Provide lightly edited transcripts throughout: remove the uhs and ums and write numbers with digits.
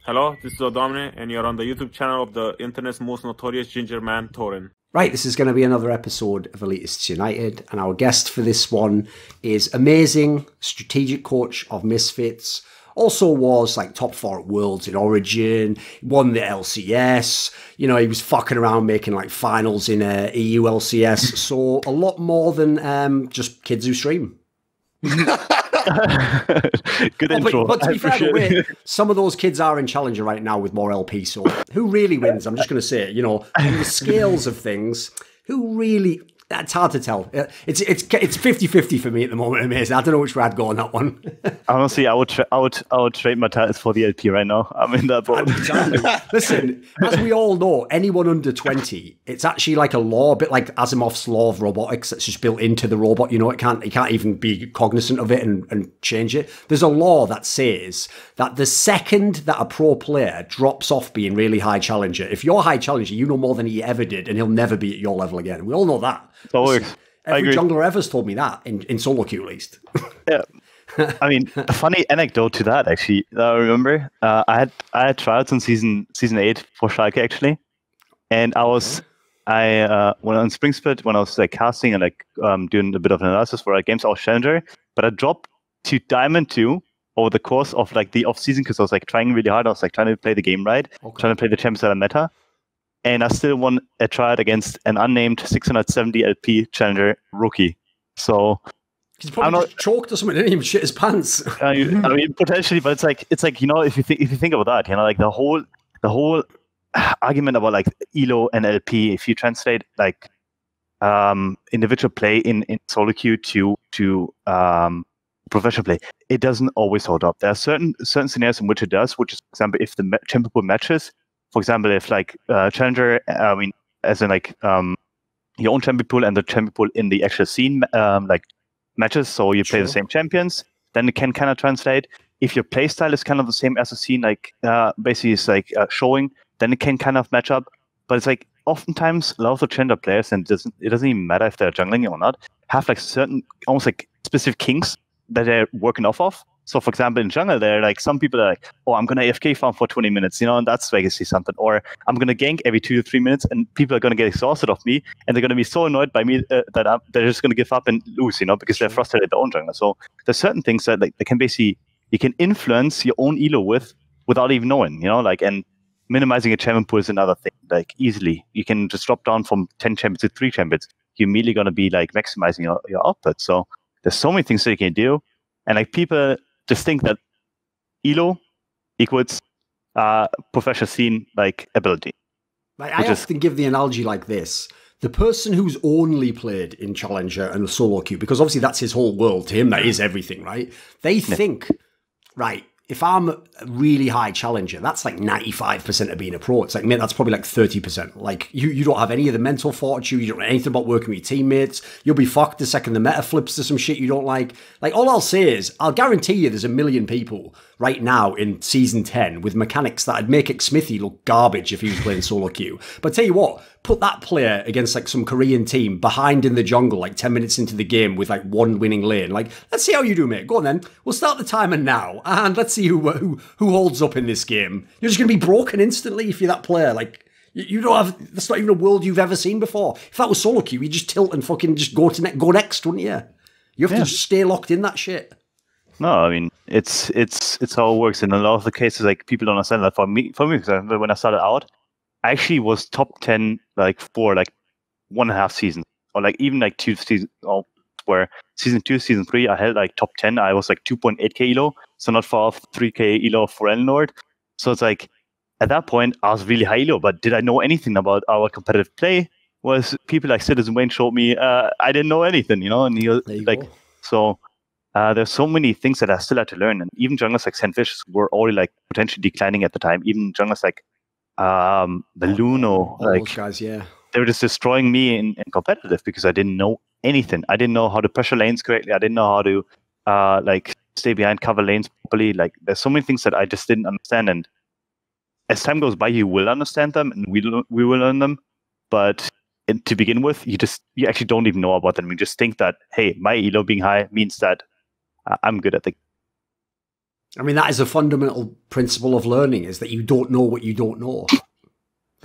Hello, this is Odomne, and you're on the YouTube channel of the internet's most notorious ginger man, Thorin. Right, this is going to be another episode of Elitists United, and our guest for this one is amazing Strategic Coach of Misfits. Also was like top 4 at Worlds in Origin, won the LCS, you know, he was fucking around making like finals in EU LCS, so a lot more than just kids who stream. Good intro. But to be fair, some of those kids are in Challenger right now with more LP, so who really wins? I'm just going to say it, you know, on the scales of things, who really... It's hard to tell. It's 50-50 for me at the moment. Amazing. I don't know which way I'd go on that one. Honestly, I would trade my titles for the LP right now. I'm in that boat. Listen, as we all know, anyone under 20, it's actually like a law, a bit like Asimov's law of robotics that's just built into the robot. You know, it can't even be cognizant of it and change it. There's a law that says that the second that a pro player drops off being really high challenger, if you're high challenger, you know more than he ever did, and he'll never be at your level again. We all know that. So works. Every jungler ever's told me that, in solo queue at least. Yeah. I mean, a funny anecdote to that, actually, that I remember. I had tryouts in season 8 for Schalke, actually. And when on Spring Split, when I was like casting and like doing a bit of analysis for like games, I was challenger. But I dropped to Diamond 2 over the course of like the off-season because I was like trying really hard. I was like trying to play the game right, trying to play the champions that are meta. And I still won a tryout against an unnamed 670 LP challenger rookie. So he's probably just choked or something. Didn't even shit his pants. I mean, potentially, but it's like you know, if you think about that, you know, like the whole argument about like ELO and LP, if you translate like individual play in solo queue to professional play, it doesn't always hold up. There are certain scenarios in which it does, which is, for example, if the champion pool matches. For example, if like challenger, I mean, as in like your own champion pool and the champion pool in the actual scene like matches, so you play the same champions, then it can kind of translate. If your playstyle is kind of the same as the scene, like basically it's like showing, then it can kind of match up. But it's like oftentimes a lot of the challenger players, and it doesn't even matter if they're jungling or not, have like certain almost like specific kinks that they're working off of. So, for example, in jungle, there are like some people are like, "Oh, I'm gonna AFK farm for 20 minutes," you know, and that's legacy something. Or I'm gonna gank every 2 to 3 minutes, and people are gonna get exhausted of me, and they're gonna be so annoyed by me that they're just gonna give up and lose, you know, because they're frustrated at their own jungler. So there's certain things that like they can basically you can influence your own elo without even knowing, you know, like, and minimizing a champion pool is another thing. Like easily, you can just drop down from 10 champions to 3 champions. You're immediately gonna be like maximizing your output. So there's so many things that you can do, and like people just think that ELO equals professional scene like ability. I often give the analogy like this. The person who's only played in Challenger and solo queue, because obviously that's his whole world, to him that is everything, right? They think, right, if I'm a really high challenger, that's like 95% of being a pro. It's like, man, that's probably like 30%. Like, you don't have any of the mental fortitude. You don't know anything about working with your teammates. You'll be fucked the second the meta flips to some shit you don't like. Like, all I'll say is, I'll guarantee you there's a million people right now in Season 10 with mechanics that'd make Xmithy look garbage if he was playing solo queue. But tell you what, put that player against like some Korean team behind in the jungle like 10 minutes into the game with like 1 winning lane. Like, let's see how you do, mate. Go on then. We'll start the timer now, and let's see who holds up in this game. You're just going to be broken instantly if you're that player. Like, you don't have... That's not even a world you've ever seen before. If that was solo queue, you just tilt and fucking just go next, wouldn't you? You have to just stay locked in that shit. No, I mean, it's how it works. In a lot of the cases, like, people don't understand that. For me, when I started out, I actually was top 10 like for like 1.5 seasons, or like even like 2 seasons, where season 2, season 3, I held like top 10. I was like 2.8k elo, so not far off 3k elo for Elnord. So it's like at that point I was really high elo, but did I know anything about our competitive play? Was people like Citizen Wayne showed me I didn't know anything, you know, and he was like go. So there's so many things that I still had to learn, and even junglers like Sandfish were already like potentially declining at the time. Even junglers like Balluno, like those guys, yeah, they were just destroying me in competitive because I didn't know anything. I didn't know how to pressure lanes correctly. I didn't know how to like stay behind cover lanes properly. Like, there's so many things that I just didn't understand, and as time goes by, you will understand them, and we will learn them. But to begin with, you actually don't even know about them. You just think that, hey, my elo being high means that I'm good at the. I mean, that is a fundamental principle of learning, is that you don't know what you don't know.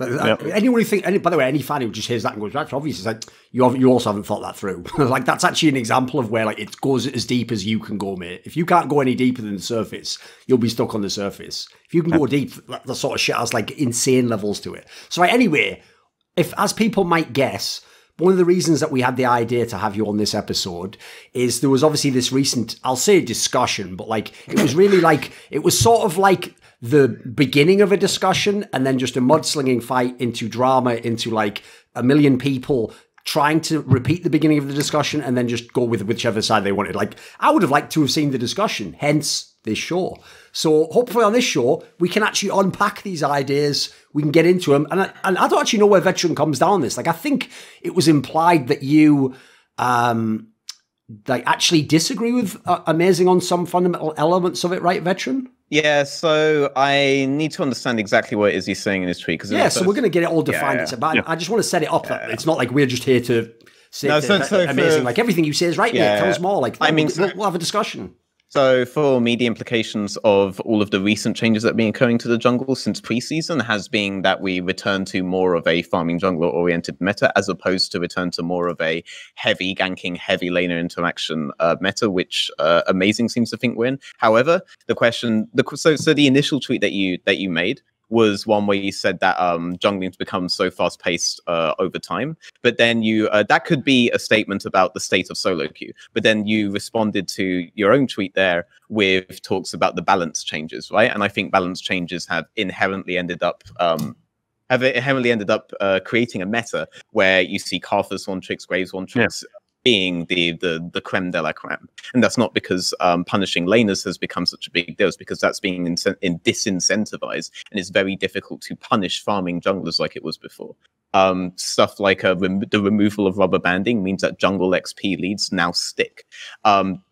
Anyone who think, by the way, any fan who just hears that and goes, that's obvious, it's like, you also haven't thought that through. Like, that's actually an example of where, like, it goes as deep as you can go, mate. If you can't go any deeper than the surface, you'll be stuck on the surface. If you can go deep, that sort of shit has, like, insane levels to it. So, right, anyway, if, as people might guess, one of the reasons that we had the idea to have you on this episode is there was obviously this recent, I'll say discussion, but, like, it was really like, it was sort of like the beginning of a discussion and then just a mudslinging fight into drama, into like a million people trying to repeat the beginning of the discussion and then just go with whichever side they wanted. Like, I would have liked to have seen the discussion, hence this show. So hopefully on this show, we can actually unpack these ideas, we can get into them. And I don't actually know where Veteran comes down on this. Like, I think it was implied that you like actually disagree with Amazing on some fundamental elements of it, right, Veteran? Yeah, so I need to understand exactly what it is he's saying in his tweet. So we're going to get it all defined. I just want to set it up. It's not like we're just here to say Amazing. Like, everything you say is right, mate. Tell us more. Like, I mean, we'll have a discussion. So for me, the implications of all of the recent changes that have been occurring to the jungle since preseason has been that we return to more of a farming jungler oriented meta, as opposed to return to more of a heavy ganking, heavy laner interaction meta, which Amazing seems to think we're in. However, the question, so the initial tweet that you made was one where you said that jungling's become so fast-paced over time. But then you that could be a statement about the state of solo queue. But then you responded to your own tweet there with talks about the balance changes, right? And I think balance changes have inherently ended up creating a meta where you see Karthus one tricks, Graves one tricks, being the creme de la creme. And that's not because punishing laners has become such a big deal. It's because that's being disincentivized, and it's very difficult to punish farming junglers like it was before. Stuff like the removal of rubber banding means that jungle XP leads now stick.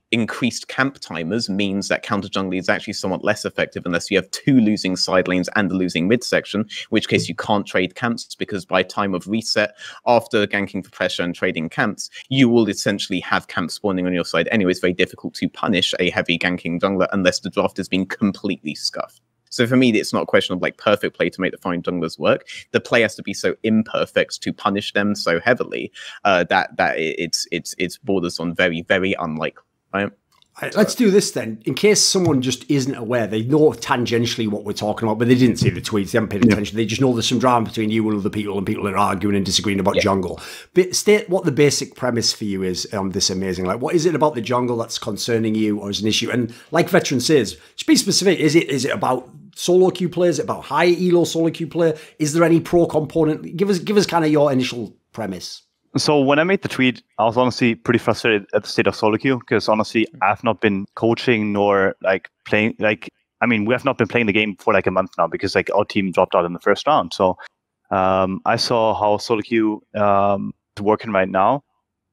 Increased camp timers means that counter jungling is actually somewhat less effective unless you have two losing side lanes and a losing midsection, in which case you can't trade camps, because by time of reset, after ganking for pressure and trading camps, you will essentially have camps spawning on your side anyway. It's very difficult to punish a heavy ganking jungler unless the draft has been completely scuffed. So for me, it's not a question of like perfect play to make the fine junglers work. The play has to be so imperfect to punish them so heavily that it's borders on very, very unlikely. Right. Let's do this then. In case someone just isn't aware, they know tangentially what we're talking about, but they didn't see the tweets, they haven't paid attention. They just know there's some drama between you and other people, and people are arguing and disagreeing about jungle. But state what the basic premise for you is on this Amazing. Like, what is it about the jungle that's concerning you or is an issue? And like Veteran says, just be specific. Is it about solo queue play? Is it about high elo solo queue play? Is there any pro component? Give us kind of your initial premise. So when I made the tweet, I was honestly pretty frustrated at the state of solo queue, because honestly, I've not been coaching nor like playing. Like, I mean, we have not been playing the game for like a month now, because like our team dropped out in the first round. So I saw how solo queue is working right now,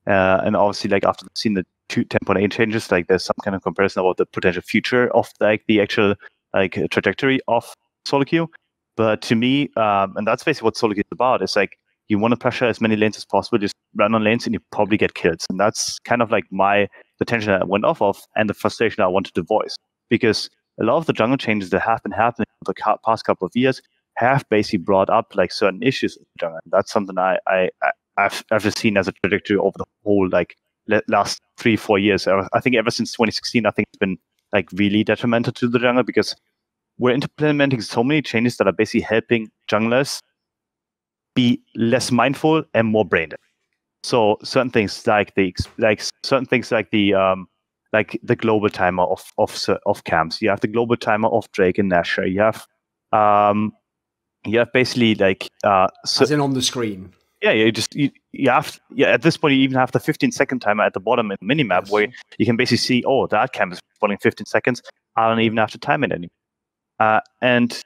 and obviously, like after seeing the 10.8 changes, like there's some kind of comparison about the potential future of like the actual like trajectory of solo queue. But to me, and that's basically what solo queue is about. It's like, you want to pressure as many lanes as possible, just run on lanes and you probably get kills. And that's kind of like the tension that I went off of, and the frustration I wanted to voice. Because a lot of the jungle changes that have been happening the past couple of years have basically brought up like certain issues in the jungle. And that's something I've just seen as a trajectory over the whole like last 3-4 years. I think ever since 2016, I think it's been like really detrimental to the jungle, because we're implementing so many changes that are basically helping junglers be less mindful and more brain dead. So certain things like the global timer of camps. You have the global timer of Drake and Nashor. You have basically like as in on the screen. Yeah, you have at this point you even have the 15-second timer at the bottom in the minimap, where you can basically see, oh, that camp is running 15 seconds. I don't even have to time it anymore. And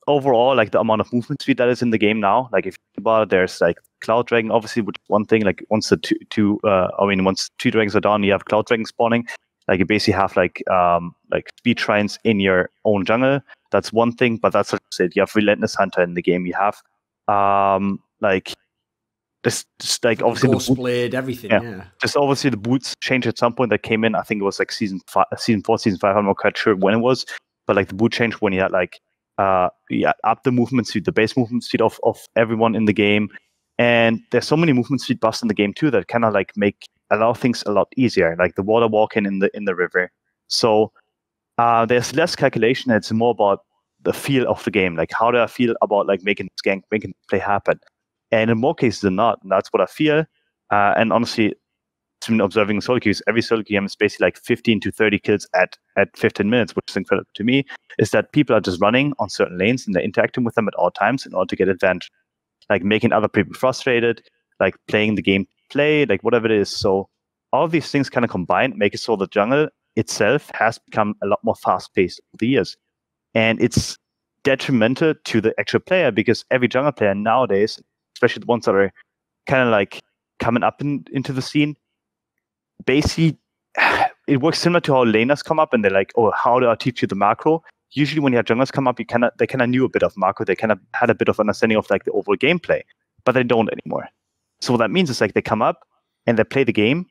overall, like the amount of movement speed that is in the game now, like if you think about it, there's like Cloud Dragon, obviously, which is one thing. Like once once 2 dragons are down, you have Cloud Dragon spawning. Like you basically have like speed shrines in your own jungle. That's one thing, but that's what I said. You have Relentless Hunter in the game. You have just like obviously Ghost Blade, everything. Yeah. Just obviously the boots changed at some point that came in. I think it was like season 4, season 5. I'm not quite sure when it was, but like the boot changed when you had like up the movement speed, the base movement speed of everyone in the game. And there's so many movement speed buffs in the game too that kind of like make a lot of things a lot easier, like the water walking in the river. So there's less calculation. It's more about the feel of the game. Like, how do I feel about like making this gank, making the play happen? And in more cases than not, and that's what I feel. And honestly, from observing solo queues, every solo queue game is basically like 15 to 30 kills at 15 minutes, which is incredible to me, is that people are just running on certain lanes and they're interacting with them at all times in order to get advantage. Like making other people frustrated, like playing the game play, like whatever it is. So all of these things kind of combined make it so the jungle itself has become a lot more fast-paced over the years. And it's detrimental to the actual player because every jungle player nowadays, especially the ones that are kind of like coming up into the scene, basically it works similar to how laners come up and they're like, oh, how do I teach you the macro? Usually when you have junglers come up, they kind of knew a bit of macro, they kind of had a bit of understanding of like the overall gameplay, but they don't anymore. So what that means is like they come up and they play the game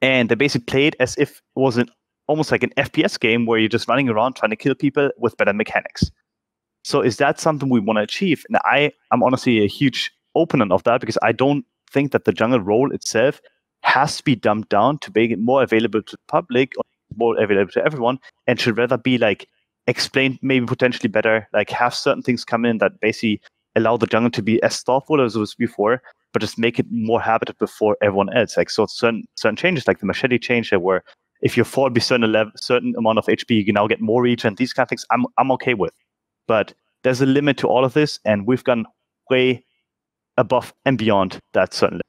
and they basically play it as if it was almost like an FPS game where you're just running around trying to kill people with better mechanics. So is that something we want to achieve? And I'm honestly a huge opponent of that because I don't think that the jungle role itself has to be dumbed down to make it more available to the public, or more available to everyone, and should rather be like explained maybe potentially better, like have certain things come in that basically allow the jungle to be as thoughtful as it was before, but just make it more habitable for everyone else. Like so certain changes, like the machete change there, where if you fall below a certain amount of HP, you can now get more reach and these kind of things I'm okay with. But there's a limit to all of this, and we've gone way above and beyond that certainly.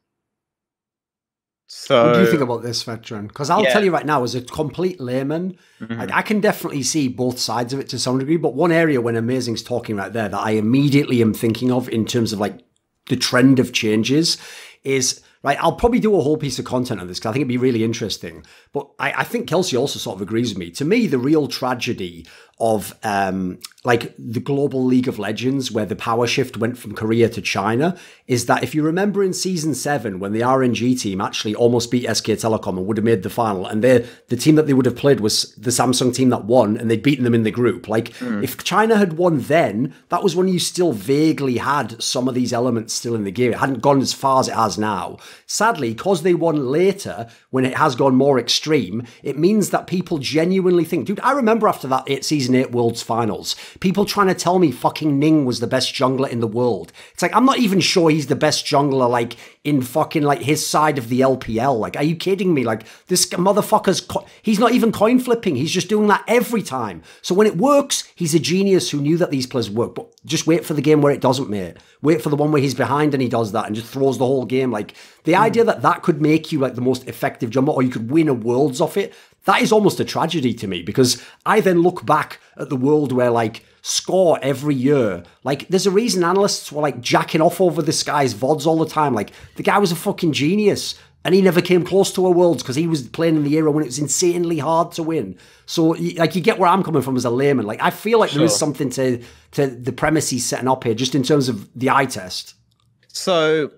So, what do you think about this, Veteran? Because I'll tell you right now, as a complete layman, I can definitely see both sides of it to some degree. But one area when Amazing's talking right there that I immediately am thinking of in terms of like the trend of changes is, right, I'll probably do a whole piece of content on this because I think it'd be really interesting. But I think Kelsey also sort of agrees with me. To me, the real tragedy of like the global League of Legends, where the power shift went from Korea to China, is that if you remember in season 7, when the RNG team actually almost beat SK Telecom and would have made the final, and the team that they would have played was the Samsung team that won, and they'd beaten them in the group. Like, if China had won then, that was when you still vaguely had some of these elements still in the game. It hadn't gone as far as it has now. Sadly, because they won later, when it has gone more extreme, it means that people genuinely think, dude, I remember after that season 8 Worlds Finals, people trying to tell me fucking Ning was the best jungler in the world. It's like, I'm not even sure he's the best jungler, like, in fucking, like, his side of the LPL. Like, are you kidding me? Like, this motherfucker's, he's not even coin flipping. He's just doing that every time. So when it works, he's a genius who knew that these players work. But just wait for the game where it doesn't, mate. Wait for the one where he's behind and he does that and just throws the whole game. Like, the idea that that could make you, like, the most effective jungler, or you could win a Worlds off it, that is almost a tragedy to me, because I then look back at the world where, like, Score every year, like, there's a reason analysts were, like, jacking off over this guy's VODs all the time. Like, the guy was a fucking genius, and he never came close to a Worlds because he was playing in the era when it was insanely hard to win. So, like, you get where I'm coming from as a layman. Like, I feel like there is something to the premise he's setting up here, just in terms of the eye test. So,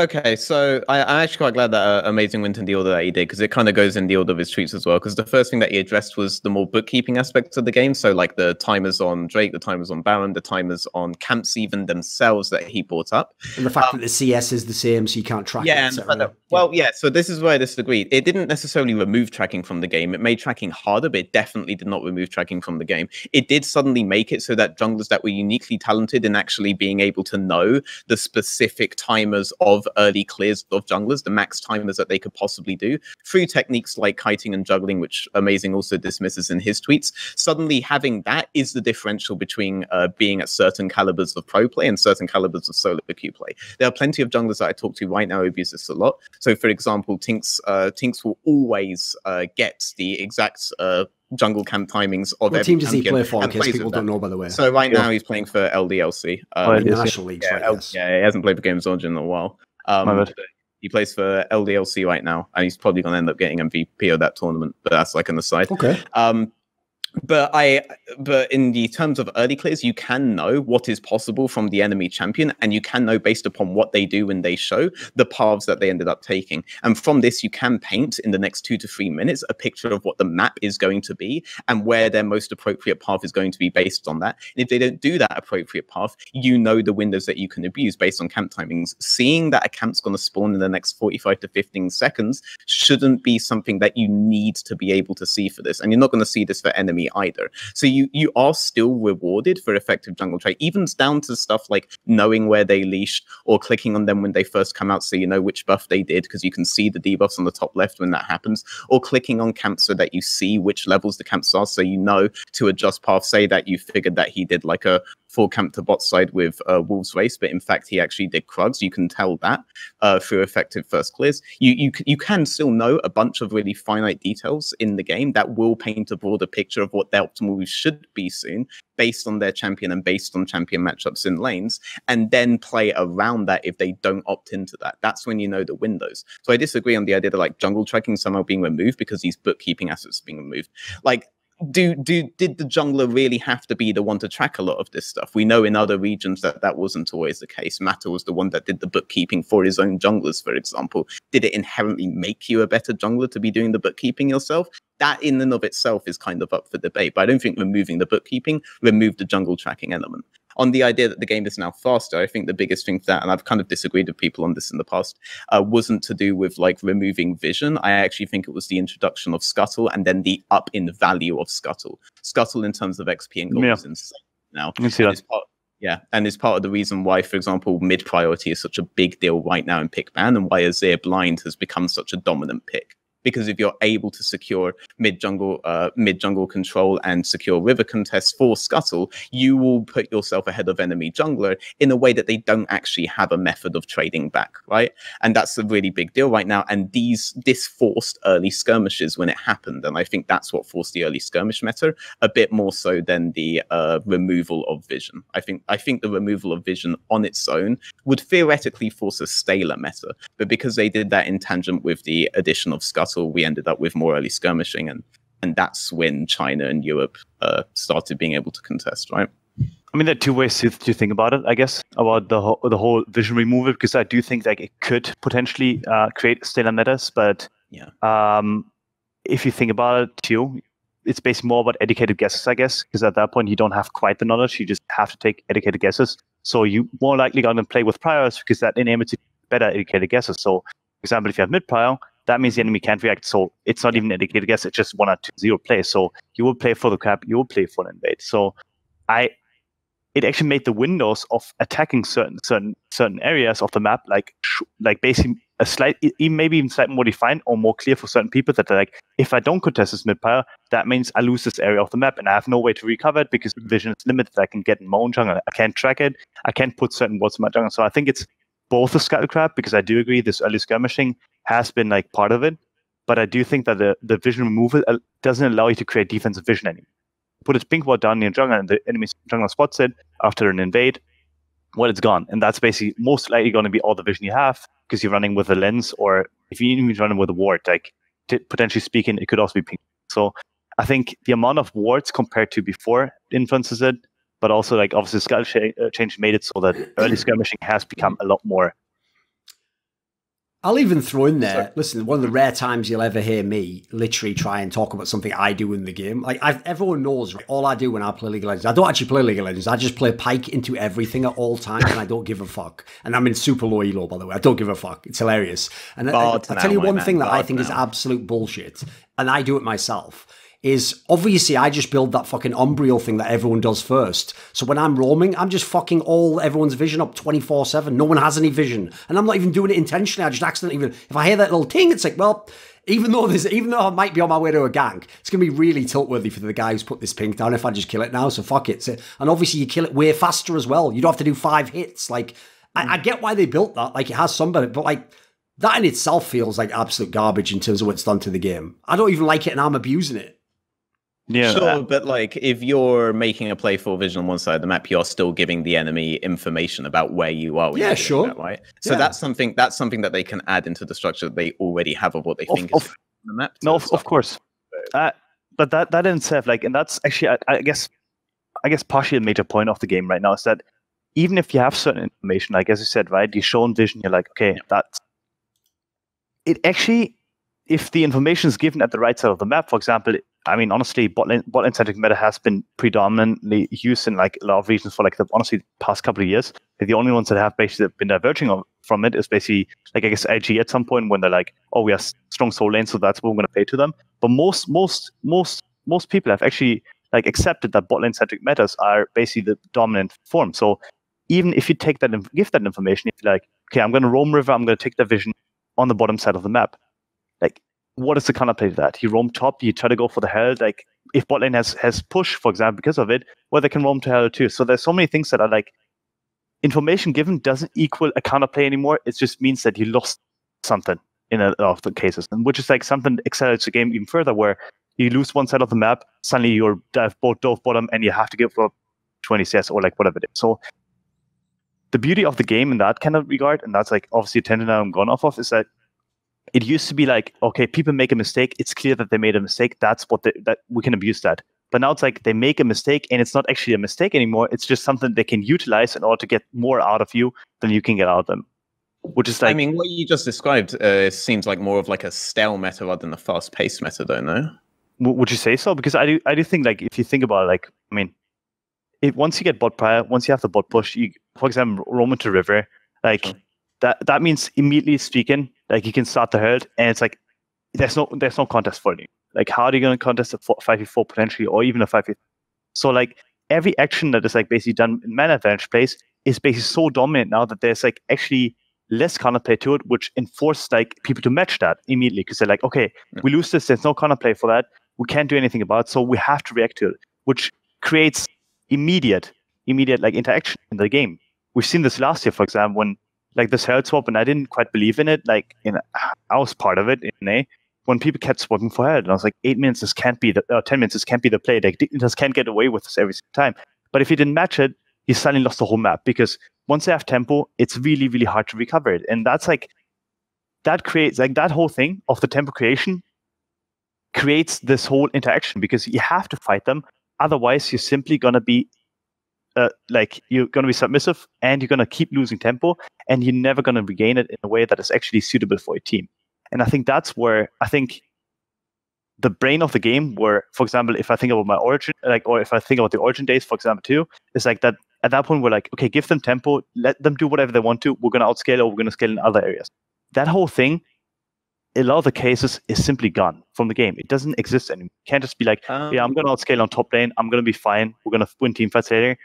okay, so I'm actually quite glad that Amazing went in the order that he did, because it kind of goes in the order of his tweets as well, because the first thing that he addressed was the more bookkeeping aspects of the game, so like the timers on Drake, the timers on Baron, the timers on camps even themselves that he brought up. And the fact that the CS is the same, so you can't track it. So this is where I disagree. It didn't necessarily remove tracking from the game. It made tracking harder, but it definitely did not remove tracking from the game. It did suddenly make it so that junglers that were uniquely talented in actually being able to know the specific timers of early clears of junglers, the max timers that they could possibly do, through techniques like kiting and juggling, which Amazing also dismisses in his tweets. Suddenly having that is the differential between being at certain calibers of pro play and certain calibers of solo queue play. There are plenty of junglers that I talk to right now who abuse this a lot. So for example, Tinks will always get the exact jungle camp timings of what team does he play for, in case people don't know, by the way? So right now he's playing for LDLC. International Leagues, right? Yes. Yeah, he hasn't played for Games Origin in a while. He plays for LDLC right now, and he's probably going to end up getting MVP of that tournament, but that's like an aside. Okay. But in the terms of early clears, you can know what is possible from the enemy champion, and you can know based upon what they do when they show the paths that they ended up taking. And from this, you can paint in the next 2 to 3 minutes a picture of what the map is going to be and where their most appropriate path is going to be based on that. And if they don't do that appropriate path, you know the windows that you can abuse based on camp timings. Seeing that a camp's going to spawn in the next 45 to 15 seconds shouldn't be something that you need to be able to see for this. And you're not going to see this for enemy either. So you are still rewarded for effective jungle trade, even down to stuff like knowing where they leash or clicking on them when they first come out so you know which buff they did, because you can see the debuffs on the top left when that happens, or clicking on camps so that you see which levels the camps are so you know to adjust path. Say that you figured that he did like a full camp to bot side with Wolves Race, but in fact he actually did Krugs. You can tell that through effective first clears. You can still know a bunch of really finite details in the game that will paint a broader picture of what their optimal should be soon, based on their champion and based on champion matchups in lanes, and then play around that if they don't opt into that. That's when you know the windows. So I disagree on the idea that like jungle tracking somehow being removed because these bookkeeping assets being removed. Like, did the jungler really have to be the one to track a lot of this stuff? We know in other regions that wasn't always the case. Mata was the one that did the bookkeeping for his own junglers, for example. Did it inherently make you a better jungler to be doing the bookkeeping yourself? That in and of itself is kind of up for debate, but I don't think removing the bookkeeping removed the jungle tracking element. On the idea that the game is now faster, I think the biggest thing for that, and I've kind of disagreed with people on this in the past, wasn't to do with like removing vision. I actually think it was the introduction of Scuttle and then the up in value of Scuttle. Scuttle in terms of XP and gold is insane now. You can see that. And it's part of the reason why, for example, mid priority is such a big deal right now in pick ban, and why Azir Blind has become such a dominant pick. Because if you're able to secure mid jungle control and secure river contests for Scuttle, you will put yourself ahead of enemy jungler in a way that they don't actually have a method of trading back, right? And that's a really big deal right now. And this forced early skirmishes when it happened, and I think that's what forced the early skirmish meta a bit more so than the removal of vision. I think the removal of vision on its own would theoretically force a staler meta, but because they did that in tangent with the addition of Scuttle, we ended up with more early skirmishing, and that's when China and Europe started being able to contest, right? I mean, there are two ways to think about it, I guess, about the whole vision removal, because I do think like it could potentially create stellar metas, but if you think about it too, it's basically more about educated guesses, I guess, because at that point you don't have quite the knowledge, you just have to take educated guesses. So you more likely going to play with priors because that enables you better educated guesses. So, for example, if you have mid prior, that means the enemy can't react. So it's not even educated guess, it's just 1 or 2-0 play. So you will play for the cap, you will play for the invade. So it actually made the windows of attacking certain areas of the map like basically a slight, maybe even slightly more defined or more clear for certain people, that like, if I don't contest this mid power, that means I lose this area of the map and I have no way to recover it because vision is limited. I can get in my own jungle, I can't track it, I can't put certain wards in my jungle. So I think it's both a scuttle crab, because I do agree this early skirmishing has been like part of it, but I do think that the vision removal doesn't allow you to create defensive vision anymore. Put a pink ward down in your jungle and the enemy's jungle spots it after an invade, well, it's gone. And that's basically most likely going to be all the vision you have, because you're running with a lens, or if you're even running with a ward, like potentially speaking, it could also be pink. So I think the amount of wards compared to before influences it, but also like obviously scuttle change made it so that early skirmishing has become a lot more. I'll even throw in there, listen, one of the rare times you'll ever hear me literally try and talk about something I do in the game. Like, everyone knows, right, all I do when I play League of Legends, I don't actually play League of Legends, I just play Pike into everything at all times, and I don't give a fuck. And I'm in super low elo, by the way, I don't give a fuck. It's hilarious. And I'll tell you one thing that I think is absolute bullshit, and I do it myself, is obviously I just build that fucking Umbriel thing that everyone does first. So when I'm roaming, I'm just fucking everyone's vision up 24/7. No one has any vision. And I'm not even doing it intentionally. I just accidentally, if I hear that little ting, it's like, well, even though I might be on my way to a gank, it's going to be really tilt-worthy for the guy who's put this pink down if I just kill it now. So fuck it. And obviously you kill it way faster as well. You don't have to do 5 hits. Like, I get why they built that. Like, it has some benefit, but like, that in itself feels like absolute garbage in terms of what it's done to the game. I don't even like it and I'm abusing it. Yeah, sure, but like if you're making a play for vision on one side of the map, you're still giving the enemy information about where you are. Yeah, sure. That, right. So that's something that they can add into the structure that they already have of what they think is on the map. No, of course. but that in itself, like, and that's actually, I guess partially a major point of the game right now is that even if you have certain information, like as you said, right, you shown vision, you're like, okay, that's it. Actually, if the information is given at the right side of the map, for example, I mean, honestly, bot-lane centric meta has been predominantly used in like a lot of regions for like the past couple of years. The only ones that have basically been diverging from it is basically like, I guess, LG at some point when they're like, oh, we have strong soul lanes, so that's what we're going to play to them. But most people have actually like accepted that bot lane centric metas are basically the dominant form. So even if you take that and give that information, if you're like, okay, I'm going to roam river, I'm going to take that vision on the bottom side of the map. Like, what is the counterplay to that? You roam top, you try to go for the herald. Like, if bot lane has push, for example, because of it, well, they can roam to herald too. So there's so many things that are like, information given doesn't equal a counterplay anymore. It just means that you lost something in a lot of the cases, and which is like something that accelerates the game even further, where you lose one side of the map, suddenly you're dove bottom, and you have to give up 20 CS or like whatever it is. So the beauty of the game in that kind of regard, and that's like obviously a tangent I'm gone off of, is that it used to be like, okay, people make a mistake, it's clear that they made a mistake, that's what that we can abuse that. But now it's like they make a mistake and it's not actually a mistake anymore, it's just something they can utilize in order to get more out of you than you can get out of them. Which is like, I mean, what you just described seems like more of like a stale meta rather than a fast-paced meta, don't know? Would you say so? Because I do think, like, if you think about it, like, I mean, once you get bot prior, once you have the bot push, you, for example, roam into river, like, sure. that means immediately speaking, like, you can start the herald, and it's like, there's no contest for you. Like, how are you going to contest a 5v4 potentially, or even a 5v? So, like, every action that is like basically done in mana advantage plays is basically so dominant now that there's like actually less counterplay to it, which enforces like people to match that immediately, because they're like, okay, we lose this, there's no counterplay for that, we can't do anything about it, so we have to react to it, which creates immediate like interaction in the game. We've seen this last year, for example, when like this herald swap, and I didn't quite believe in it, like I was part of it in A, when people kept swapping for herald, and I was like, 8 minutes, this can't be 10 minutes, this can't be the play, like Dignitas can't get away with this every single time. But if you didn't match it, you suddenly lost the whole map, because once they have tempo, it's really, really hard to recover it. And that's like, that creates, like, that whole thing of the tempo creation creates this whole interaction, because you have to fight them. Otherwise, you're simply going to be, like, you're going to be submissive, and you're going to keep losing tempo, and you're never going to regain it in a way that is actually suitable for your team. And I think that's where, I think, the brain of the game, where, for example, if I think about my origin, like, or if I think about the origin days, for example, too, is like that at that point we're like, okay, give them tempo, let them do whatever they want to, we're going to outscale, or we're going to scale in other areas. That whole thing, in a lot of the cases, is simply gone from the game. It doesn't exist anymore. You can't just be like, yeah, I'm going to outscale on top lane, I'm going to be fine, we're going to win team fights later.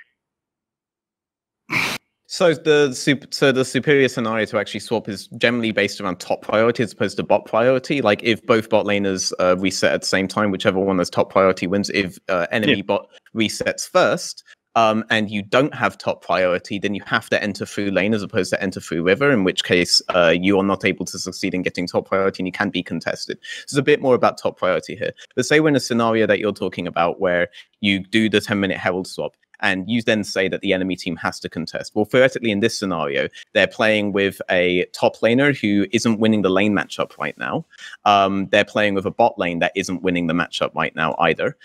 So the superior scenario to actually swap is generally based around top priority as opposed to bot priority. Like, if both bot laners reset at the same time, whichever one has top priority wins. If enemy bot resets first, and you don't have top priority, then you have to enter through lane as opposed to enter through river, in which case you are not able to succeed in getting top priority, and you can be contested. So it's a bit more about top priority here. But say we're in a scenario that you're talking about where you do the 10-minute herald swap, and you then say that the enemy team has to contest. Well, theoretically, in this scenario, they're playing with a top laner who isn't winning the lane matchup right now. They're playing with a bot lane that isn't winning the matchup right now either.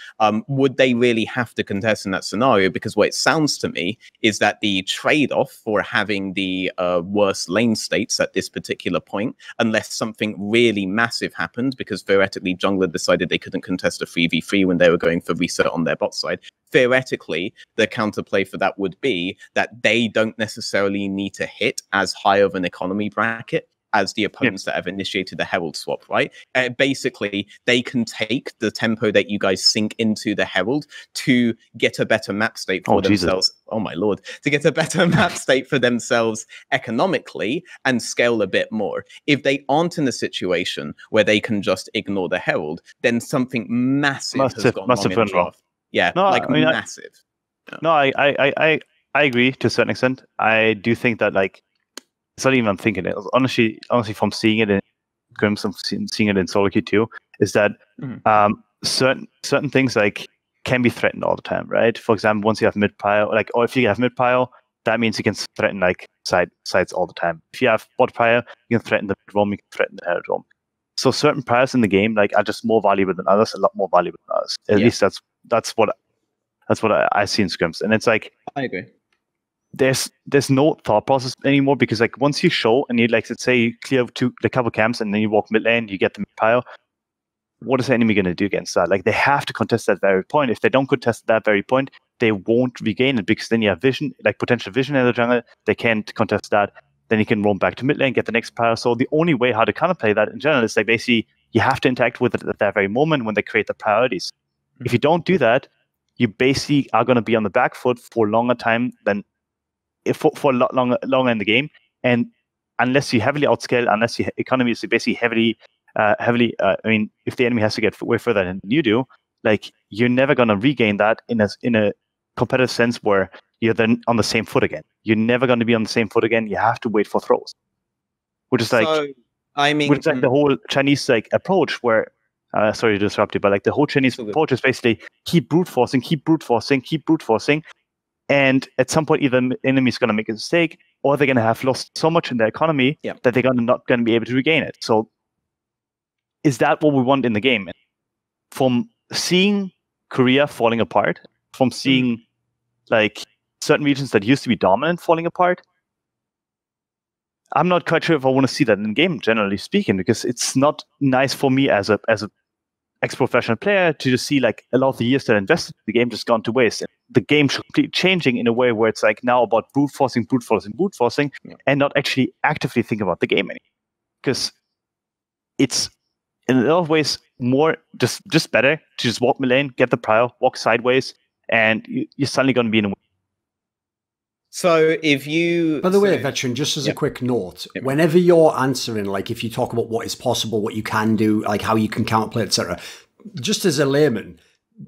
Would they really have to contest in that scenario? Because what it sounds to me is that the trade-off for having the worst lane states at this particular point, unless something really massive happened, because theoretically jungler decided they couldn't contest a 3v3 when they were going for reset on their bot side, theoretically, the counterplay for that would be that they don't necessarily need to hit as high of an economy bracket as the opponents that have initiated the herald swap, right? Basically, they can take the tempo that you guys sink into the herald to get a better map state for themselves. Oh my lord. To get a better map state for themselves economically and scale a bit more. If they aren't in a situation where they can just ignore the herald, then something massive has gone wrong in the draft. Yeah, no, like, I mean, massive. No, I agree to a certain extent. I do think that, like, it's not even I'm thinking it. Honestly, from seeing it in Crimson, seeing it in solo queue too, is that certain things like can be threatened all the time, right? For example, once you have mid pile, like, or if you have mid pile, that means you can threaten like sides all the time. If you have bot pile, you can threaten the mid roam, you can threaten the herald roam. So certain players in the game like are just more valuable than others, a lot more valuable than others. At least that's what I see in scrims. And it's like, I agree. There's no thought process anymore, because like once you show and you like, let's say you clear the couple camps and then you walk mid lane, you get the pile. What is the enemy going to do against that? Like they have to contest that very point. If they don't contest that very point, they won't regain it, because then you have vision, like potential vision in the jungle. They can't contest that. Then you can roam back to mid lane, get the next pile. So the only way how to counterplay that in general is like basically you have to interact with it at that very moment when they create the priorities. Mm-hmm. If you don't do that, you basically are going to be on the back foot for a longer time than for a lot longer in the game. And unless you heavily outscale, unless your economy is basically heavily, I mean, if the enemy has to get way further than you do, like you're never going to regain that in a competitive sense where you're then on the same foot again. You're never going to be on the same foot again. You have to wait for throws, which is like, which is like the whole Chinese like approach where, sorry to disrupt you, but like the whole Chinese approach is basically keep brute forcing. And at some point, either the enemy is going to make a mistake, or they're going to have lost so much in their economy that they're not going to be able to regain it. So, is that what we want in the game? From seeing Korea falling apart, from seeing like certain regions that used to be dominant falling apart, I'm not quite sure if I want to see that in the game, generally speaking, because it's not nice for me as a ex-professional player to just see like a lot of the years that I invested in the game just gone to waste. And the game should be changing in a way where it's like now about brute forcing, and not actually actively think about the game anymore. Because it's in a lot of ways more just better to just walk mid lane, get the prio, walk sideways, and you're suddenly going to be in a win. So if you... By the way, Veteran, just as a quick note, whenever you're answering, like if you talk about what is possible, what you can do, like how you can counterplay, etc., just as a layman,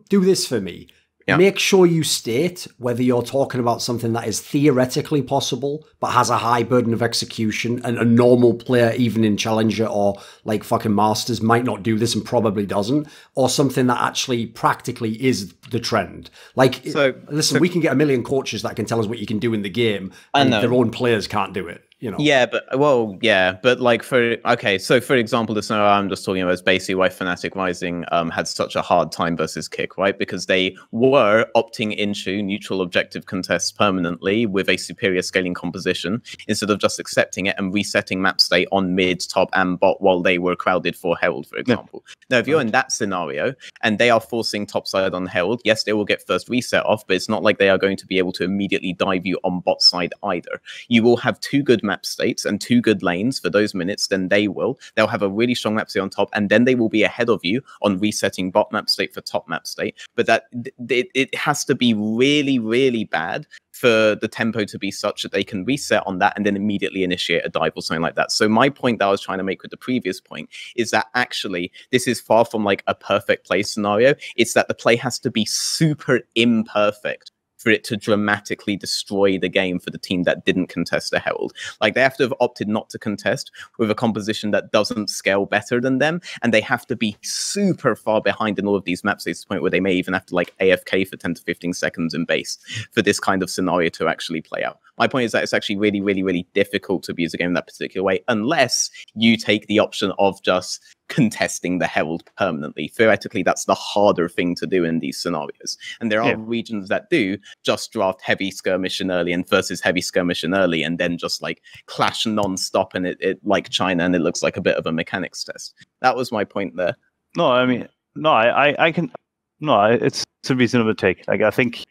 do this for me. Yeah. Make sure you state whether you're talking about something that is theoretically possible, but has a high burden of execution, and a normal player, even in Challenger or like fucking Masters, might not do this and probably doesn't, or something that actually practically is the trend. Like, listen, we can get a million coaches that can tell us what you can do in the game, and their own players can't do it. You know. Yeah, but like so for example, the scenario I'm just talking about is basically why Fnatic Rising had such a hard time versus Kick, right? Because they were opting into neutral objective contests permanently with a superior scaling composition instead of just accepting it and resetting map state on mid, top, and bot while they were crowded for Herald, for example. Now, if you're in that scenario and they are forcing topside on Herald, yes, they will get first reset off, but it's not like they are going to be able to immediately dive you on bot side either. You will have two good map states and two good lanes for those minutes, then they'll have a really strong map state on top, and then they will be ahead of you on resetting bot map state for top map state. But that it has to be really, really bad for the tempo to be such that they can reset on that and then immediately initiate a dive or something like that. So my point that I was trying to make with the previous point is that actually this is far from like a perfect play scenario. It's that the play has to be super imperfect for it to dramatically destroy the game for the team that didn't contest a Herald. Like, they have to have opted not to contest with a composition that doesn't scale better than them, and they have to be super far behind in all of these maps to the point where they may even have to like AFK for 10 to 15 seconds in base for this kind of scenario to actually play out. My point is that it's actually really, really, really difficult to abuse a game in that particular way unless you take the option of just contesting the Herald permanently. Theoretically, that's the harder thing to do in these scenarios. And there are regions that do just draft heavy skirmishing early and versus heavy skirmishing early and then just like clash non-stop, and it like China, and it looks like a bit of a mechanics test. That was my point there. No, I mean, no, I can, no, it's a reasonable take. Like, I think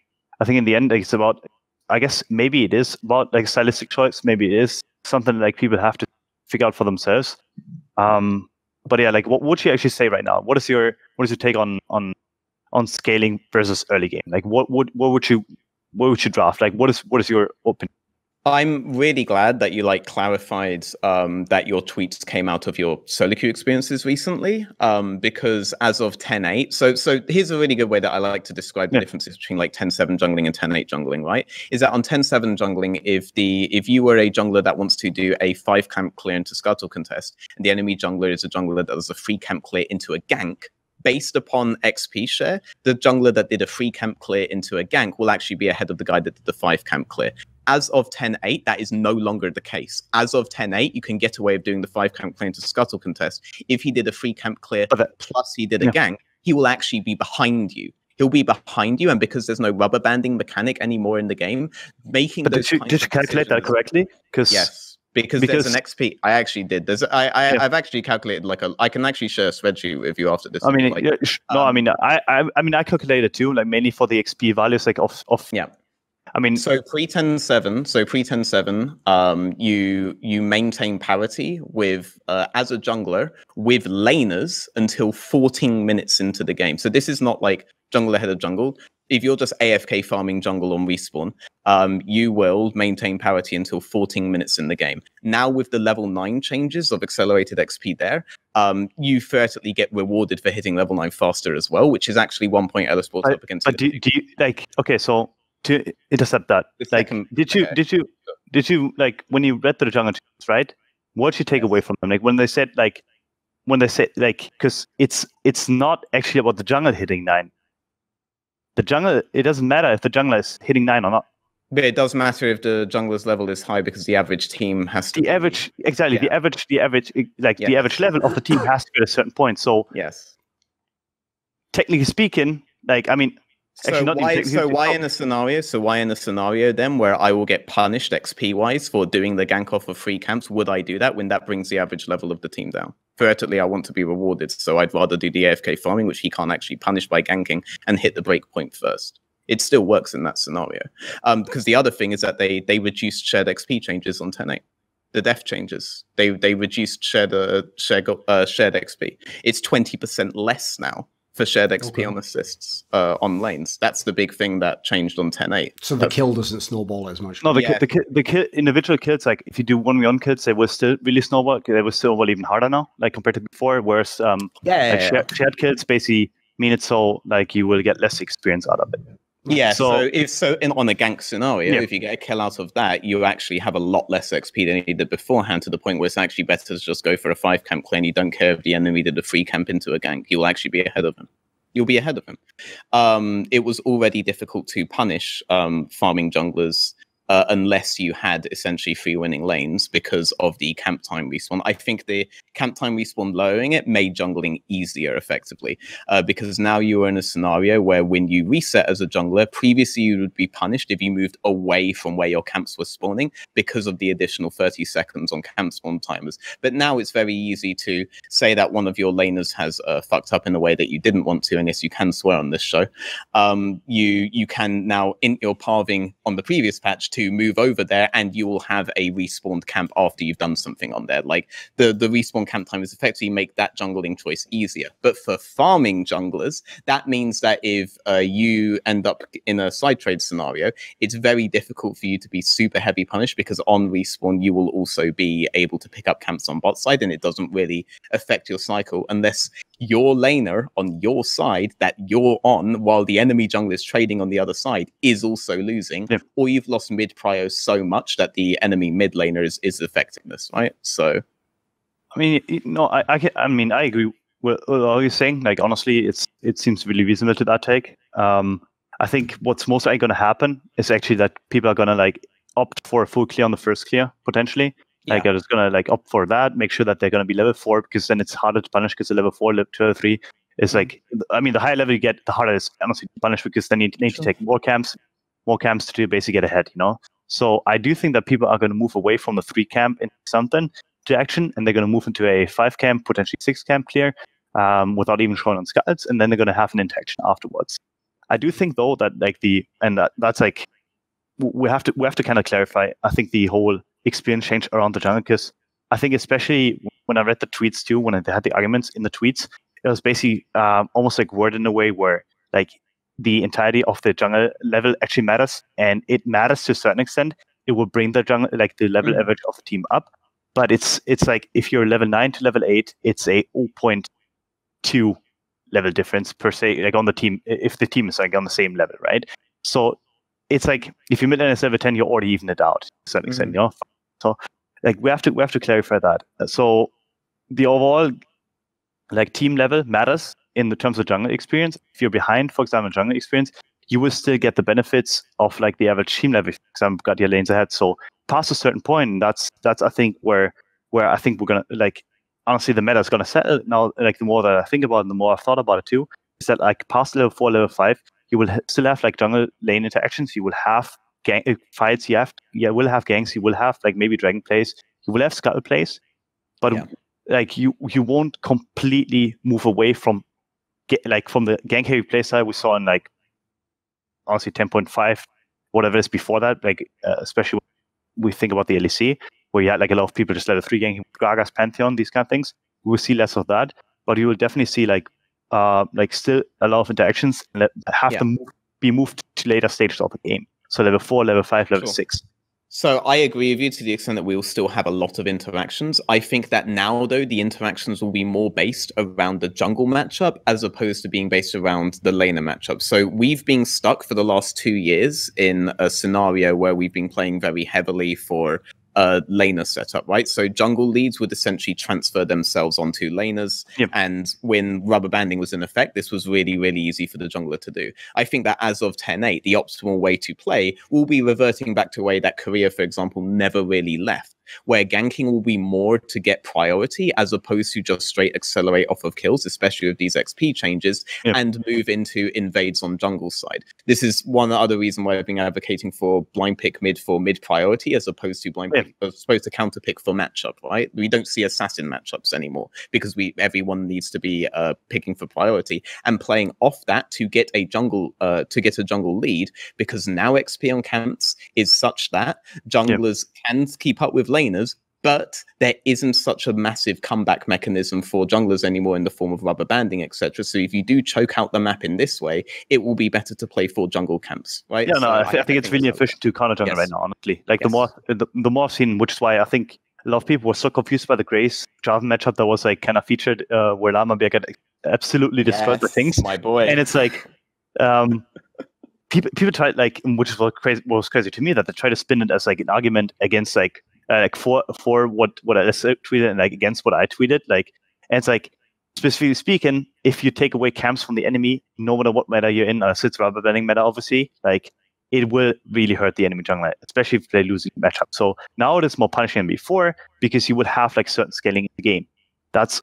in the end, it's about, I guess maybe it is about like stylistic choice. Maybe it is something like people have to figure out for themselves. But yeah, like, what would you actually say right now? What is your take on scaling versus early game? Like, what would you draft? Like, what is your opinion? I'm really glad that you like clarified that your tweets came out of your solo queue experiences recently, because as of 10.8, so here's a really good way that I like to describe the differences between like 10.7 jungling and 10.8 jungling, right? Is that on 10.7 jungling, if you were a jungler that wants to do a 5 camp clear into Scuttle contest, and the enemy jungler is a jungler that does a 3 camp clear into a gank, based upon XP share, the jungler that did a 3 camp clear into a gank will actually be ahead of the guy that did the 5 camp clear. As of 10-8, that is no longer the case. As of 10-8, you can get away with doing the 5-camp clear into scuttle contest. If he did a 3-camp clear plus he did a gank, he will actually be behind you. He'll be behind you, and because there's no rubber banding mechanic anymore in the game, making but those did you calculate that correctly? Yes. Because there's an XP. I actually did. I've actually calculated I can actually share a spreadsheet with you after this. I mean, I calculated too, like mainly for the XP values, like of I mean, so pre 10-7, you maintain parity with as a jungler with laners until 14 minutes into the game. So this is not like jungle ahead of jungle. If you're just AFK farming jungle on respawn, you will maintain parity until 14 minutes in the game. Now with the level 9 changes of accelerated XP there, you theoretically get rewarded for hitting level 9 faster as well, which is actually 1 point Ellis brought up against. But do you like? Okay, so to intercept that, like, did you like when you read the jungle changes, right? What did you take away from them? Like when they said because it's not actually about the jungle hitting 9. The jungle, it doesn't matter if the jungler is hitting 9 or not. But it does matter if the jungler's level is high because the average team has to. The average level of the team has to be at a certain point. So yes, technically speaking, like I mean. So why in a scenario then where I will get punished XP wise for doing the gank off of 3 camps, would I do that when that brings the average level of the team down? Theoretically, I want to be rewarded, so I'd rather do the AFK farming, which he can't actually punish by ganking, and hit the break point first. It still works in that scenario. Because the other thing is that they reduced shared XP changes on 10-8. The def changes. They reduced shared XP. It's 20% less now for shared XP on assists on lanes. That's the big thing that changed on 10-8. So the kill doesn't snowball as much. No, the kill, individual kills, like if you do 1v1 kills, they will still really snowball. They will snowball even harder now, like compared to before. Whereas shared kills basically mean it so like you will get less experience out of it. Yeah, so on a gank scenario, if you get a kill out of that, you actually have a lot less XP than you did beforehand, to the point where it's actually better to just go for a 5-camp clear and you don't care if the enemy did a 3-camp into a gank. You'll actually be ahead of him. You'll be ahead of him. It was already difficult to punish farming junglers unless you had essentially 3 winning lanes because of the camp time respawn. I think the camp time respawn lowering it made jungling easier effectively because now you are in a scenario where when you reset as a jungler, previously you would be punished if you moved away from where your camps were spawning because of the additional 30 seconds on camp spawn timers. But now it's very easy to say that one of your laners has fucked up in a way that you didn't want to, and yes, you can swear on this show. You can now, in your pathing on the previous patch, to move over there and you will have a respawned camp after you've done something on there. Like the respawn camp time is effectively make that jungling choice easier. But for farming junglers, that means that if you end up in a side trade scenario, it's very difficult for you to be super heavy punished because on respawn you will also be able to pick up camps on bot side, and it doesn't really affect your cycle unless your laner on your side that you're on while the enemy jungler is trading on the other side is also losing, or you've lost mid prio so much that the enemy mid laner is affecting this, right? So I mean, I agree with all you're saying. Like honestly, it seems really reasonable to that take. I think what's most likely going to happen is actually that people are going to like opt for a full clear on the first clear potentially. Like they're just gonna like opt for that, make sure that they're gonna be level 4 because then it's harder to punish because the level 4, level 2, level 3 is like, I mean, the higher level you get, the harder it's honestly to punish because then you need to take more camps to basically get ahead, you know? So I do think that people are gonna move away from the 3-camp into something to action, and they're gonna move into a 5-camp, potentially 6-camp clear without even showing on skulls, and then they're gonna have an interaction afterwards. I do think though that like that's like we have to kind of clarify. I think the whole experience change around the jungle, because I think especially when I read the tweets too, when they had the arguments in the tweets, it was basically almost like worded in a way where like the entirety of the jungle level actually matters, and it matters to a certain extent. It will bring the jungle, like the level average of the team up, but it's like if you're level 9 to level 8, it's a 0.2 level difference per se, like on the team, if the team is like on the same level, right? So it's like if you mid lane is level 10, you're already even it out to a certain extent, you know. So like we have to clarify that. So the overall like team level matters in the terms of jungle experience. If you're behind, for example, jungle experience, you will still get the benefits of like the average team level because I've got your lanes ahead. So past a certain point, that's I think where I think we're gonna like honestly the meta is gonna settle now. Like the more that I think about it, the more I've thought about it too, is that like past level 4, level 5, you will still have like jungle lane interactions. You will have gang fights. Will have ganks. You will have like maybe dragon plays. You will have scuttle plays, but like you won't completely move away from from the gank heavy play style we saw in like honestly 10.5, whatever it is before that. Like especially when we think about the LEC, where you had like a lot of people just level 3 ganking Gragas, Pantheon, these kind of things. We will see less of that, but you will definitely see like still a lot of interactions and have to be moved to later stages of the game. So level 4, level 5, level 6. So I agree with you to the extent that we will still have a lot of interactions. I think that now, though, the interactions will be more based around the jungle matchup as opposed to being based around the laner matchup. So we've been stuck for the last 2 years in a scenario where we've been playing very heavily for laner setup, right? So jungle leads would essentially transfer themselves onto laners, and when rubber banding was in effect, this was really, really easy for the jungler to do. I think that as of 10.8, the optimal way to play will be reverting back to a way that Korea, for example, never really left, where ganking will be more to get priority as opposed to just straight accelerate off of kills, especially with these XP changes, and move into invades on jungle side. This is one other reason why I've been advocating for blind pick mid for mid priority as opposed to blind pick, as opposed to counter pick for matchup, right? We don't see assassin matchups anymore because everyone needs to be picking for priority and playing off that to get a jungle lead, because now XP on camps is such that junglers can keep up with laners, but there isn't such a massive comeback mechanism for junglers anymore in the form of rubber banding, etc. So if you do choke out the map in this way, it will be better to play for jungle camps, right? Yeah, no, I think it's really efficient to counter jungle right now, honestly. Like the more I've seen, which is why I think a lot of people were so confused by the Grace Jarvan matchup that was like kind of featured where Llama got absolutely destroyed the things. My boy. And it's like people try like, which is what was crazy to me, that they try to spin it as like an argument against like for what I tweeted and like against what I tweeted, like, and it's like, specifically speaking, if you take away camps from the enemy, no matter what meta you're in, sits rubber banding meta, obviously, like it will really hurt the enemy jungler, especially if they lose the matchup. So now it is more punishing than before because you would have like certain scaling in the game. That's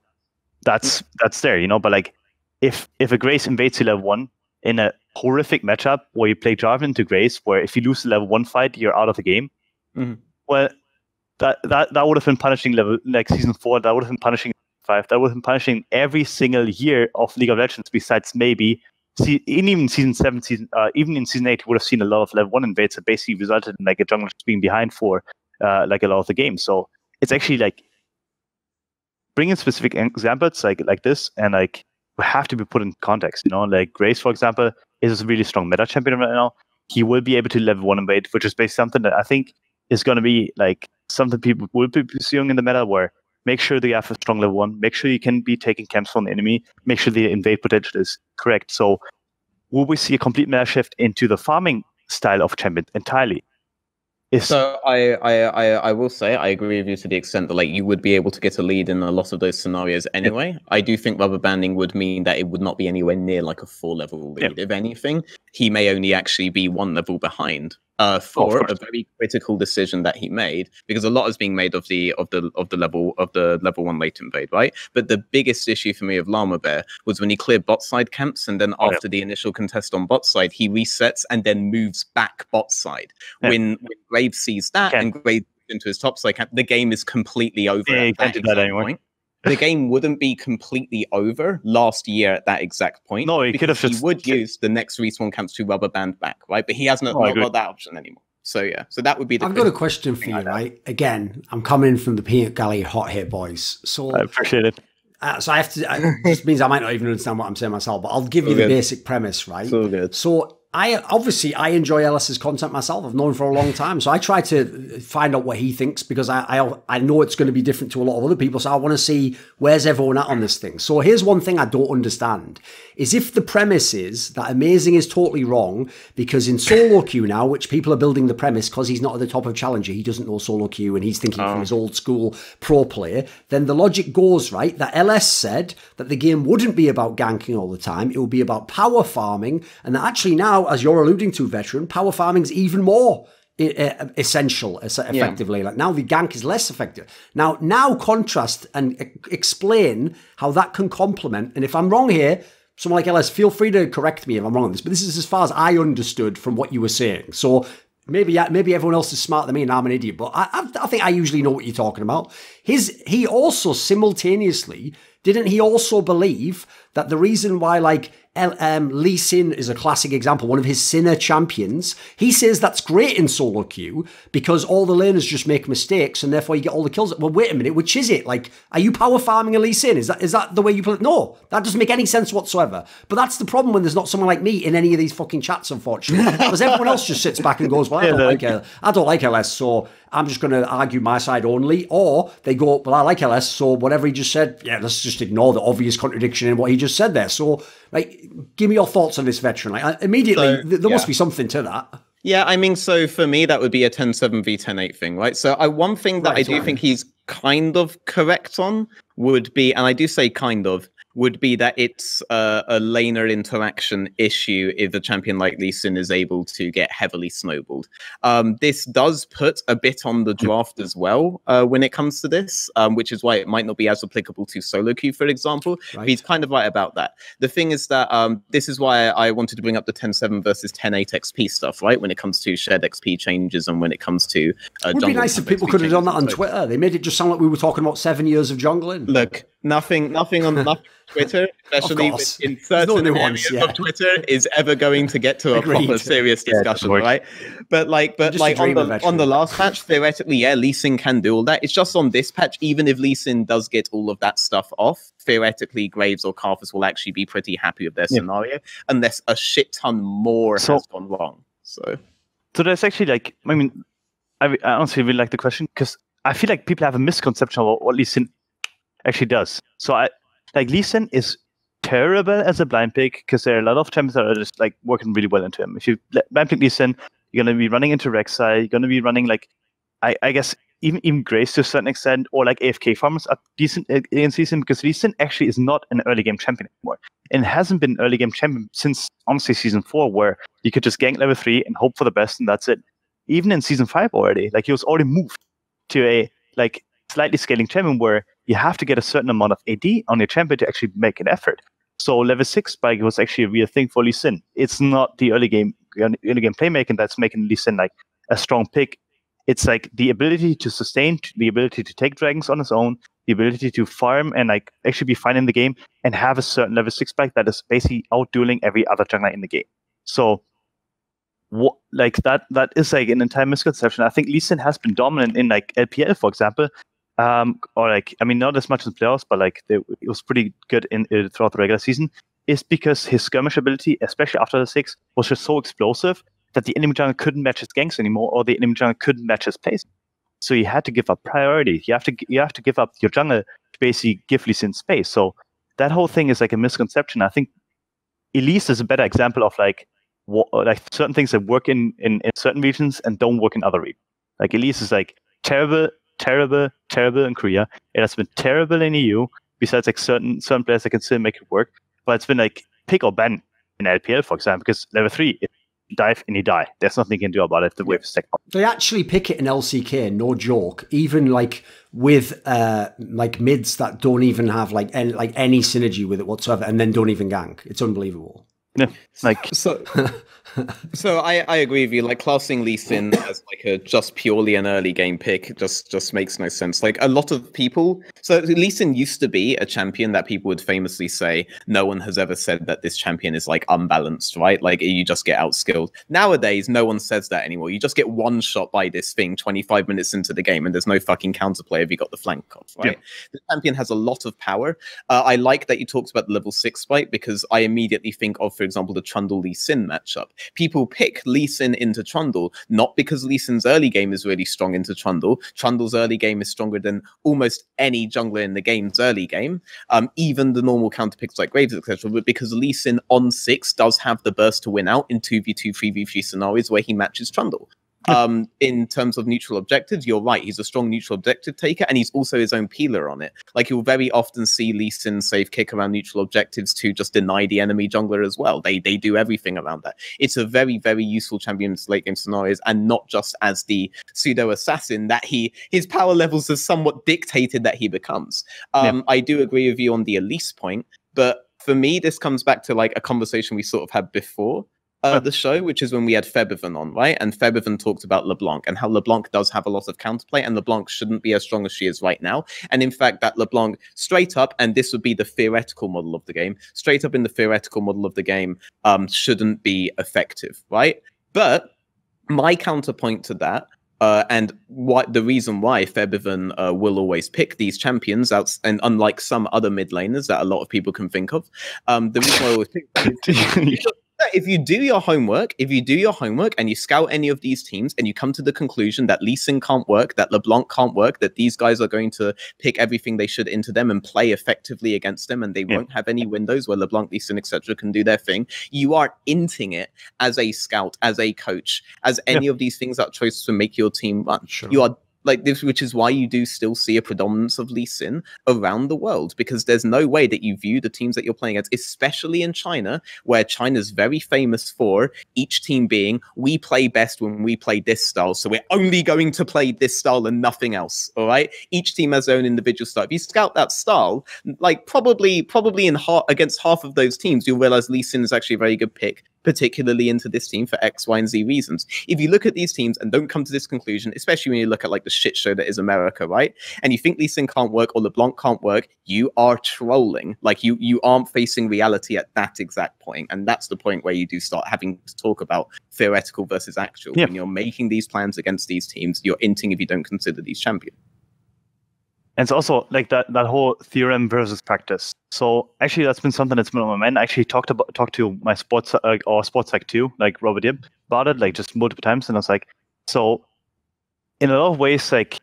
there, you know. But like if a Grace invades you level 1 in a horrific matchup where you play Jarvan into Grace, where if you lose the level 1 fight, you're out of the game. Well, that would have been punishing level like season 4. That would have been punishing 5. That would have been punishing every single year of League of Legends. Besides maybe even season 7, even in season 8, you would have seen a lot of level 1 invades that basically resulted in like a jungler just being behind for like a lot of the game. So it's actually like bringing specific examples like this, and like we have to be put in context. You know, like Grace, for example, is a really strong meta champion right now. He will be able to level 1 invade, which is basically something that I think is going to be like something people will be pursuing in the meta, where make sure that you have a strong level 1, make sure you can be taking camps from the enemy, make sure the invade potential is correct. So will we see a complete meta shift into the farming style of champion entirely? So I will say I agree with you to the extent that like you would be able to get a lead in a lot of those scenarios anyway. I do think rubber banding would mean that it would not be anywhere near like a 4-level lead. If anything, he may only actually be 1 level behind for a very critical decision that he made, because a lot is being made of the level 1 late invade, right? But the biggest issue for me of Llama Bear was when he cleared bot side camps, and then after the initial contest on bot side, he resets and then moves back bot side. When Graves sees that and Graves into his top side camp, the game is completely over. Yeah, you can't do that anymore. Point. The game wouldn't be completely over last year at that exact point. No, he could have just... He would use the next respawn camps to rubber band back, right? But he hasn't got that option anymore. So yeah, so that would be the... I've got a question for you, right? Again, I'm coming from the Peanut Gallery hot here, boys. So I appreciate it. So I have to... It just means I might not even understand what I'm saying myself, but I'll give you the basic premise, right? So good. So I enjoy Ellis's content myself. I've known him for a long time. So I try to find out what he thinks, because I know it's going to be different to a lot of other people. So I want to see where's everyone at on this thing. So here's one thing I don't understand, is if the premise is that Amazing is totally wrong, because in solo queue now, which people are building the premise because he's not at the top of Challenger, he doesn't know solo queue and he's thinking from his old school pro play, then the logic goes, right, that LS said that the game wouldn't be about ganking all the time. It would be about power farming, and that actually now now, as you're alluding to, Veteran, power farming's even more essential, effectively. Like now the gank is less effective. Now contrast and explain how that can complement. And if I'm wrong here, someone like LS, feel free to correct me if I'm wrong on this, but this is as far as I understood from what you were saying. So maybe everyone else is smarter than me and I'm an idiot, but I think I usually know what you're talking about. He also simultaneously, didn't he also believe that the reason why, like, Lee Sin is a classic example, one of his Sinner champions, he says that's great in solo queue because all the laners just make mistakes and therefore you get all the kills. Well, wait a minute, which is it? Like, are you power farming a Lee Sin? Is that the way you play? No, that doesn't make any sense whatsoever. But that's the problem when there's not someone like me in any of these fucking chats, unfortunately. Because everyone else just sits back and goes, well, I don't like LS, so I'm just going to argue my side only. Or they go, well, I like LS, so whatever he just said, yeah, let's just ignore the obvious contradiction in what he just said there. So, like, give me your thoughts on this, Veteran. Like, immediately, there must be something to that. Yeah, I mean, so for me, that would be a 10-7 v 10-8 thing, right? So one thing that I do think he's kind of correct on would be, and I do say kind of, would be that it's a laner interaction issue if a champion like Lee Sin is able to get heavily snowballed. This does put a bit on the draft as well when it comes to this, which is why it might not be as applicable to solo queue, for example. Right. He's kind of right about that. The thing is that this is why I wanted to bring up the 10-7 versus 10-8 XP stuff, right? When it comes to shared XP changes and when it comes to it would be nice if people could have done that on Twitter. They made it just sound like we were talking about 7 years of jungling. Look, nothing on Twitter, especially in certain areas of Twitter, is ever going to get to a proper serious discussion, right? But on the last patch, theoretically, yeah, Lee Sin can do all that. It's just on this patch, even if Lee Sin does get all of that stuff off, theoretically, Graves or Karthus will actually be pretty happy with their scenario, unless a shit ton more has gone wrong. So there's actually, like, I mean, I honestly really like the question because I feel like people have a misconception of what Lee Sin actually does. So Lee Sin is terrible as a blind pick because there are a lot of champions that are just like working really well into him. If you blind pick Lee Sin, you're going to be running into Rek'Sai, you're going to be running like, I guess, even Grace to a certain extent, or like AFK farmers are decent against Lee Sin because Lee Sin actually is not an early game champion anymore. And hasn't been an early game champion since, honestly, Season 4, where you could just gank level 3 and hope for the best, and that's it. Even in Season 5 already, like, he was already moved to a, like, slightly scaling champion where you have to get a certain amount of AD on your champion to actually make an effort. So level 6 spike was actually a real thing for Lee Sin. It's not the early game playmaking that's making Lee Sin like a strong pick. It's like the ability to sustain, the ability to take dragons on his own, the ability to farm and like actually be fine in the game and have a certain level 6 spike that is basically outdueling every other jungler in the game. So like that is like an entire misconception. I think Lee Sin has been dominant in like LPL, for example. Or like, I mean, not as much in playoffs, but like it was pretty good throughout the regular season, is because his skirmish ability, especially after the 6, was just so explosive that the enemy jungle couldn't match his ganks anymore, or the enemy jungle couldn't match his place. So you had to give up priority. You have to give up your jungle to basically give Lee Sin space. So that whole thing is like a misconception. I think Elise is a better example of like certain things that work in certain regions and don't work in other regions. Like Elise is like terrible in Korea. It has been terrible in EU, besides like certain players that can still make it work. But it's been like pick or ban in LPL, for example, because level 3, if you dive and you die. There's nothing you can do about it if the wave is stuck. They actually pick it in LCK, no joke. Even like with like mids that don't even have like any synergy with it whatsoever, and then don't even gank. It's unbelievable. Yeah, like So I agree with you. Like classing Lee Sin as like a just purely an early game pick just makes no sense. Like a lot of people. So Lee Sin used to be a champion that people would famously say no one has ever said that this champion is like unbalanced, right? Like you just get outskilled. Nowadays, no one says that anymore. You just get one shot by this thing 25 minutes into the game, and there's no fucking counterplay if you got the flank off, right? Yeah. The champion has a lot of power. I like that you talked about the level 6 spike because I immediately think of, for example, the Trundle Lee Sin matchup. People pick Lee Sin into Trundle not because Lee Sin's early game is really strong into Trundle. Trundle's early game is stronger than almost any jungler in the game's early game, even the normal counter picks like Graves, etc. But because Lee Sin on 6 does have the burst to win out in 2v2, 3v3 scenarios where he matches Trundle. In terms of neutral objectives, you're right. He's a strong neutral objective taker, and he's also his own peeler on it. Like, you'll very often see Lee Sin save kick around neutral objectives to just deny the enemy jungler as well. They do everything around that. It's a very, very useful champion in late game scenarios, and not just as the pseudo assassin that his power levels have somewhat dictated that he becomes. I do agree with you on the Elise point, but for me, this comes back to like a conversation we sort of had before the show, which is when we had Febivan on, right? And Febivan talked about LeBlanc and how LeBlanc does have a lot of counterplay, and LeBlanc shouldn't be as strong as she is right now. And in fact, that LeBlanc straight up, and this would be the theoretical model of the game, straight up in the theoretical model of the game, shouldn't be effective, right? But my counterpoint to that, and what the reason why Febivan will always pick these champions, and unlike some other mid laners that a lot of people can think of, the reason why I always pick if you do your homework, and you scout any of these teams and you come to the conclusion that Lee Sin can't work, that LeBlanc can't work, that these guys are going to pick everything they should into them and play effectively against them, and they won't have any windows where LeBlanc, Lee Sin, etc. can do their thing, you are inting it as a scout, as a coach, as any of these things that are choices to make your team run. Sure. You are like this, which is why you do still see a predominance of Lee Sin around the world, because there's no way that you view the teams that you're playing against, especially in China, where China's very famous for each team being, we play best when we play this style, so we're only going to play this style and nothing else. All right, each team has their own individual style. If you scout that style, like probably against half of those teams, you'll realize Lee Sin is actually a very good pick, particularly into this team for X, Y, and Z reasons. If you look at these teams and don't come to this conclusion, especially when you look at like the shit show that is America, right? And you think Lee Sin can't work or LeBlanc can't work, you are trolling. Like you aren't facing reality at that exact point. And that's the point where you do start having to talk about theoretical versus actual. When you're making these plans against these teams, you're inting if you don't consider these champions. And it's also like that whole theorem versus practice. So actually, that's been something that's been on my mind. I actually talked to my sports or sports psych too, like Robert Yip, about it, like just multiple times. And I was like, so in a lot of ways, like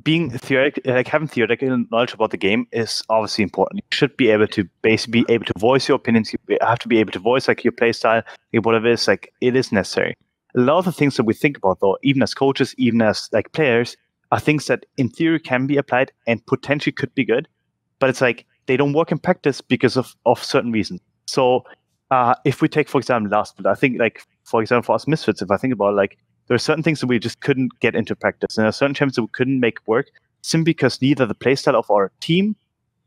being theoretical, like having theoretical knowledge about the game is obviously important. You should be able to basically be able to voice your opinions. You have to be able to voice like your play style, whatever it is. Like it is necessary. A lot of the things that we think about, though, even as coaches, even as like players, are things that in theory can be applied and potentially could be good, but it's like they don't work in practice because of certain reasons. So if we take, for example, last split, I think like, for example, for us Misfits, if I think about like, there are certain things that we just couldn't get into practice, and there are certain champions that we couldn't make work simply because neither the playstyle of our team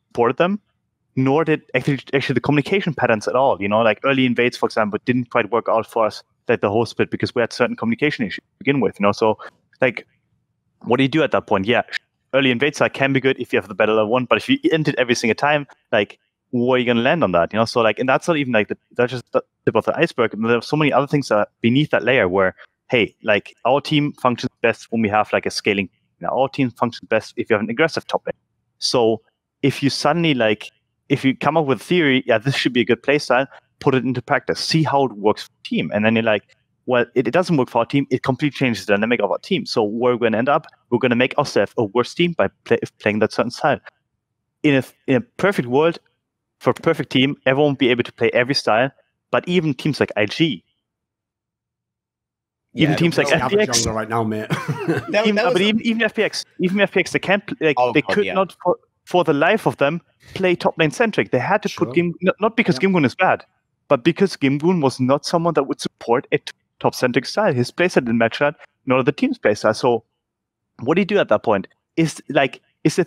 supported them, nor did actually the communication patterns at all. You know, like early invades, for example, didn't quite work out for us, like the whole split, because we had certain communication issues to begin with, you know. So like, what do you do at that point? Yeah, early invade side can be good if you have the better level one, but if you end it every single time, like, where are you going to land on that? You know, so like, and that's not even like that's just the tip of the iceberg. And there are so many other things that are beneath that layer where, hey, like our team functions best when we have like a scaling. Now, our team functions best if you have an aggressive top lane. So if you suddenly like, if you come up with a theory, yeah, this should be a good play style, put it into practice, see how it works for the team, and then you're like, well, it doesn't work for our team. It completely changes the dynamic of our team. So where we're going to end up, we're going to make ourselves a worse team by playing that certain style. In a perfect world, for a perfect team, everyone will be able to play every style. But even teams like IG, even teams like FPX, right now, mate. even FPX, they can't like they could not for the life of them play top lane centric. They had to put Game, not because Gimgun is bad, but because Gimgun was not someone that would support it. Top-centric style. His playstyle didn't match that, nor the team's playstyle. So what do you do at that point? Is the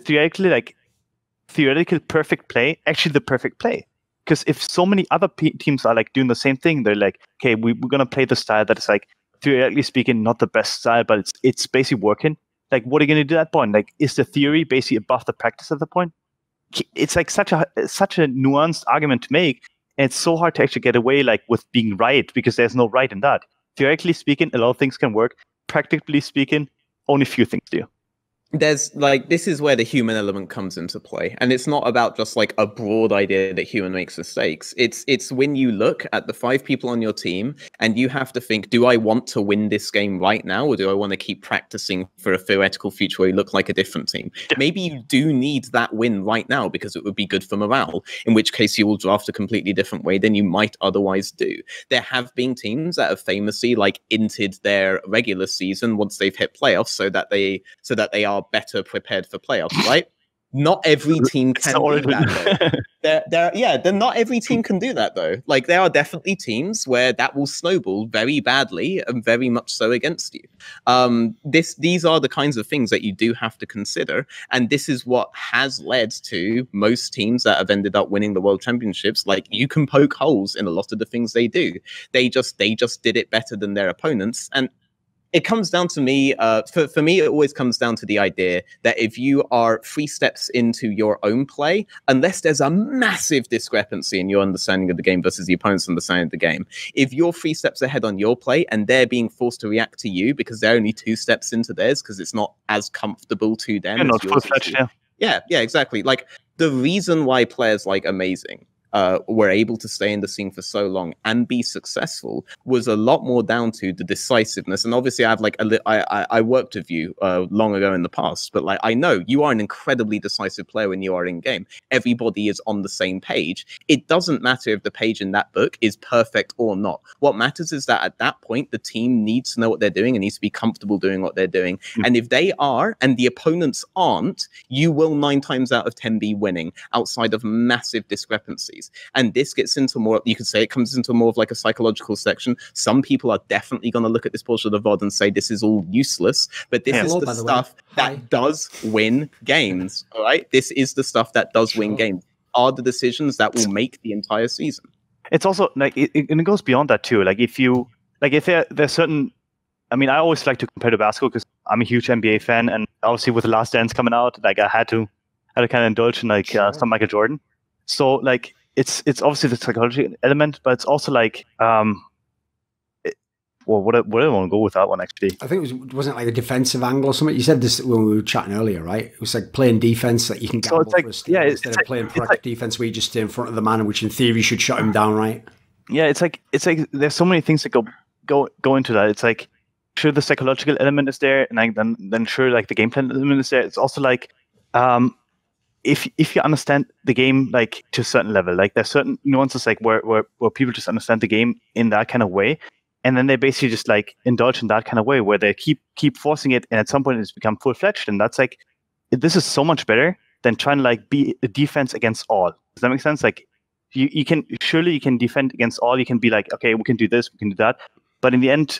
theoretical perfect play actually the perfect play? Because if so many other teams are like doing the same thing, they're like, okay, we're going to play the style that is like, theoretically speaking, not the best style, but it's basically working. Like, what are you going to do at that point? Like, is the theory basically above the practice at that point? It's like such a nuanced argument to make, and it's so hard to actually get away like with being right, because there's no right in that. Theoretically speaking, a lot of things can work. Practically speaking, only few things do. there's like, this is where the human element comes into play, and it's not about just like a broad idea that human makes mistakes. It's when you look at the 5 people on your team and you have to think, do I want to win this game right now, or do I want to keep practicing for a theoretical future where you look like a different team? Maybe you do need that win right now because it would be good for morale, in which case you will draft a completely different way than you might otherwise do. There have been teams that have famously like inted their regular season once they've hit playoffs so that they are better prepared for playoffs, right? Not every team can do that, though. Then not every team can do that, though. Like, there are definitely teams where that will snowball very badly and very much so against you. These are the kinds of things that you do have to consider, and this is what has led to most teams that have ended up winning the World Championships. Like, you can poke holes in a lot of the things they do. They just did it better than their opponents, and it comes down to me, for me, it always comes down to the idea that if you are 3 steps into your own play, unless there's a massive discrepancy in your understanding of the game versus the opponent's understanding of the game, if you're 3 steps ahead on your play and they're being forced to react to you because they're only 2 steps into theirs because it's not as comfortable to them. You're not full-fledged, yeah, exactly. Like, the reason why players like Amazing were able to stay in the scene for so long and be successful was a lot more down to the decisiveness. And obviously, I worked with you long ago in the past, but like, I know you are an incredibly decisive player when you are in game. Everybody is on the same page. It doesn't matter if the page in that book is perfect or not. What matters is that at that point, the team needs to know what they're doing and needs to be comfortable doing what they're doing. And if they are and the opponents aren't, you will 9 times out of 10 be winning outside of massive discrepancies. And this gets into more, you could say it comes into more of like a psychological section. Some people are definitely going to look at this portion of the VOD and say this is all useless, but this is the stuff that does win games, all right? This is the stuff that does win games, are the decisions that will make the entire season. It's also like, it goes beyond that too. Like, if there's certain, I mean, I always like to compare to basketball because I'm a huge NBA fan, and obviously with The Last Dance coming out, like I had to kind of indulge in like some Michael Jordan. So like, it's obviously the psychology element, but it's also like, what do I want to go with that one, actually? I think wasn't it like a defensive angle or something? You said this when we were chatting earlier, right? It was like playing defense that you can gamble for a steal instead of playing proactive defense where you just stay in front of the man, which in theory should shut him down, right? Yeah, it's like there's so many things that go into that. It's like, sure, the psychological element is there, and like, then sure, like the game plan element is there. It's also like, if you understand the game like to a certain level, like there's certain nuances like where people just understand the game in that kind of way, and then they basically just like indulge in that kind of way where they keep forcing it, and at some point it's become full-fledged, and that's like, this is so much better than trying to like be a defense against all. Does that make sense? Like, you can defend against all. You can be like, okay, we can do this, we can do that, but in the end,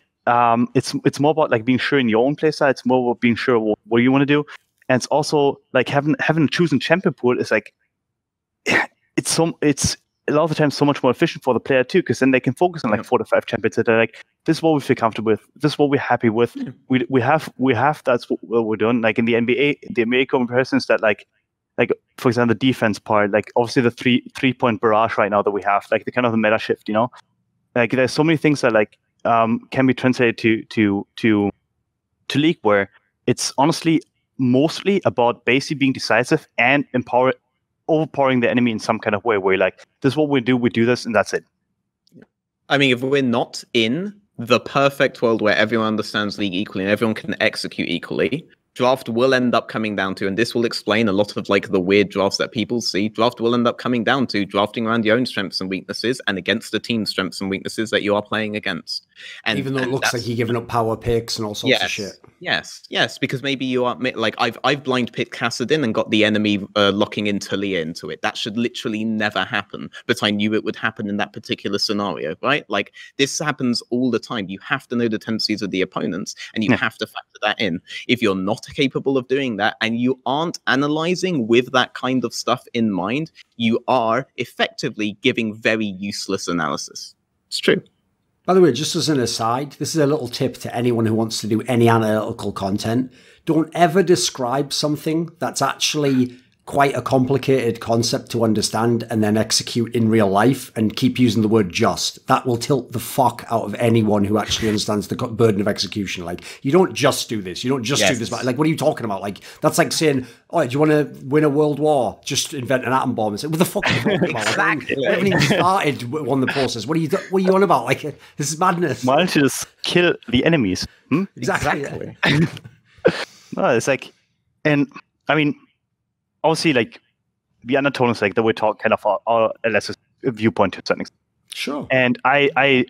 it's more about like being sure in your own play style. It's more about being sure what you want to do. And it's also like having a chosen champion pool is like, it's a lot of the time so much more efficient for the player too, because then they can focus on like 4 to 5 champions that are like, this is what we feel comfortable with, this is what we're happy with. We have that's what we're doing. Like in the NBA comparisons that like for example the defense part, like obviously the three-point barrage right now that we have, like the kind of the meta shift, you know, like there's so many things that like can be translated to League, where it's honestly mostly about basically being decisive and overpowering the enemy in some kind of way where you're like, this is what we do this, and that's it. I mean, if we're not in the perfect world where everyone understands League equally and everyone can execute equally, draft will end up coming down to, and this will explain a lot of like the weird drafts that people see, draft will end up coming down to drafting around your own strengths and weaknesses and against the team's strengths and weaknesses that you are playing against. And even though it looks like you're giving up power picks and all sorts of shit. Yes, because maybe you are like, I've blind picked Kassadin and got the enemy locking in Talia into it. That should literally never happen, but I knew it would happen in that particular scenario, right? Like, this happens all the time. You have to know the tendencies of the opponents and you have to factor that in. If you're not capable of doing that and you aren't analyzing with that kind of stuff in mind, you are effectively giving very useless analysis. It's true. By the way, just as an aside, this is a little tip to anyone who wants to do any analytical content. Don't ever describe something that's actually quite a complicated concept to understand and then execute in real life and keep using the word just. That will tilt the fuck out of anyone who actually understands the burden of execution. Like, you don't just do this. You don't just do this. Like, what are you talking about? Like, that's like saying, oh, do you want to win a world war? Just invent an atom bomb. And say, what the fuck are you talking about? Exactly. We haven't even started on the process. What are you on about? Like, this is madness. Why don't you just kill the enemies? Exactly. No, it's like, and I mean, obviously, like, the undertone is like that we talk kind of our LS's viewpoint to a certain extent. Sure. And I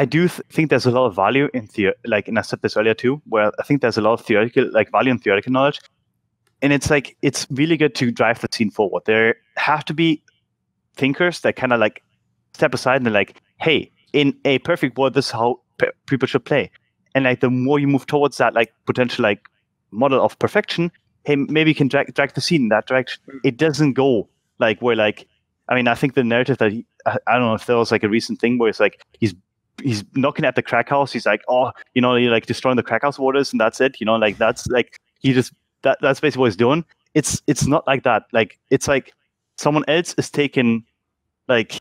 do think there's a lot of value in like, and I said this earlier too, where I think there's a lot of theoretical, like, value in theoretical knowledge. And it's like, it's really good to drive the scene forward. There have to be thinkers that kind of like step aside and they're like, hey, in a perfect world, this is how people should play. And like, the more you move towards that, like, potential, like, model of perfection, hey, maybe you can drag the scene in that direction. It doesn't go like where, like, I mean, I think the narrative that I don't know if there was like a recent thing where it's like he's knocking at the crack house. He's like, oh, you know, you're like destroying the crack house waters and that's it. You know, like that's like that's basically what he's doing. It's not like that. Like, it's like someone else is taking like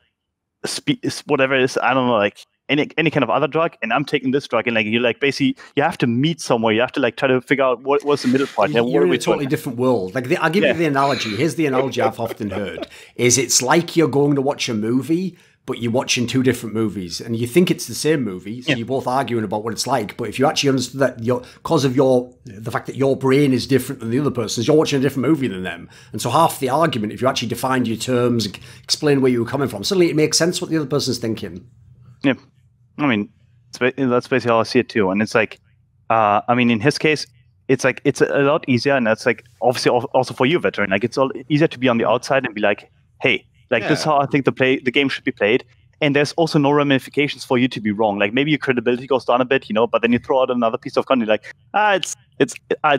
whatever it is. I don't know, like any kind of other drug, and I'm taking this drug, and like, you're like, basically you have to meet somewhere. You have to like try to figure out what's the middle point. You're in a totally different world. Like, I'll give you the analogy. Here's the analogy I've often heard: is it's like you're going to watch a movie, but you're watching two different movies, and you think it's the same movie, so you're both arguing about what it's like. But if you actually understood that, because of the fact that your brain is different than the other person's, you're watching a different movie than them. And so half the argument, if you actually defined your terms, explain where you were coming from, suddenly it makes sense what the other person's thinking. Yeah. I mean, that's basically how I see it too. And it's like, I mean, in his case, it's like, it's a lot easier. And that's like, obviously also for you, veteran, like, it's all easier to be on the outside and be like, hey, like, this is how I think the game should be played. And there's also no ramifications for you to be wrong. Like, maybe your credibility goes down a bit, you know, but then you throw out another piece of content, like, I'd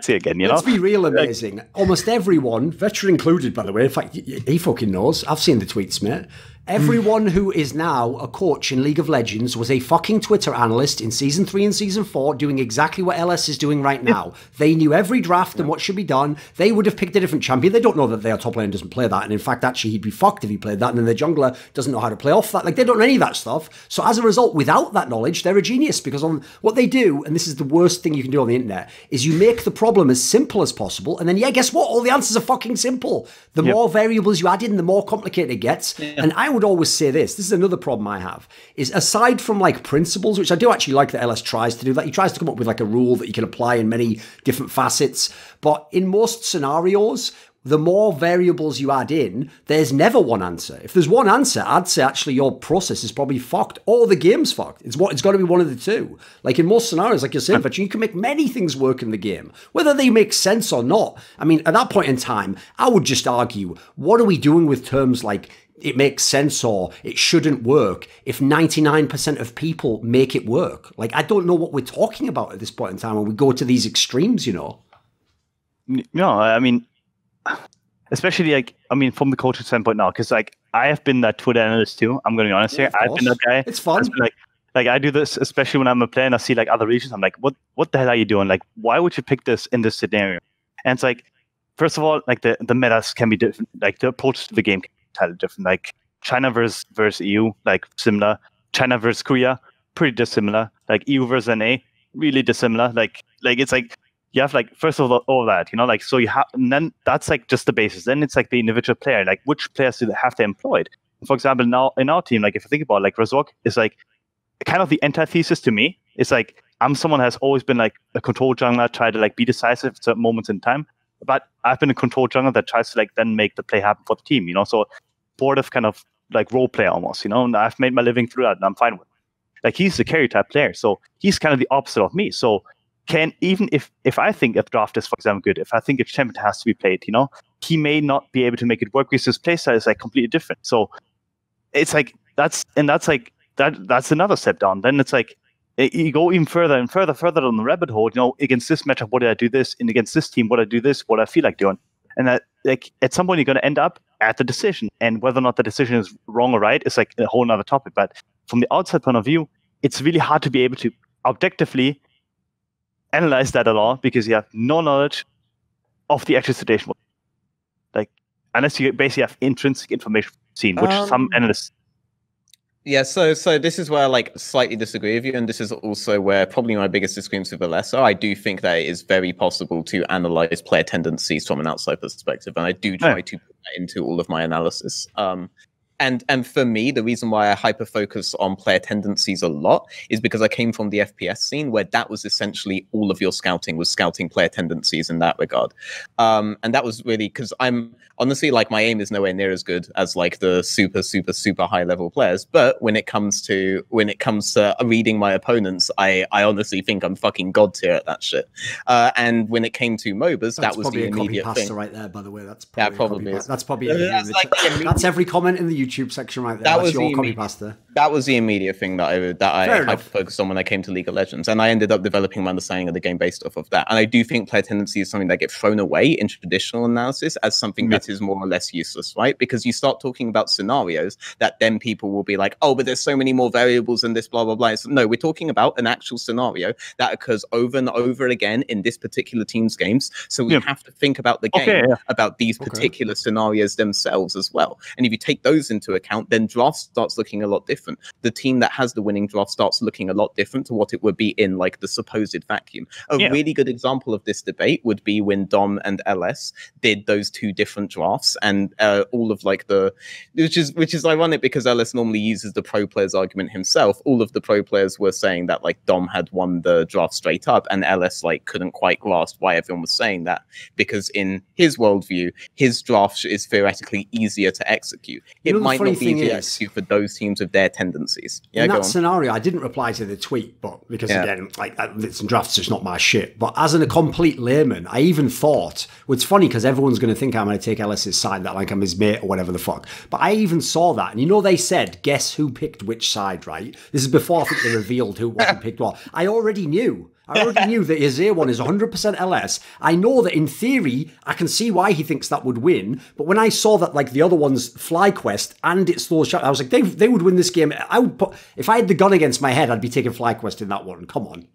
say again, you know? Let's be real, amazing. Almost everyone, veteran included, by the way, in fact, he fucking knows. I've seen the tweets, mate. Everyone who is now a coach in League of Legends was a fucking Twitter analyst in Season 3 and Season 4 doing exactly what LS is doing right now. They knew every draft and what should be done. They would have picked a different champion. They don't know that their top lane doesn't play that. And in fact, actually, he'd be fucked if he played that. And then the jungler doesn't know how to play off that. Like, they don't know any of that stuff. So as a result, without that knowledge, they're a genius. Because on what they do, and this is the worst thing you can do on the internet, is you make the problem as simple as possible. And then, yeah, guess what? All the answers are fucking simple. The more variables you add in, the more complicated it gets. And I would always say this is another problem I have, is aside from like principles, which I do actually like that LS tries to do that. He tries to come up with like a rule that you can apply in many different facets. But in most scenarios, the more variables you add in, there's never one answer. If there's one answer, I'd say actually your process is probably fucked or the game's fucked. It's got to be one of the two. Like in most scenarios, like you're saying, Veteran, you can make many things work in the game, whether they make sense or not. I mean, at that point in time, I would just argue, what are we doing with terms like it makes sense or it shouldn't work if 99% of people make it work? Like, I don't know what we're talking about at this point in time when we go to these extremes, you know? No, I mean, especially like, I mean, from the coaching standpoint now, because like I have been that Twitter analyst too. I'm going to be honest here. I've been that guy. It's fun. Like I do this, especially when I'm a player and I see like other regions. I'm like, what the hell are you doing? Like, why would you pick this in this scenario? And it's like, first of all, like the metas can be different. Like the approach to the game can be entirely different. Like China versus EU, like similar. China versus Korea, pretty dissimilar. Like EU versus NA, really dissimilar. Like it's like, you have like, first of all that, you know, like, so you have, and then that's like just the basis. Then it's like the individual player, like which players do they have they employed? For example, now in our team, like if you think about it, like Razork is like kind of the antithesis to me. It's like, I'm someone who has always been like a control jungler, try to like be decisive at certain moments in time. But I've been a control jungler that tries to like then make the play happen for the team, you know, so supportive kind of like role player almost, you know, and I've made my living through that and I'm fine with it. Like he's the carry type player. So he's kind of the opposite of me. So even if I think a draft is, for example, good, if I think a champion has to be played, you know, he may not be able to make it work because his playstyle is like completely different. So it's like that's another step down. Then it's like you go even further and further down the rabbit hole. You know, against this matchup, what did I do this? And against this team, what I do this? What I feel like doing? And that, like at some point, you're going to end up at the decision, and whether or not the decision is wrong or right is like a whole other topic. But from the outside point of view, it's really hard to be able to objectively analyze that at all because you have no knowledge of the actual situation. Like unless you basically have intrinsic information seen, which some analysts. Yeah, so this is where I like slightly disagree with you, and this is also where probably my biggest disagreement with Alessa. I do think that it is very possible to analyze player tendencies from an outside perspective, and I do try to put that into all of my analysis. And for me, the reason why I hyper focus on player tendencies a lot is because I came from the FPS scene where that was essentially all of your scouting was scouting player tendencies in that regard. And that was really because I'm honestly like my aim is nowhere near as good as like the super high level players. But when it comes to reading my opponents, I honestly think I'm fucking god tier at that shit. And when it came to MOBAs, that was the immediate thing. Right there, by the way. That's probably that's probably that's every comment in the YouTube section right there. That's your copy pasta. That was the immediate thing that I focused on when I came to League of Legends, and I ended up developing my understanding of the game based off of that. And I do think player tendency is something that gets thrown away in traditional analysis as something that is more or less useless, right? Because you start talking about scenarios that then people will be like, oh, but there's so many more variables in this, blah blah blah. So, no, we're talking about an actual scenario that occurs over and over again in this particular team's games. So we have to think about the game, about these particular scenarios themselves as well. And if you take those into account, then draft starts looking a lot different. The team that has the winning draft starts looking a lot different to what it would be in like the supposed vacuum. A really good example of this debate would be when Dom and LS did those two different drafts, and all of like which is ironic because LS normally uses the pro players argument himself. All of the pro players were saying that like Dom had won the draft straight up, and LS like couldn't quite grasp why everyone was saying that, because in his worldview, his draft is theoretically easier to execute. It might not be easy to execute for those teams with their tendencies. In that scenario, I didn't reply to the tweet, but because again, like it's in drafts, it's not my shit. But as a complete layman, I even thought, well, it's funny because everyone's going to think I'm going to take LS's side, that like I'm his mate or whatever the fuck. But I even saw that, and you know they said, guess who picked which side, right? This is before I think they revealed who picked what. I already knew. I already knew that his A1 is 100% LS. I know that in theory, I can see why he thinks that would win. But when I saw that like the other one's FlyQuest and it's slow shot, I was like, they would win this game. I would put, if I had the gun against my head, I'd be taking FlyQuest in that one. Come on.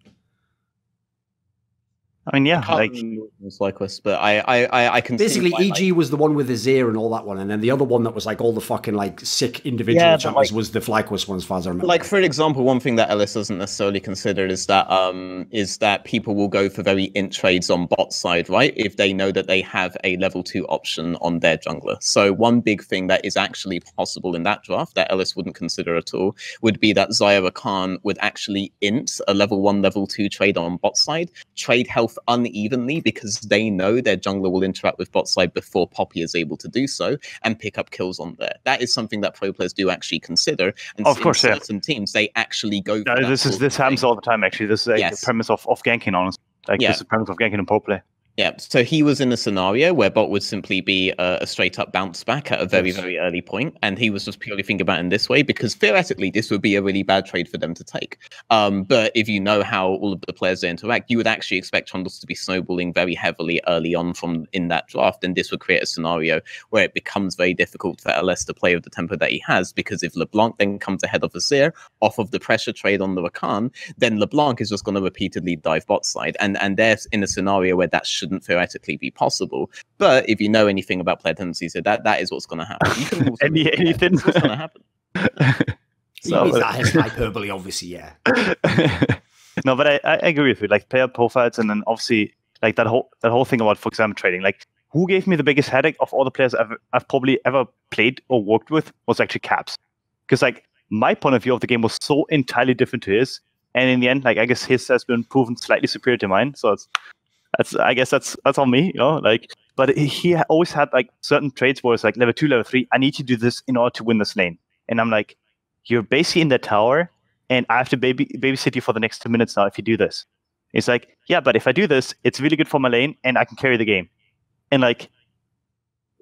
I mean, yeah, like FlyQuest, but I can basically see EG was the one with his ear and all that one, and then the other one that was like all the fucking like sick individual chapters was the FlyQuest one, as far as I remember. Like for example, one thing that Ellis doesn't necessarily consider is that people will go for very int trades on bot side, right? If they know that they have a level 2 option on their jungler. So one big thing that is actually possible in that draft that Ellis wouldn't consider at all would be that Zyra Khan would actually int a level 1, level 2 trade on bot side, trade health unevenly because they know their jungler will interact with bot side before Poppy is able to do so, and pick up kills on there. That is something that pro players do actually consider. And of course, certain teams, they actually go for this happens all the time, actually. This is the premise of ganking, honestly. This is the premise of ganking in pro play. Yeah, so he was in a scenario where bot would simply be a straight-up bounce back at a very, very early point, and he was just purely thinking about it in this way, because theoretically, this would be a really bad trade for them to take. But if you know how all of the players they interact, you would actually expect Trundles to be snowballing very heavily early on from in that draft, and this would create a scenario where it becomes very difficult for LS to play with the tempo that he has, because if LeBlanc then comes ahead of Azir off of the pressure trade on the Rakan, then LeBlanc is just going to repeatedly dive bot side, and they're in a scenario where that shouldn't theoretically be possible. But if you know anything about player tendencies, that is what's going to happen. You can also anything what's going to happen. So that has hyperbole, obviously, yeah. No, but I agree with you. Like player profiles, and then obviously like that whole thing about, for example, trading. Like, who gave me the biggest headache of all the players I've probably ever played or worked with was actually Caps, because like my point of view of the game was so entirely different to his, and in the end, like I guess his has been proven slightly superior to mine. So I guess that's on me, you know. Like, but he always had like certain traits where it's like level 2, level 3. I need to do this in order to win this lane, and I'm like, you're basically in the tower, and I have to babysit you for the next 2 minutes now if you do this. It's like, yeah, but if I do this, it's really good for my lane, and I can carry the game. And like,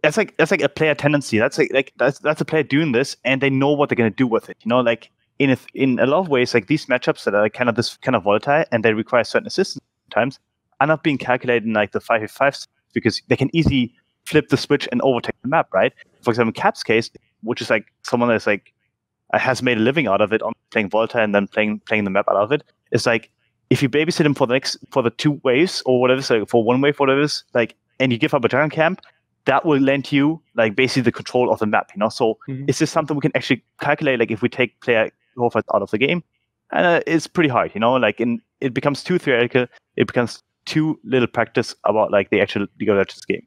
that's like a player tendency. That's a player doing this, and they know what they're gonna do with it. You know, like in a lot of ways, like these matchups that are kind of volatile and they require certain assistance sometimes, are not being calculated in like the 5v5 because they can easily flip the switch and overtake the map, right? For example, in Cap's case, which is like someone that's like has made a living out of it on playing volatile and then playing the map out of it. It's like if you babysit him for the 2 waves or whatever, so for 1 wave, whatever it is, like, and you give up a Dragon Camp, that will lend you like basically the control of the map, you know. So is this something we can actually calculate? Like if we take player profiles out of the game, it's pretty hard, you know. Like it becomes too theoretical. It becomes too little practice about like the actual League of Legends game.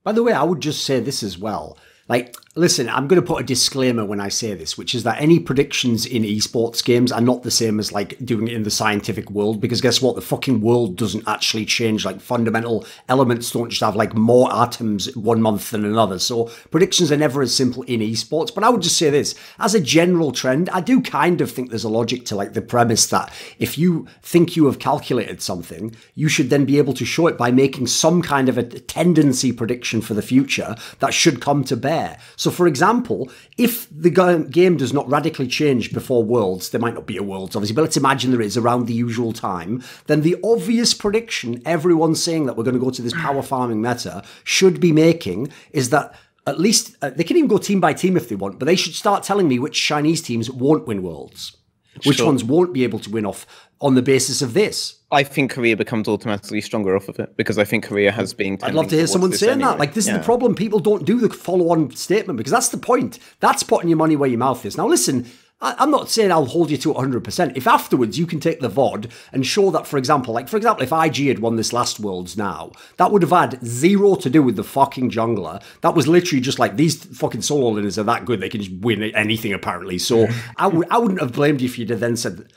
By the way, I would just say this as well. Like, listen, I'm going to put a disclaimer when I say this, which is that any predictions in esports games are not the same as like doing it in the scientific world, because guess what? The fucking world doesn't actually change. Like fundamental elements don't just have like more atoms one month than another. So predictions are never as simple in esports. But I would just say this, as a general trend, I do kind of think there's a logic to like the premise that if you think you have calculated something, you should then be able to show it by making some kind of a tendency prediction for the future that should come to bear. So, for example, if the game does not radically change before Worlds, there might not be a Worlds, obviously, but let's imagine there is around the usual time, then the obvious prediction everyone's saying that we're going to go to this power farming meta should be making is that at least, they can even go team by team if they want, but they should start telling me which Chinese teams won't win Worlds. Which ones won't be able to win off on the basis of this? I think Korea becomes automatically stronger off of it because I think Korea has been. I'd love to hear someone saying that. Like, this is the problem. People don't do the follow-on statement because that's the point. That's putting your money where your mouth is. Now, listen, I'm not saying I'll hold you to 100%. If afterwards you can take the VOD and show that, for example, if IG had won this last Worlds now, that would have had zero to do with the fucking jungler. That was literally just like, these fucking solo laners are that good, they can just win anything apparently. So I wouldn't have blamed you if you'd have then said,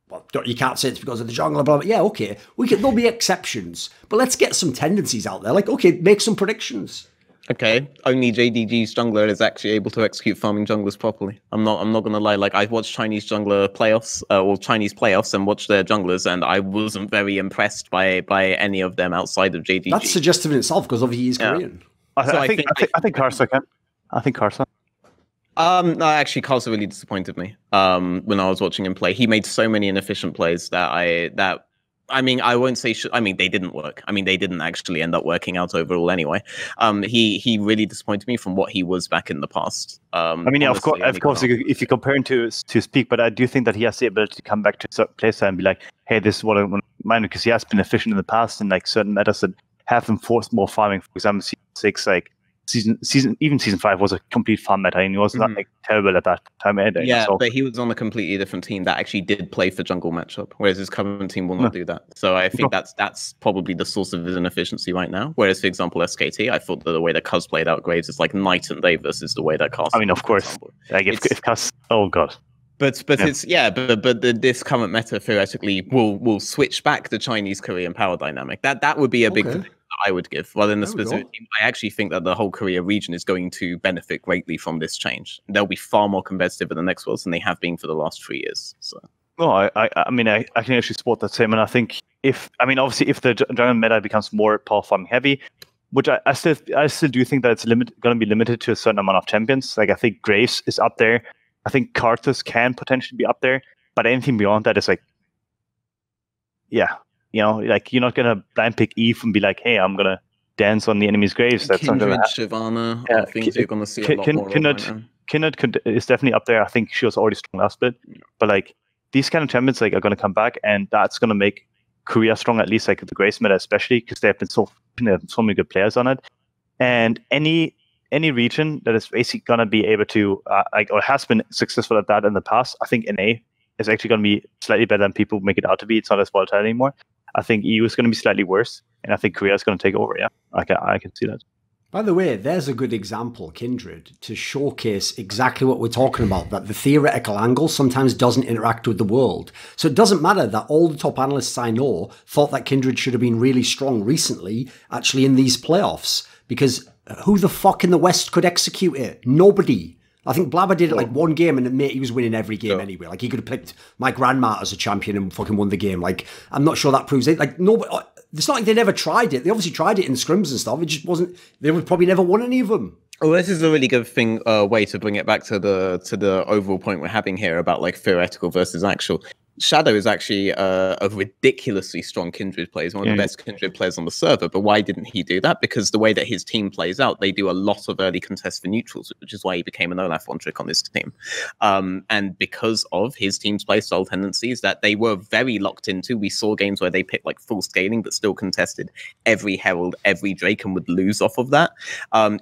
well, you can't say it's because of the jungler, blah, blah. Yeah, okay, there'll be exceptions, but let's get some tendencies out there. Like, okay, make some predictions. Okay, only JDG's jungler is actually able to execute farming junglers properly. I'm not gonna lie. Like, I've watched Chinese jungler playoffs, or Chinese playoffs, and watched their junglers, and I wasn't very impressed by any of them outside of JDG. That's suggestive in itself because obviously he's Korean. I think Karsa can. I think Karsa. No, actually, Karsa really disappointed me. When I was watching him play, he made so many inefficient plays that I mean, I won't say. I mean, they didn't work. I mean, they didn't actually end up working out overall anyway. He really disappointed me from what he was back in the past. I mean, yeah, honestly, of course, if you compare him to speak, but I do think that he has the ability to come back to certain playstyle and be like, hey, this is what I want to mind, because he has been efficient in the past in like certain metas that have enforced more farming. For example, season 6, like season 5 was a complete farm meta, and he was not like terrible at that time either. Yeah, so. But he was on a completely different team that actually did play for jungle matchup, whereas his current team will not do that. So I think that's probably the source of his inefficiency right now. Whereas, for example, SKT, I thought that the way that Cuz played out Graves is like night and day versus the way that Cast. I mean, of course, like if Cuz, oh god. But this current meta theoretically will switch back the Chinese Korean power dynamic. That would be a big thing I would give, rather than the specific team. I actually think that the whole Korea region is going to benefit greatly from this change. They'll be far more competitive in the next Worlds than they have been for the last 3 years. So. No, I mean, I can actually support that same, and I think obviously if the jungle meta becomes more power farming heavy, which I still do think that it's going to be limited to a certain amount of champions. Like I think Graves is up there. I think Karthus can potentially be up there, but anything beyond that is like, yeah. You know, like you're not gonna blind pick Eve and be like, "Hey, I'm gonna dance on the enemy's graves." That's not gonna happen. Shyvana, I think you're gonna see a lot more. Kindred is definitely up there. I think she was already strong last bit, but like these kind of champions like are gonna come back, and that's gonna make Korea strong. At least like the Grace meta, especially because they have been so many good players on it. And any region that is basically gonna be able to or has been successful at that in the past, I think NA is actually gonna be slightly better than people make it out to be. It's not as volatile anymore. I think EU is going to be slightly worse, and I think Korea is going to take over. Yeah, I can see that. By the way, there's a good example, Kindred, to showcase exactly what we're talking about, that the theoretical angle sometimes doesn't interact with the world. So it doesn't matter that all the top analysts I know thought that Kindred should have been really strong recently, actually in these playoffs, because who the fuck in the West could execute it? Nobody. I think Blabber did it like one game, and he was winning every game anyway. Like, he could have picked my grandma as a champion and fucking won the game. Like, I'm not sure that proves it. Like, nobody, it's not like they never tried it. They obviously tried it in scrims and stuff. It just wasn't, they would probably never won any of them. Well, this is a really good way to bring it back to the overall point we're having here about like theoretical versus actual. Shadow is actually a ridiculously strong Kindred player. He's one of the best Kindred players on the server. But why didn't he do that? Because the way that his team plays out, they do a lot of early contests for neutrals, which is why he became an Olaf one trick on this team. And because of his team's playstyle tendencies that they were very locked into, we saw games where they picked like full scaling but still contested every Herald, every Drake, and would lose off of that.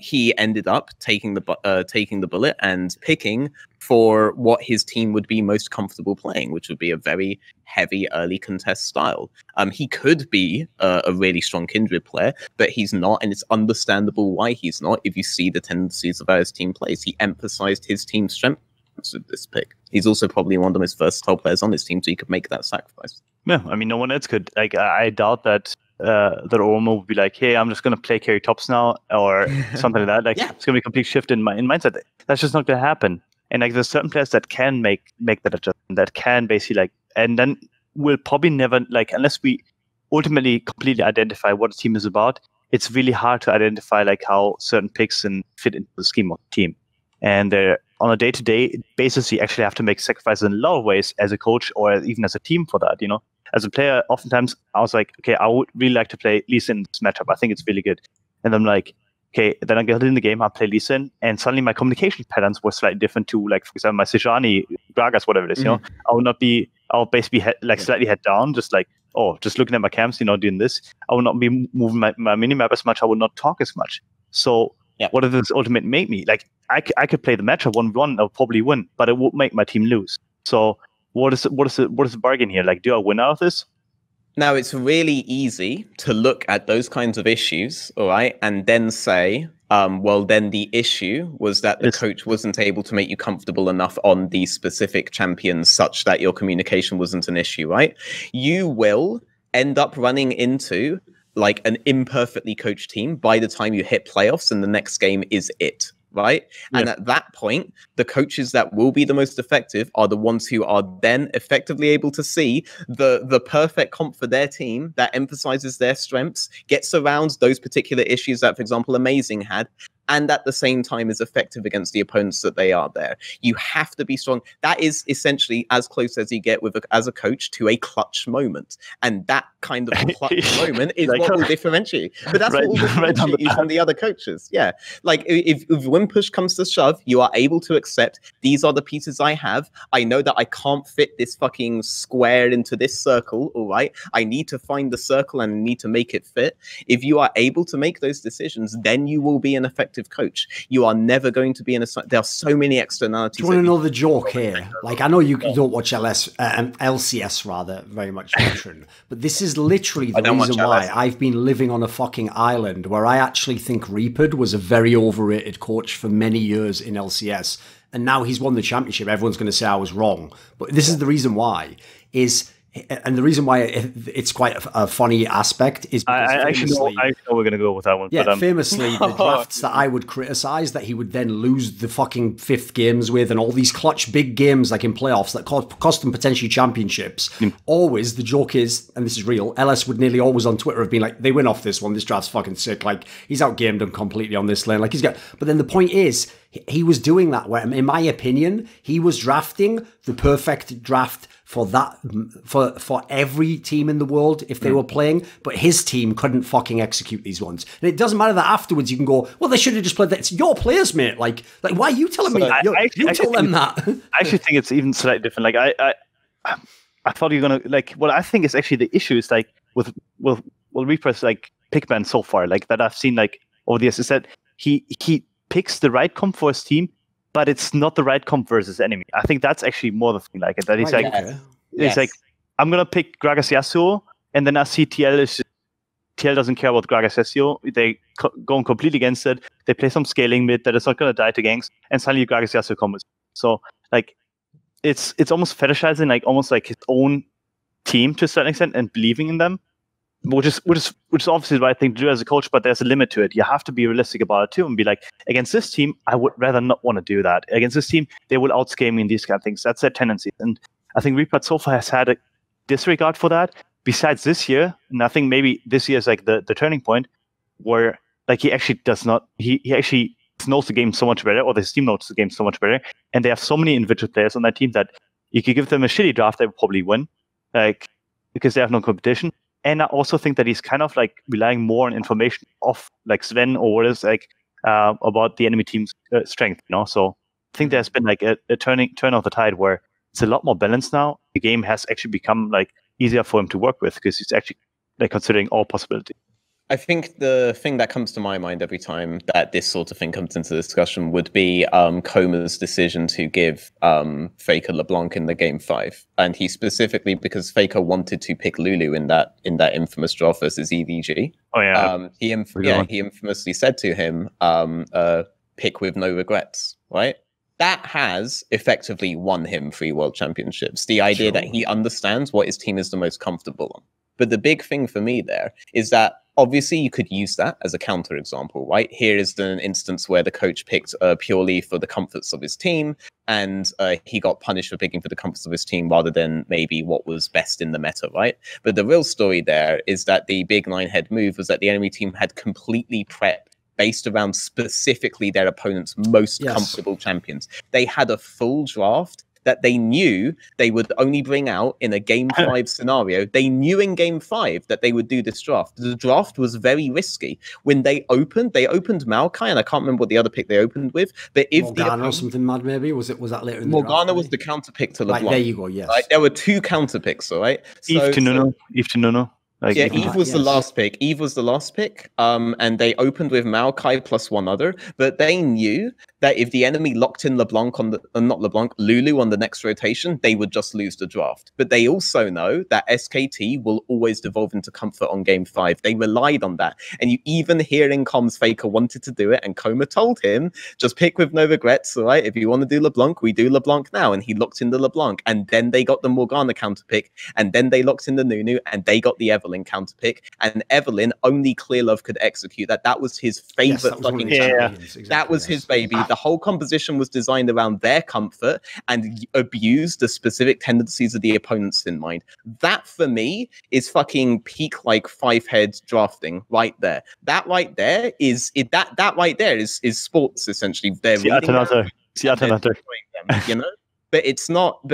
He ended up taking the bullet and picking for what his team would be most comfortable playing, which would be a very heavy early contest style. He could be a really strong Kindred player, but he's not, and it's understandable why he's not if you see the tendencies of how his team plays. He emphasized his team's strengths with this pick. He's also probably one of the most versatile players on this team, so he could make that sacrifice. Yeah, I mean, no one else could. Like, I doubt that Ormo would be like, hey, I'm just going to play carry tops now, or something like that. Like, it's going to be a complete shift in mindset. That's just not going to happen. And like, there's certain players that can make that adjustment, that can basically like, and then we'll probably never like, unless we ultimately completely identify what the team is about. It's really hard to identify like how certain picks can fit into the scheme of the team. And on a day-to-day basis, you actually have to make sacrifices in a lot of ways as a coach or even as a team for that. You know, as a player, oftentimes I was like, okay, I would really like to play Lee Sin in this matchup. I think it's really good. And I'm like, okay, then I get in the game, I play Lee Sin, and suddenly my communication patterns were slightly different to, like, for example, my Sejuani, Gragas, whatever it is, you know? I'll basically slightly head down, just like, just looking at my camps, you know, doing this. I will not be moving my minimap as much. I will not talk as much. So what does this ultimate make me? Like, I could play the matchup 1v1, I'll probably win, but it would make my team lose. So what is the bargain here? Like, do I win out of this? Now, it's really easy to look at those kinds of issues, all right, and then say, well, then the issue was that the coach wasn't able to make you comfortable enough on these specific champions such that your communication wasn't an issue, right? You will end up running into like an imperfectly coached team by the time you hit playoffs, and the next game is it. Right. Yeah. And at that point, the coaches that will be the most effective are the ones who are then effectively able to see the perfect comp for their team that emphasizes their strengths, gets around those particular issues that, for example, Amazing had, and at the same time is effective against the opponents that they are there. You have to be strong. That is essentially as close as you get as a coach to a clutch moment. And that kind of clutch moment is what will differentiate. But that's what will differentiate you from the other coaches. Yeah. Like if when push comes to shove, you are able to accept these are the pieces I have. I know that I can't fit this fucking square into this circle. All right. I need to find the circle and I need to make it fit. If you are able to make those decisions, then you will be an effective coach. You are never going to be in a. There are so many externalities. Do you want to know the joke here? Like, I know you don't watch LCS rather very much, Veteran, but this is literally the reason why I've been living on a fucking island where I actually think Reaped was a very overrated coach for many years in LCS, and now he's won the championship. Everyone's going to say I was wrong, but this is the reason why. And the reason why it's quite a funny aspect is because I actually know we're going to go with that one. Yeah, but, famously, the drafts that I would criticize that he would then lose the fucking fifth games with, and all these clutch big games like in playoffs that cost him potentially championships. Always, the joke is, and this is real, LS would nearly always on Twitter have been like, they win off this one, this draft's fucking sick, like he's outgamed them completely on this lane, like he's got. But then the point is, he was doing that where, in my opinion, he was drafting the perfect draft for that, for every team in the world if they were playing, but his team couldn't fucking execute these ones. And it doesn't matter that afterwards you can go, well, they should have just played that. It's your players, mate. Like why are you telling me? You tell them that. I actually think it's even slightly different. Like I thought you were gonna like. What I think is actually the issue is like with Reaper's like pick ban so far, like that I've seen like over the years, is that he picks the right comp for his team, but it's not the right comp versus enemy. I think that's actually more the thing like it. That he's he's like, I'm gonna pick Gragas Yasuo, and then I see TL doesn't care about Gragas Yasuo. They go completely against it. They play some scaling mid that is not gonna die to ganks, and suddenly Gragas Yasuo comes. So like, it's almost fetishizing like almost like his own team to a certain extent and believing in them, which is obviously the right thing to do as a coach, but there's a limit to it. You have to be realistic about it too and be like, against this team, I would rather not want to do that. Against this team, they will outscale me in these kind of things. That's their tendency. And I think Reaper so far has had a disregard for that. Besides this year, and I think maybe this year is like the turning point where like he actually does not, he actually knows the game so much better, or his team knows the game so much better. And they have so many individual players on that team that You could give them a shitty draft, they would probably win, like, because they have no competition. And I also think that he's kind of like relying more on information of like Sven or what is like about the enemy team's strength, you know. So I think there's been like a turn of the tide where it's a lot more balanced now. The game has actually become like easier for him to work with because he's actually like considering all possibilities. I think the thing that comes to my mind every time that this sort of thing comes into discussion would be Coma's decision to give Faker LeBlanc in the game 5, and he specifically because Faker wanted to pick Lulu in that infamous draft versus EVG. Oh yeah, he infamously said to him, "Pick with no regrets." Right? That has effectively won him 3 world championships. The idea that he understands what his team is the most comfortable on. But the big thing for me there is that obviously you could use that as a counter example, right? Here is an instance where the coach picked purely for the comforts of his team, and he got punished for picking for the comforts of his team rather than maybe what was best in the meta, right? But the real story there is that the big 9-head move was that the enemy team had completely prepped based around specifically their opponent's most comfortable champions. They had a full draft that they knew they would only bring out in a game 5 scenario. They knew in game 5 that they would do this draft. The draft was very risky. When they opened Maokai, and I can't remember what the other pick they opened with. But if Morgana or something mad, maybe was that later in the Morgana draft, was the counter pick to LeBlanc. There you go. Yes, there were 2 counter picks. All right, Eve to Nuno. Like, Eve was the last pick. And they opened with Maokai plus 1 other, but they knew that if the enemy locked in LeBlanc Lulu on the next rotation, they would just lose the draft. But they also know that SKT will always devolve into comfort on game 5. They relied on that. And you even hear in comms Faker wanted to do it, and Coma told him, just pick with no regrets, all right? If you want to do LeBlanc, we do LeBlanc now. And he locked in the LeBlanc. And then they got the Morgana counter pick, and then they locked in the Nunu, and they got the Evelyn counter pick, and Evelyn only Clearlove could execute that. That was his favorite fucking champion. Exactly, that was his baby. The whole composition was designed around their comfort and abused the specific tendencies of the opponents in mind. That for me is fucking peak like 5-head drafting right there. That right there is sports essentially. They're reading them, you know. But it's not.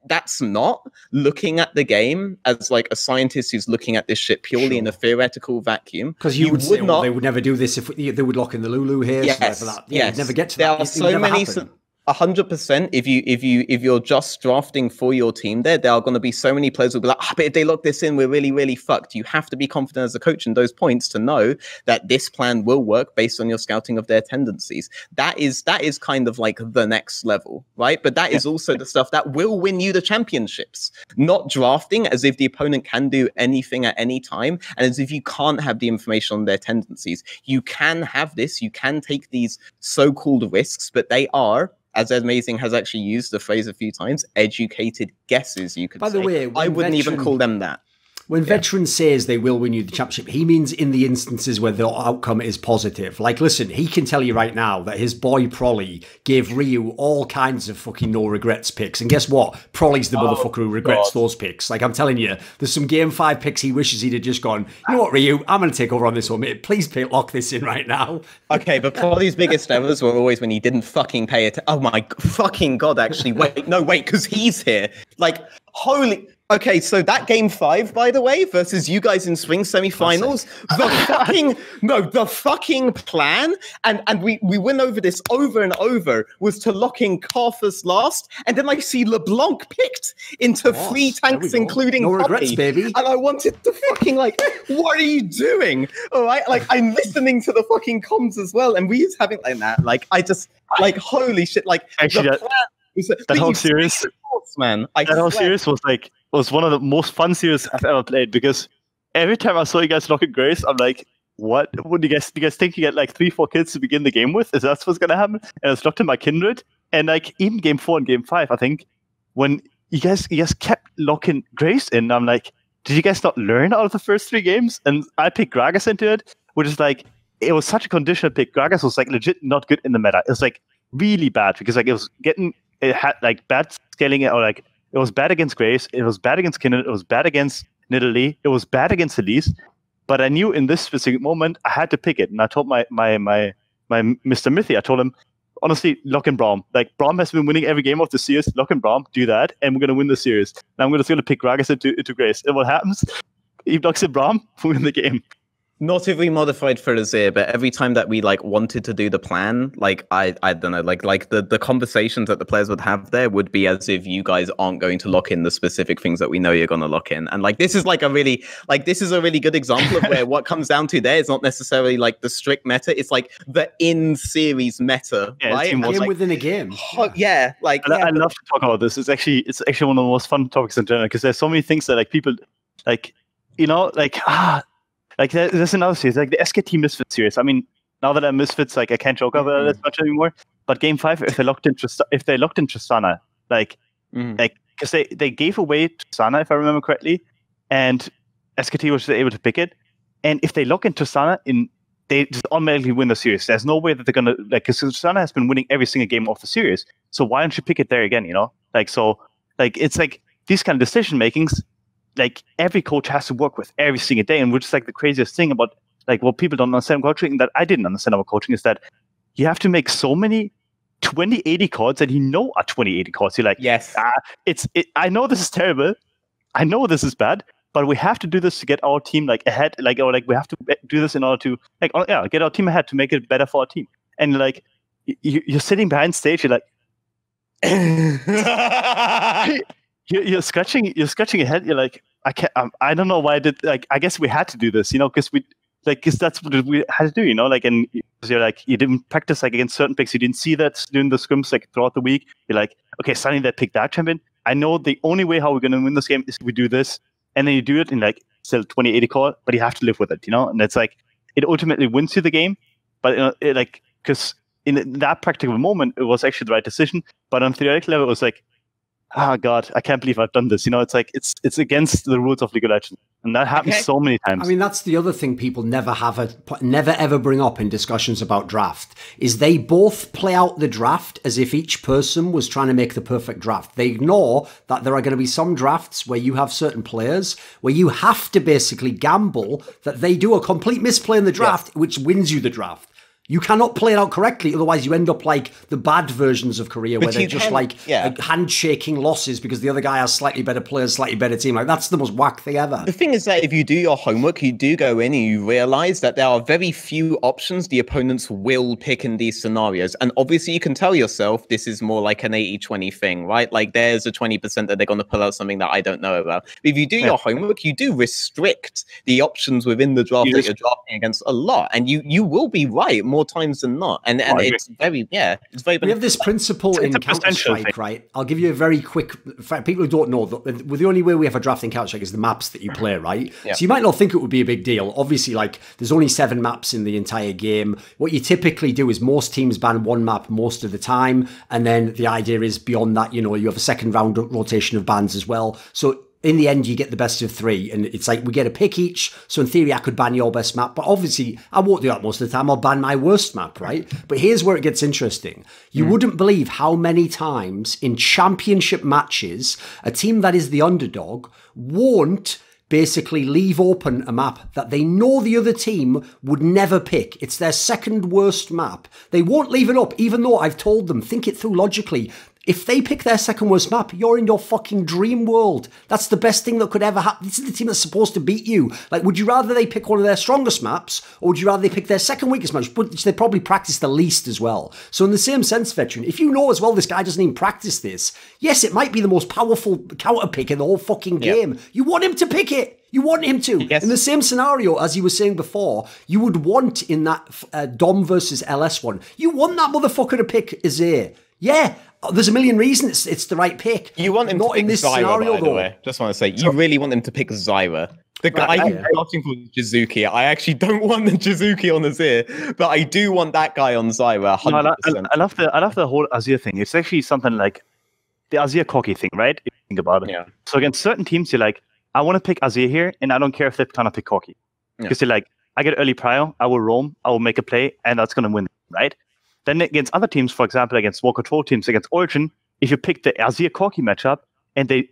That's not looking at the game as like a scientist who's looking at this shit purely in a theoretical vacuum. Because you would say, well, they would never do this if they would lock in the Lulu here. Yes, so that. Yeah, you'd never get to there that. Are so many. 100%. If you're just drafting for your team, there are going to be so many players who'll be like, but if they lock this in, we're really, really fucked. You have to be confident as a coach in those points to know that this plan will work based on your scouting of their tendencies. That is kind of like the next level, right? But that is also the stuff that will win you the championships. Not drafting as if the opponent can do anything at any time, and as if you can't have the information on their tendencies. You can have this. You can take these so-called risks, but they are, as Amazing has actually used the phrase a few times, educated guesses, you could say. By the way, I wouldn't even call them that. When Veteran says they will win you the championship, he means in the instances where the outcome is positive. Like, listen, he can tell you right now that his boy Prolly gave Ryu all kinds of fucking no regrets picks. And guess what? Prolly's the motherfucker who regrets those picks. Like, I'm telling you, there's some game 5 picks he wishes he'd have just gone, you know what, Ryu, I'm going to take over on this one, mate. Please lock this in right now. Okay, but Prolly's biggest errors were always when he didn't fucking pay it. Oh my fucking God, actually. Wait, because he's here. Like, holy... Okay, so that game 5, by the way, versus you guys in swing semi-finals, the fucking plan, and we went over this over and over, was to lock in Karthus last, and then I see LeBlanc picked into 3 tanks, including no regrets, Poppy, baby. And I wanted to fucking like, what are you doing? All right, like I'm listening to the fucking comms as well, and we was having like that, like I just like holy shit, like actually that whole series, man, that whole series was one of the most fun series I've ever played, because every time I saw you guys lock in Grace, I'm like, what would you guys think you get like 3-4 kids to begin the game with? Is that what's gonna happen? And it's locked in my Kindred. And like even game 4 and game 5, I think, when you guys kept locking Grace in, I'm like, did you guys not learn out of the first 3 games? And I picked Gragas into it, which is like, it was such a conditional pick. Gragas was like legit not good in the meta. It was like really bad because like it had like bad scaling, or like it was bad against Grace, it was bad against Kindred, it was bad against Nidalee, it was bad against Elise. But I knew in this specific moment I had to pick it, and I told my Mr. Mythy, I told him, honestly, lock in Braum. Like, Braum has been winning every game of the series. Lock in Braum, do that, and we're going to win the series. Now I'm going to pick Gragas into Grace. And what happens? He blocks in Braum, we win the game. Not every modified for Azir, but every time that we like wanted to do the plan, like I don't know, like the conversations that the players would have there would be as if you guys aren't going to lock in the specific things that we know you're going to lock in. And like this is a really good example of where what comes down to there is not necessarily like the strict meta, it's like the in-series meta, right? Game like, within a game. Yeah, like I love to talk about this. It's actually one of the most fun topics in general because there's so many things that like people like, you know, like there's another series, like the SKT Misfits series. I mean, now that I'm Misfits, like I can't joke about it as much anymore. But Game 5, if they locked in Tristana, because they gave away Tristana, if I remember correctly, and SKT was able to pick it. And if they lock in Tristana, they just automatically win the series. There's no way that they're gonna because Tristana has been winning every single game of the series. So why don't you pick it there again? You know, it's like these kind of decision makings. Like every coach has to work with every single day, and which is like the craziest thing about like what people don't understand coaching that I didn't understand about coaching is that you have to make so many 20-80 calls that you know are 20-80 calls. You're like, yes, I know this is terrible, I know this is bad, but we have to do this to get our team like ahead, or we have to do this in order to get our team ahead to make it better for our team. And like you're sitting behind stage, you're like. You're scratching your head. You're like, I can't. I don't know why I did. Like, I guess we had to do this, you know, because that's what we had to do, you know. Like, and you're like, you didn't practice like against certain picks. You didn't see that during the scrims like throughout the week. You're like, okay, suddenly they picked that champion. I know the only way how we're gonna win this game is if we do this, and then you do it in like still 20-80 call, but you have to live with it, you know. And it's like it ultimately wins you the game, but because in that practical moment it was actually the right decision, but on theoretical level it was like. Oh God, I can't believe I've done this. You know, it's like it's against the rules of League of Legends, and that happens so many times. I mean, that's the other thing people never ever bring up in discussions about draft is they both play out the draft as if each person was trying to make the perfect draft. They ignore that there are going to be some drafts where you have certain players where you have to basically gamble that they do a complete misplay in the draft, which wins you the draft. You cannot play it out correctly, otherwise you end up like the bad versions of Korea where they're just like handshaking losses because the other guy has slightly better players, slightly better team. Like that's the most whack thing ever. The thing is that if you do your homework, you do go in and you realize that there are very few options the opponents will pick in these scenarios. And obviously you can tell yourself this is more like an 80-20 thing, right? Like there's a 20% that they're going to pull out something that I don't know about. But if you do your homework, you do restrict the options within the draft that you're drafting against a lot. And you will be right more times than not, and it's very it's very. We have this principle in Counter-Strike, right? I'll give you a very quick. For people who don't know, the only way we have a draft in Counter-Strike is the maps that you play, right? Yeah. So you might not think it would be a big deal. Obviously, like there's only 7 maps in the entire game. What you typically do is most teams ban 1 map most of the time, and then the idea is beyond that, you know, you have a second round rotation of bans as well. So. In the end, you get the best of 3, and it's like we get a pick each. So in theory, I could ban your best map, but obviously I won't do that most of the time. I'll ban my worst map, right? But here's where it gets interesting. You wouldn't believe how many times in championship matches, a team that is the underdog won't basically leave open a map that they know the other team would never pick. It's their second worst map. They won't leave it up, even though I've told them, think it through logically. If they pick their second worst map, you're in your fucking dream world. That's the best thing that could ever happen. This is the team that's supposed to beat you. Like, would you rather they pick one of their strongest maps, or would you rather they pick their second weakest map, which they probably practice the least as well? So in the same sense, Veteran, if you know as well this guy doesn't even practice this, yes, it might be the most powerful counter pick in the whole fucking game. You want him to pick it. You want him to. Yes. In the same scenario, as you were saying before, you would want in that Dom versus LS one, you want that motherfucker to pick Azir. Yeah. There's a million reasons it's the right pick. You want him not to pick in this Zyra, scenario, by the way. Just want to say, you really want him to pick Zyra. The guy who's starting for Jizuki. I actually don't want the Jizuki on Azir, but I do want that guy on Zyra. 100%. No, I love the whole Azir thing. It's actually something like the Azir cocky thing, right? If you think about it. Yeah. So against certain teams, you're like, I want to pick Azir here, and I don't care if they're trying to pick cocky. Because you're like, I get early prio, I will roam, I will make a play, and that's going to win, right? Then against other teams, for example, against War Control teams, against Origin, if you pick the Azir Corki matchup, and they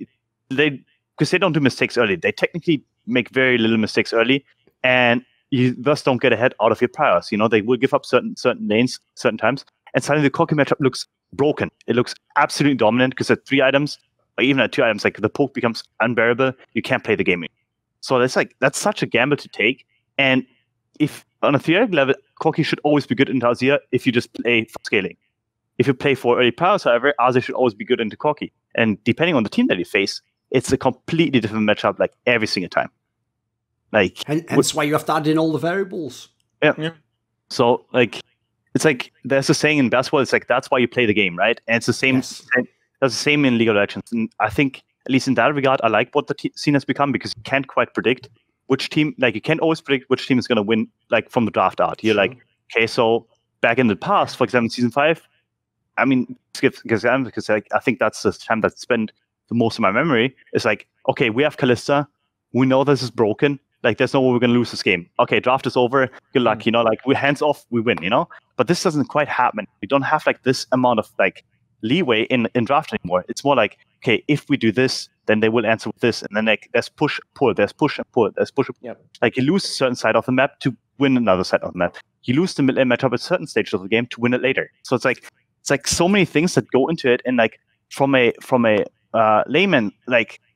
because they don't do mistakes early, they technically make very little mistakes early, and you thus don't get ahead out of your priors. You know, they will give up certain lanes, certain times, and suddenly the Corki matchup looks broken. It looks absolutely dominant because at 3 items, or even at 2 items, like the poke becomes unbearable. You can't play the game. So that's such a gamble to take. And if on a theoretical level, Corki should always be good into Azir if you just play for scaling. If you play for early powers, however, Azir should always be good into Corki. And depending on the team that you face, it's a completely different matchup like every single time. Like, hence why you have to add in all the variables. Yeah. So like, it's like there's a saying in basketball. It's like that's why you play the game, right? And it's the same. Yes. That's the same in League of Legends. And I think at least in that regard, I like what the scene has become because you can't quite predict which team. Like you can't always predict which team is going to win. Like from the draft out, you're like, okay, so back in the past, for example, season 5. I mean, because like, I think that's the time that I spent the most of my memory. It's like, okay, we have Kalista. We know this is broken. Like, there's no way we're going to lose this game. Okay, draft is over. Good luck, like, we're hands off, we win, But this doesn't quite happen. We don't have, like, this amount of, like, leeway in draft anymore. It's more like, okay, if we do this, then they will answer with this. And then, like, there's push, pull, there's push and pull, there's push. Yep. Like, you lose a certain side of the map to win another side of the map. You lose the mid-lane matchup at certain stages of the game to win it later. So it's like so many things that go into it. And, like, from a layman's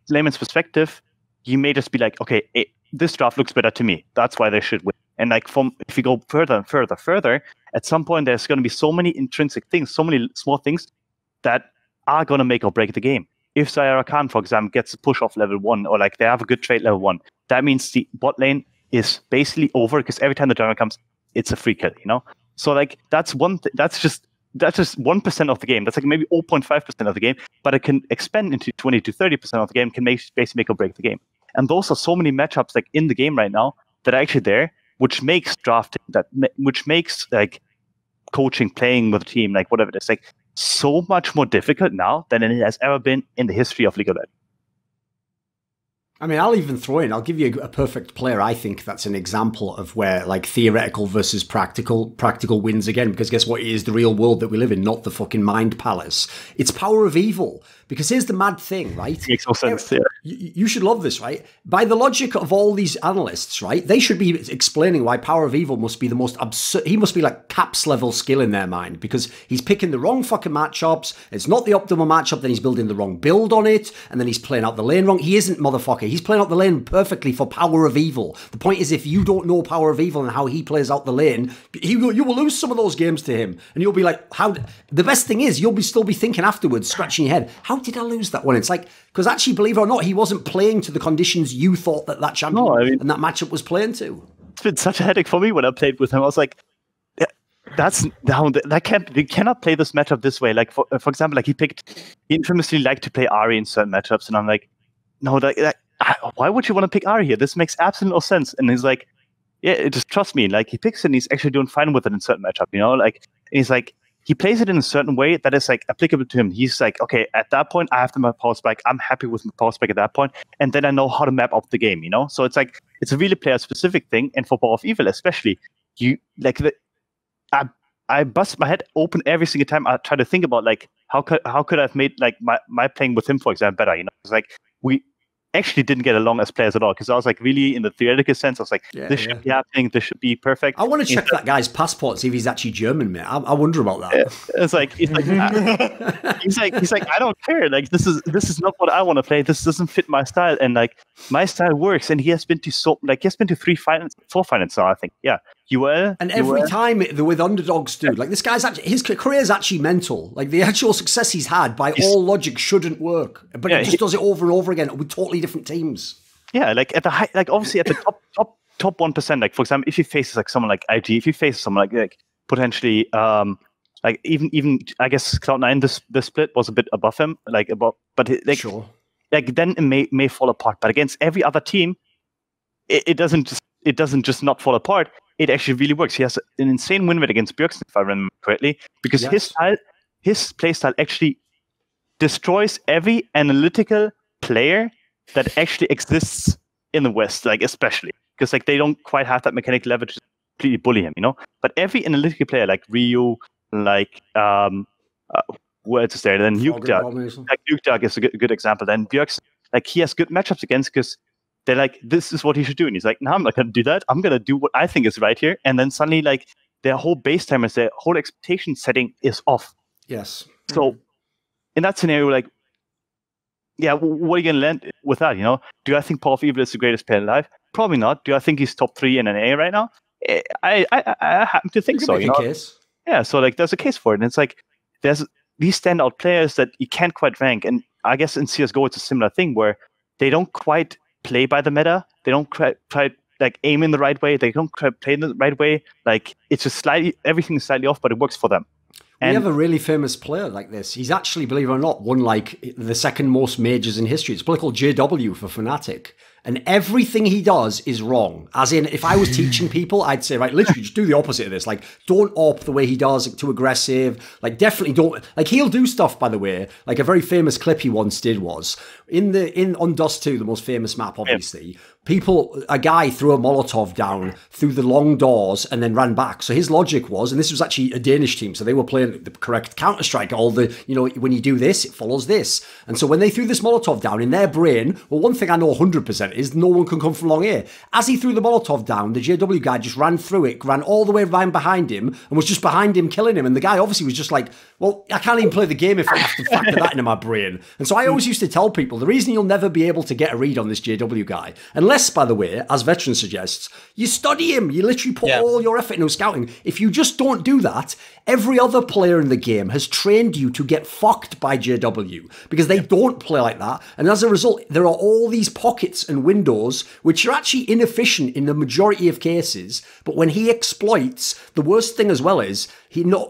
perspective, you may just be like, okay, this draft looks better to me. That's why they should win. And like if you go further and further, at some point there's going to be so many intrinsic things, so many small things that are going to make or break the game. If Zaira Khan, for example, gets a push off level 1, or like they have a good trade level 1, that means the bot lane is basically over because every time the jungle comes, it's a free kill. So like that's just 1% of the game. That's like maybe 0.5% of the game, but it can expand into 20 to 30% of the game. Can basically make or break the game. And those are so many matchups like in the game right now that are actually there, which makes drafting, which makes like coaching, playing with a team, like whatever it is, like so much more difficult now than it has ever been in the history of League of Legends. I mean, I'll give you a perfect player. I think that's an example of where like theoretical versus practical wins again, because guess what? It is the real world that we live in, not the fucking mind palace. It's Power of Evil. Because here's the mad thing, right? It makes no sense, yeah. You should love this, right? By the logic of all these analysts, right? They should be explaining why Power of Evil must be the most absurd. He must be like caps level skill in their mind because he's picking the wrong fucking matchups. It's not the optimal matchup. Then he's building the wrong build on it. And then he's playing out the lane wrong. He isn't, motherfucker. He's playing out the lane perfectly for Power of Evil. The point is, if you don't know Power of Evil and how he plays out the lane, you will lose some of those games to him. And you'll be like, how? The best thing is, you'll still be thinking afterwards, scratching your head, how did I lose that one? It's like, because actually, believe it or not, he wasn't playing to the conditions you thought that champion and that matchup was playing to. It's been such a headache for me when I played with him. I was like, you cannot play this matchup this way. Like for example, like he infamously liked to play Ahri in certain matchups, and I'm like, no, why would you want to pick Ahri here? This makes absolutely no sense. And he's like, yeah, just trust me. Like he picks it and he's actually doing fine with it in certain matchup, like, and he's like, he plays it in a certain way that is like applicable to him. He's like, okay, at that point, I have my power spike. I'm happy with my power spike at that point. And then I know how to map up the game, So it's like, it's a really player specific thing. And for Power of Evil, especially, I bust my head open every single time I try to think about like, how could I have made like my playing with him, for example, better, It's like, we actually didn't get along as players at all because I was like really in the theoretical sense I was like this should be happening, this should be perfect. I want to check that guy's passport, see if he's actually German, mate. I wonder about that. Yeah. It's like he's like I don't care, like this is not what I want to play, this doesn't fit my style, and like my style works. And he has been to 4 finals now, I think. UL, and every time they're with underdogs, dude. Like this guy's actually, his career is actually mental. Like the actual success he's had, by all logic, shouldn't work. But he just does it over and over again with totally different teams. Yeah, like at the high, like obviously at the top 1%. Like for example, if he faces like someone like IG, if he faces someone like potentially like even I guess Cloud9, the split was a bit above him, but sure. Like then it may fall apart. But against every other team, it doesn't just not fall apart. It actually really works. He has an insane win rate against Bjergsen, if I remember correctly, because his play style actually destroys every analytical player that actually exists in the West, like especially because like they don't quite have that mechanical level to completely bully him, But every analytical player, like Ryu, like who else is there? Then Nukeduck. Like Nukeduck is a good example. Then Bjergsen, like he has good matchups against because they're like, this is what he should do. And he's like, no, I'm not going to do that. I'm going to do what I think is right here. And then suddenly, like, their whole base timers, their whole expectation setting is off. Yes. So in that scenario, like, yeah, what are you going to land with that, you know? Do I think Paul of Evil is the greatest player alive? Probably not. Do I think he's top 3 in an A right now? I happen to think so, you know? Case. Yeah, so like there's a case for it. And it's like there's these standout players that you can't quite rank. And I guess in CSGO it's a similar thing where they don't quite play by the meta. They don't try like aim in the right way. They don't try play in the right way. Like it's just everything's slightly off, but it works for them. We have a really famous player like this. He's actually, believe it or not, won like the second most majors in history. It's a player called JW for Fnatic. And everything he does is wrong. As in, if I was teaching people, I'd say, right, literally just do the opposite of this. Like, don't AWP the way he does, like, too aggressive. Like, definitely don't. Like, he'll do stuff, by the way. Like, a very famous clip he once did was, on Dust 2, the most famous map, obviously, a guy threw a Molotov down through the long doors and then ran back. So his logic was, and this was actually a Danish team, so they were playing the correct Counter-Strike, all the, you know, when you do this, it follows this. And so when they threw this Molotov down in their brain, well, one thing I know 100% is no one can come from long here. As he threw the Molotov down, the JW guy just ran through it, ran all the way around behind him, and was just behind him killing him. And the guy obviously was just like, well, I can't even play the game if I have to factor that into my brain. And so I always used to tell people, the reason you'll never be able to get a read on this JW guy, unless, by the way, as Veteran suggests, you study him. You literally put all your effort into scouting. If you just don't do that, every other player in the game has trained you to get fucked by JW because they don't play like that. And as a result, there are all these pockets and windows which are actually inefficient in the majority of cases. But when he exploits, the worst thing as well is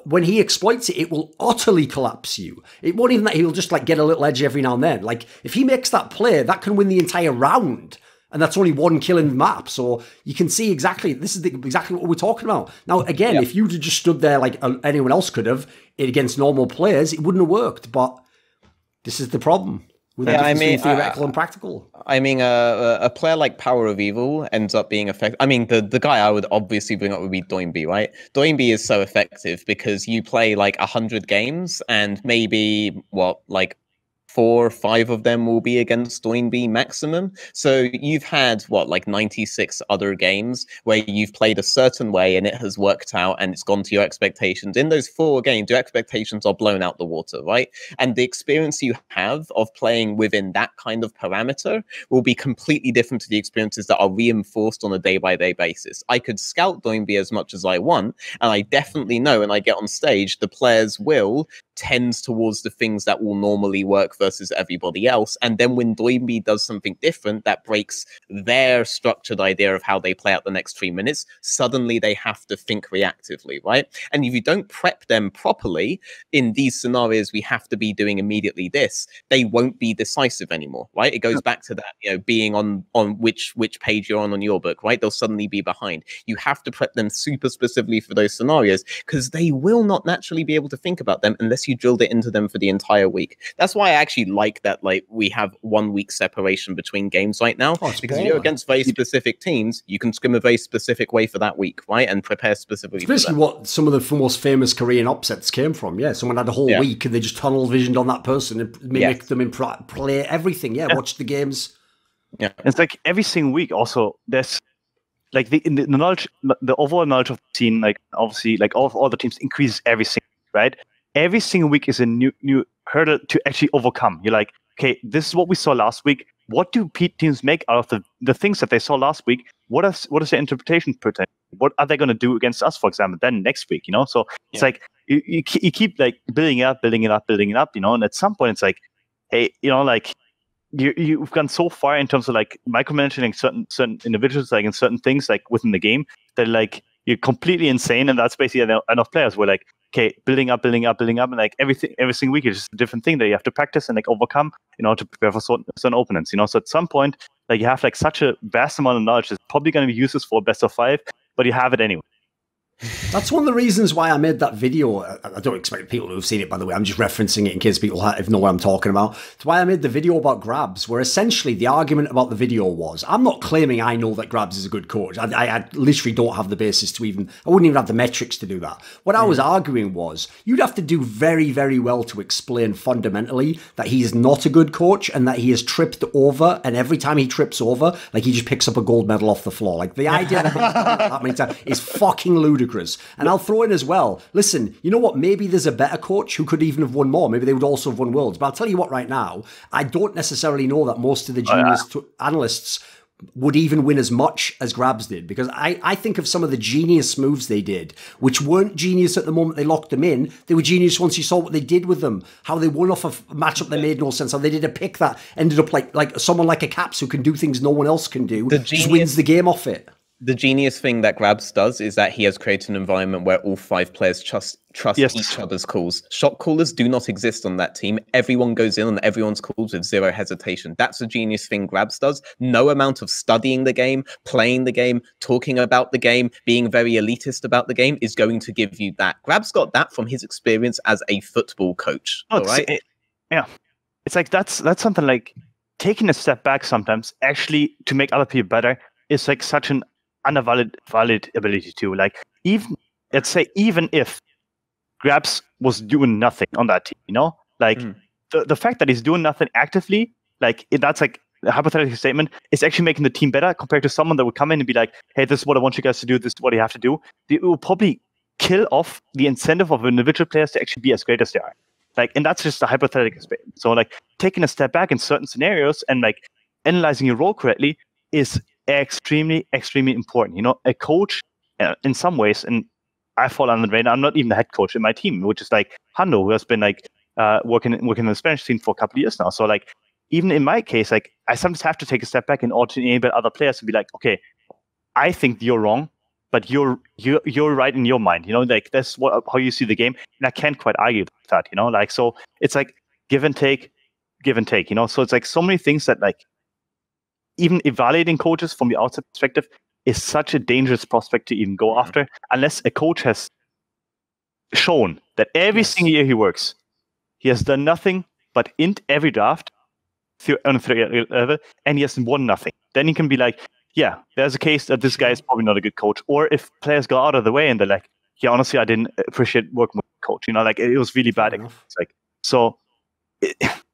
when he exploits it, it will utterly collapse you. It won't even that he'll just like get a little edge every now and then. Like if he makes that play, that can win the entire round. And that's only one kill in the map. So you can see exactly, this is exactly what we're talking about. Now, again, if you'd have just stood there like anyone else could have against normal players, it wouldn't have worked. But this is the problem with the difference between theoretical and practical. I mean, a player like Power of Evil ends up being effective. I mean, the guy I would obviously bring up would be Doinby, right? Doinby is so effective because you play like 100 games and maybe, like 4 or 5 of them will be against Doinby maximum. So you've had, like 96 other games where you've played a certain way and it has worked out and it's gone to your expectations. In those 4 games, your expectations are blown out the water, right? And the experience you have of playing within that kind of parameter will be completely different to the experiences that are reinforced on a day-by-day basis. I could scout Doinby as much as I want, and I definitely know when I get on stage, the players will tends towards the things that will normally work versus everybody else. And then when Doinby does something different that breaks their structured idea of how they play out the next 3 minutes, suddenly they have to think reactively, right? And if you don't prep them properly in these scenarios, we have to be doing immediately this, they won't be decisive anymore, right? It goes back to that, you know, being on which page you're on your book, right? They'll suddenly be behind. You have to prep them super specifically for those scenarios because they will not naturally be able to think about them unless you drilled it into them for the entire week. That's why I actually like that, like, we have 1 week separation between games right now, because you're against very specific teams, you can scrim a very specific way for that week, right? And prepare specifically. It's basically what some of the most famous Korean upsets came from. Yeah, someone had a whole week and they just tunnel visioned on that person and mimicked them in play everything. Watch the games. Yeah, it's like every single week. Also, there's like the knowledge, the overall knowledge of the scene. Like obviously, like all the teams increases every single week, right? Every single week is a new hurdle to actually overcome. You're like, okay, this is what we saw last week. What do teams make out of the things that they saw last week? What is their interpretation potential? What are they going to do against us, for example, then next week? You know, so it's like you keep like building it up, you know, and at some point it's like, hey, you know, like you've gone so far in terms of like micromanaging certain individuals, like in certain things like within the game, that like you're completely insane, and that's basically enough players were like, okay, building up, and like every single week is just a different thing that you have to practice and like overcome in order to prepare for certain opponents, you know. So at some point, like you have like such a vast amount of knowledge that's probably going to be useless for best of 5, but you have it anyway. That's one of the reasons why I made that video. I don't expect people to have seen it, by the way. I'm just referencing it in case people know what I'm talking about. It's why I made the video about Grabs, where essentially the argument about the video was, I'm not claiming I know that Grabs is a good coach. I literally don't have the basis to I wouldn't even have the metrics to do that. What I was arguing was, you'd have to do very, very well to explain fundamentally that he is not a good coach and that he has tripped over, and every time he trips over, like he just picks up a gold medal off the floor. Like the idea that he's done that many times is fucking ludicrous. ludicrous. And I'll throw in as well, listen, you know what? Maybe there's a better coach who could even have won more. Maybe they would also have won Worlds. But I'll tell you what, right now, I don't necessarily know that most of the genius analysts would even win as much as Grabs did, because I think of some of the genius moves they did, which weren't genius at the moment they locked them in. They were genius once you saw what they did with them, how they won off a matchup that made no sense, how they did a pick that ended up like someone like a Caps who can do things no one else can do, just wins the game off it. The genius thing that Grabs does is that he has created an environment where all 5 players trust each other's calls. Shot callers do not exist on that team. Everyone goes in on everyone's calls with zero hesitation. That's the genius thing Grabs does. No amount of studying the game, playing the game, talking about the game, being very elitist about the game is going to give you that. Grabs got that from his experience as a football coach. Oh, yeah. It's like that's something like taking a step back sometimes actually to make other people better is like such an valid ability to, like, even let's say even if Grabs was doing nothing on that team, you know, like the fact that he's doing nothing actively, like that's like a hypothetical statement, is actually making the team better compared to someone that would come in and be like, hey, this is what I want you guys to do, this is what you have to do. It will probably kill off the incentive of individual players to actually be as great as they are. Like, and that's just a hypothetical statement. So like taking a step back in certain scenarios and like analyzing your role correctly is extremely important. You know, a coach in some ways, and I fall on the radar, I'm not even the head coach in my team, which is like Hando, who has been like working in the Spanish scene for a couple of years now. So like even in my case, like I sometimes have to take a step back in order to enable other players to be like, okay, I think you're wrong, but you're right in your mind. You know, like that's how you see the game, and I can't quite argue with that. You know, like so it's like give and take. You know, so it's like so many things that like even evaluating coaches from the outside perspective is such a dangerous prospect to even go after, unless a coach has shown that every single year he works, he has done nothing but int every draft on a level, and he has won nothing. Then he can be like, yeah, there's a case that this guy is probably not a good coach. Or if players go out of the way and they're like, yeah, honestly, I didn't appreciate working with the coach. You know, like it was really bad. It's like, so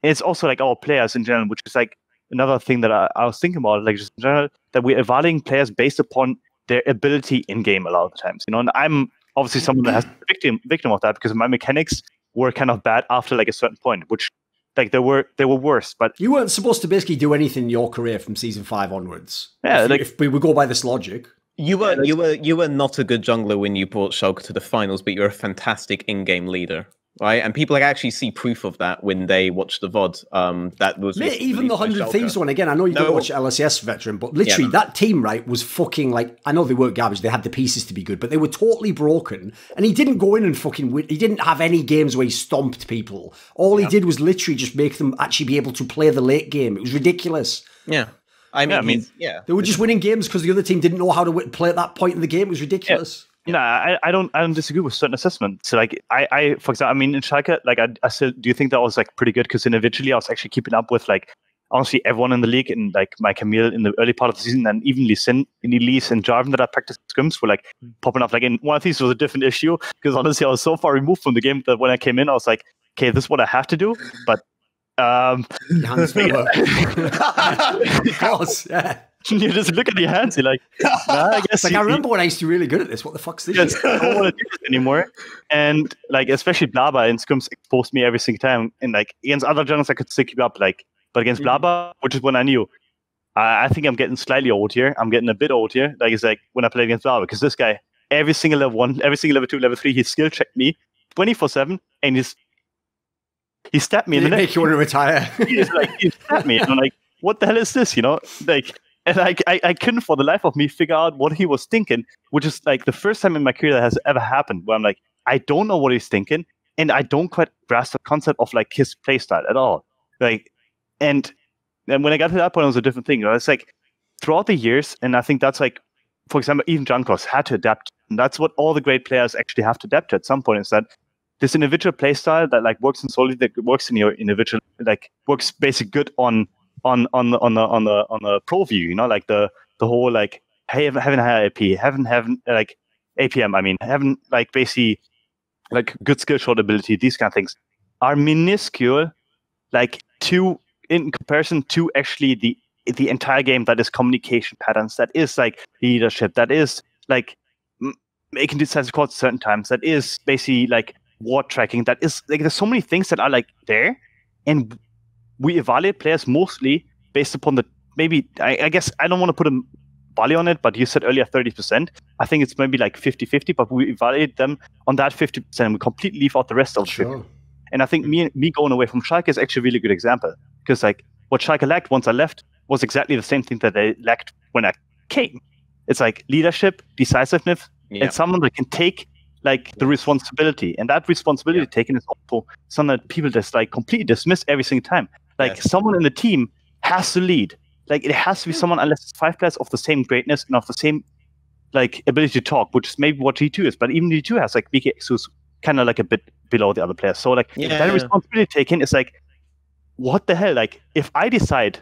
it's also like our players in general, which is like another thing that I was thinking about, like just in general, that we're evaluating players based upon their ability in game a lot of the times. You know, and I'm obviously someone that has been victim of that because my mechanics were kind of bad after like a certain point, which like they were worse. But you weren't supposed to basically do anything in your career from season 5 onwards. Yeah, if we would go by this logic. You were not a good jungler when you brought Schalke to the finals, but you're a fantastic in-game leader, right? And people like actually see proof of that when they watch the VOD. That was even the 100 Thieves one again. I know you don't watch LCS Veteran, but literally that team, right, was fucking like, I know they weren't garbage. They had the pieces to be good, but they were totally broken. And he didn't go in and fucking win. He didn't have any games where he stomped people. All he did was literally just make them actually be able to play the late game. It was ridiculous. Yeah. I mean, they were just winning games because the other team didn't know how to play at that point in the game. It was ridiculous. Yeah. No, I don't disagree with certain assessments. So like I for example, I mean in Schalke, like I still do think that was like pretty good because individually I was actually keeping up with like honestly everyone in the league, and like my Camille in the early part of the season, and even Elise and Jarvan that I practiced scrims were like popping up. Like in one of these was a different issue because honestly I was so far removed from the game that when I came in I was like, okay, this is what I have to do, but hands of course, yeah. You just look at your hands, you're like, nah, I guess. Like, I remember when I used to be really good at this. What the fuck's this? I don't want to do this anymore. And like, especially Blaba in scrims exposed me every single time. And like against other junglers, I could still keep up. Like, but against Blaba, which is when I knew, I think I'm getting slightly old here. I'm getting a bit old here. Like it's like when I played against Blaba, because this guy, every single level 1, every single level 2, level 3, he skill checked me 24/7, and he stabbed me in the neck. Make you want to retire? He stabbed me, and I'm like, what the hell is this? You know, like. And I couldn't for the life of me figure out what he was thinking, which is like the first time in my career that has ever happened where I'm like, I don't know what he's thinking, and I don't quite grasp the concept of like his playstyle at all. Like, and when I got to that point, it was a different thing. You know? It's like throughout the years, and I think that's like, for example, even Junkos had to adapt, and that's what all the great players actually have to adapt to at some point. Is that this individual playstyle that like works in Solid, that works in your individual, like works basically good on the pro view, you know, like the whole like having higher AP, having like APM, I mean, having like basically like good skill shot ability, these kind of things are minuscule, like in comparison to actually the entire game that is communication patterns, that is like leadership, that is like making decisive calls at certain times, that is basically like ward tracking, that is like there's so many things that are like there, and we evaluate players mostly based upon the maybe I guess I don't want to put a value on it, but you said earlier 30%. I think it's maybe like 50-50, but we evaluate them on that 50% and we completely leave out the rest of the 50%. And I think me going away from Schalke is actually a really good example, because like what Schalke lacked once I left was exactly the same thing that they lacked when I came. It's like leadership, decisiveness, and someone that can take like the responsibility. And that responsibility taken is also something that people just like completely dismiss every single time. Like someone in the team has to lead. Like it has to be someone, unless it's 5 players of the same greatness and of the same like ability to talk, which is maybe what G2 is. But even G2 has like BKX, who's kind of like a bit below the other players. So like that responsibility taken is like, what the hell? Like if I decide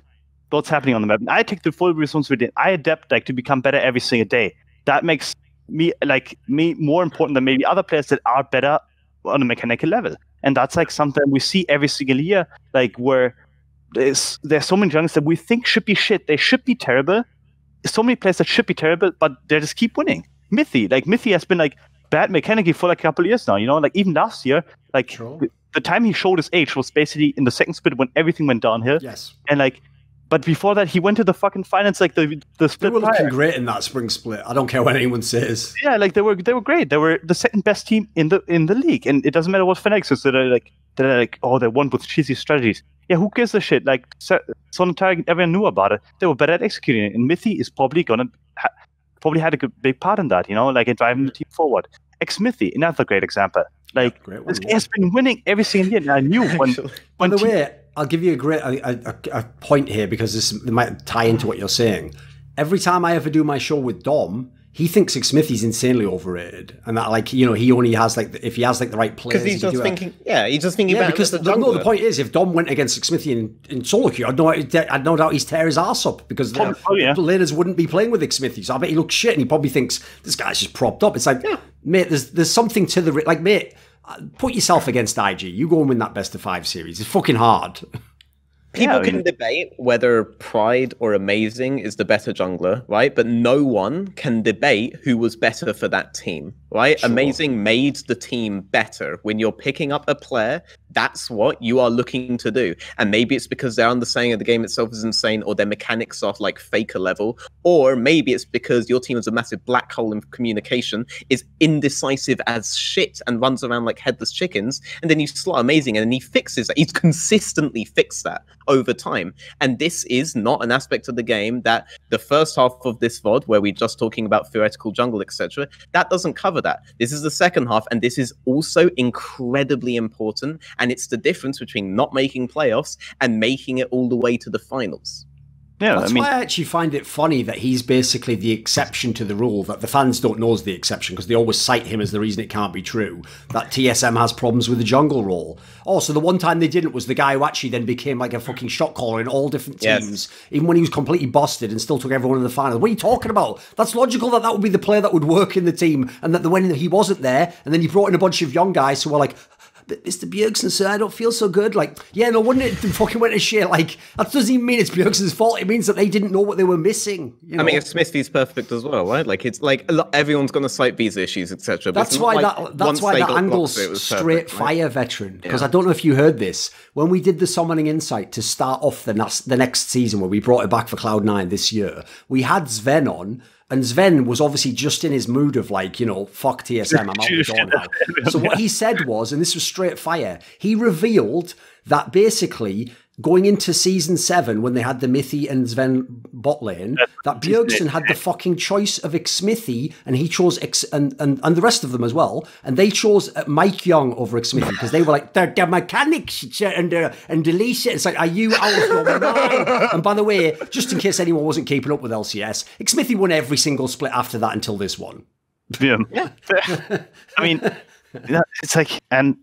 what's happening on the map and I take the full responsibility and I adapt like to become better every single day, that makes me more important than maybe other players that are better on a mechanical level. And that's like something we see every single year, like where there's so many junglers that we think should be shit. They should be terrible. There's so many players that should be terrible, but they just keep winning. Mithy has been like bad mechanically for like a couple of years now, you know, like even last year, like the time he showed his age was basically in the second split when everything went downhill. Yes. And like, but before that, he went to the fucking finals, like the split. They were looking great in that spring split. I don't care what anyone says. Yeah, like they were great. They were the second best team in the league, and it doesn't matter what Fnatic is. They're like, oh, they won with cheesy strategies. Yeah, who gives a shit? Like Sonata, everyone knew about it. They were better at executing it, and Mithy is probably gonna probably had a big part in that. You know, like in driving the team forward. Xmithy, another great example. Like this guy has been winning every single year. And I knew when. By the way, I'll give you a great a point here, because this might tie into what you're saying. Every time I ever do my show with Dom, he thinks Xmithy's insanely overrated, and that like he only has like if he has like the right players. Because he's just thinking, he's just thinking about because the point is, if Dom went against Xmithy in solo queue, I'd no doubt he'd tear his ass up, because the laners wouldn't be playing with Xmithy. So I bet he looks shit, and he probably thinks this guy's just propped up. It's like, mate, there's something to the like, mate. Put yourself against IG. You go and win that best of 5 series. It's fucking hard. People can debate whether Pride or Amazing is the better jungler, right? But no one can debate who was better for that team, right? Sure. Amazing made the team better. When you're picking up a player, that's what you are looking to do. And maybe it's because their understanding of the game itself is insane, or their mechanics are like faker level, or maybe it's because your team is a massive black hole in communication, is indecisive as shit and runs around like headless chickens, and then you slot Amazing and then he fixes that. He's consistently fixed that over time. And this is not an aspect of the game that the first half of this VOD, where we're just talking about theoretical jungle, etc., that doesn't cover that. This is the second half, and this is also incredibly important, and it's the difference between not making playoffs and making it all the way to the finals. Yeah, that's why I actually find it funny that he's basically the exception to the rule, that the fans don't know is the exception, because they always cite him as the reason it can't be true, that TSM has problems with the jungle role. Oh, so the one time they didn't was the guy who actually then became like a fucking shot caller in all different teams, even when he was completely busted and still took everyone in the final. What are you talking about? That's logical that would be the player that would work in the team, and that when he wasn't there, and then he brought in a bunch of young guys who were like, but Mr. Bjergsen, sir, I don't feel so good. Like, yeah, no wonder it fucking went to shit. Like, that doesn't even mean it's Bjergsen's fault. It means that they didn't know what they were missing. You know? I mean, Smithy's perfect as well, right? Like, it's like everyone's going to cite visa issues, etc. That's why that angle's straight fire, Veteran. Because I don't know if you heard this. When we did the Summoning Insight to start off the next season, where we brought it back for Cloud9 this year, we had Sven on. And Sven was obviously just in his mood of like, you know, fuck TSM, I'm out the door now. So what he said was, and this was straight fire, he revealed that basically going into season 7, when they had the Mithy and Sven bot lane, that Bjergsen had the fucking choice of Xmithy, and he chose and the rest of them as well, and they chose Mike Young over Xmithy, because they were like, the mechanics and delete it. It's like, are you out of your mind? And by the way, just in case anyone wasn't keeping up with LCS, Xmithy won every single split after that until this one. Yeah. I mean, it's like, and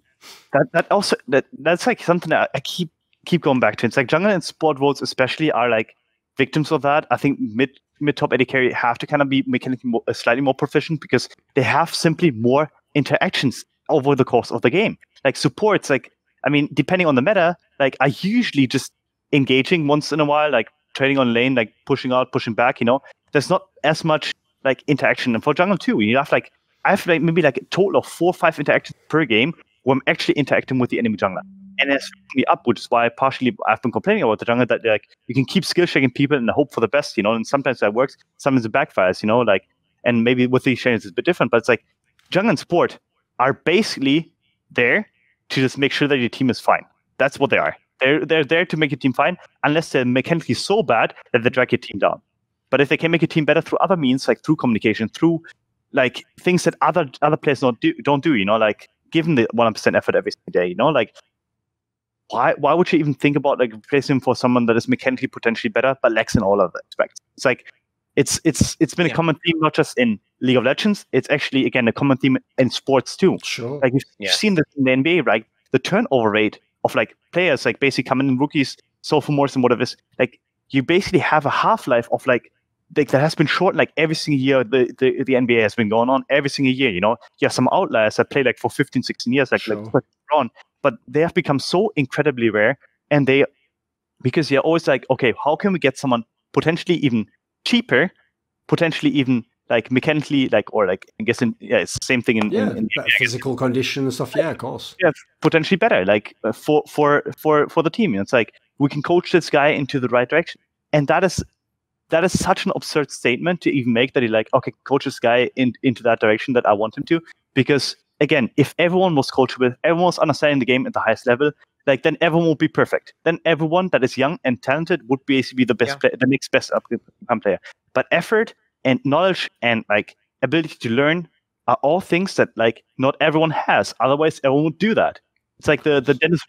that's like something that I keep going back to. It's like jungle and support roles especially are like victims of that. I think mid-top AD carry have to kind of be mechanically slightly more proficient, because they have simply more interactions over the course of the game. Like supports, like, I mean, depending on the meta, like are usually just engaging once in a while, like trading on lane, like pushing out, pushing back, you know. There's not as much like interaction. And for jungle too, you have like I have like maybe like a total of 4 or 5 interactions per game where I'm actually interacting with the enemy jungler. And it's me up, which is why partially I've been complaining about the jungler, that like you can keep skill shaking people and hope for the best, you know, and sometimes that works, sometimes it backfires, you know, like, and maybe with these changes it's a bit different, but it's like jungle and support are basically there to just make sure that your team is fine. That's what they are. They're there to make your team fine, unless they're mechanically so bad that they drag your team down. But if they can make your team better through other means, like through communication, through like things that other players don't do, you know, like give them the 100% effort every single day, you know, like why would you even think about like replacing him for someone that is mechanically potentially better but lacks in all other aspects? It's like it's been a common theme not just in League of Legends. It's actually again a common theme in sports too. Sure. Like you've seen this in the NBA, right? The turnover rate of like players like basically coming in rookies, sophomores, and whatever it is, like you basically have a half-life of like that has been shortened like every single year. The NBA has been going on every single year. You know, you have some outliers that play like for 15, 16 years, like on, but they have become so incredibly rare, and because you're always like, okay, how can we get someone potentially even cheaper, potentially even like mechanically, like, or like I guess it's the same thing in physical condition and stuff. Yeah, of course. Yeah, potentially better, like for the team. It's like we can coach this guy into the right direction, and that is such an absurd statement to even make, that he like, okay, coach this guy into that direction that I want him to. Because again, if everyone was coachable, everyone was understanding the game at the highest level, like then everyone would be perfect. Then everyone that is young and talented would basically be the best player, the next best up-and-coming player. But effort and knowledge and like ability to learn are all things that like not everyone has. Otherwise, everyone would do that. It's like the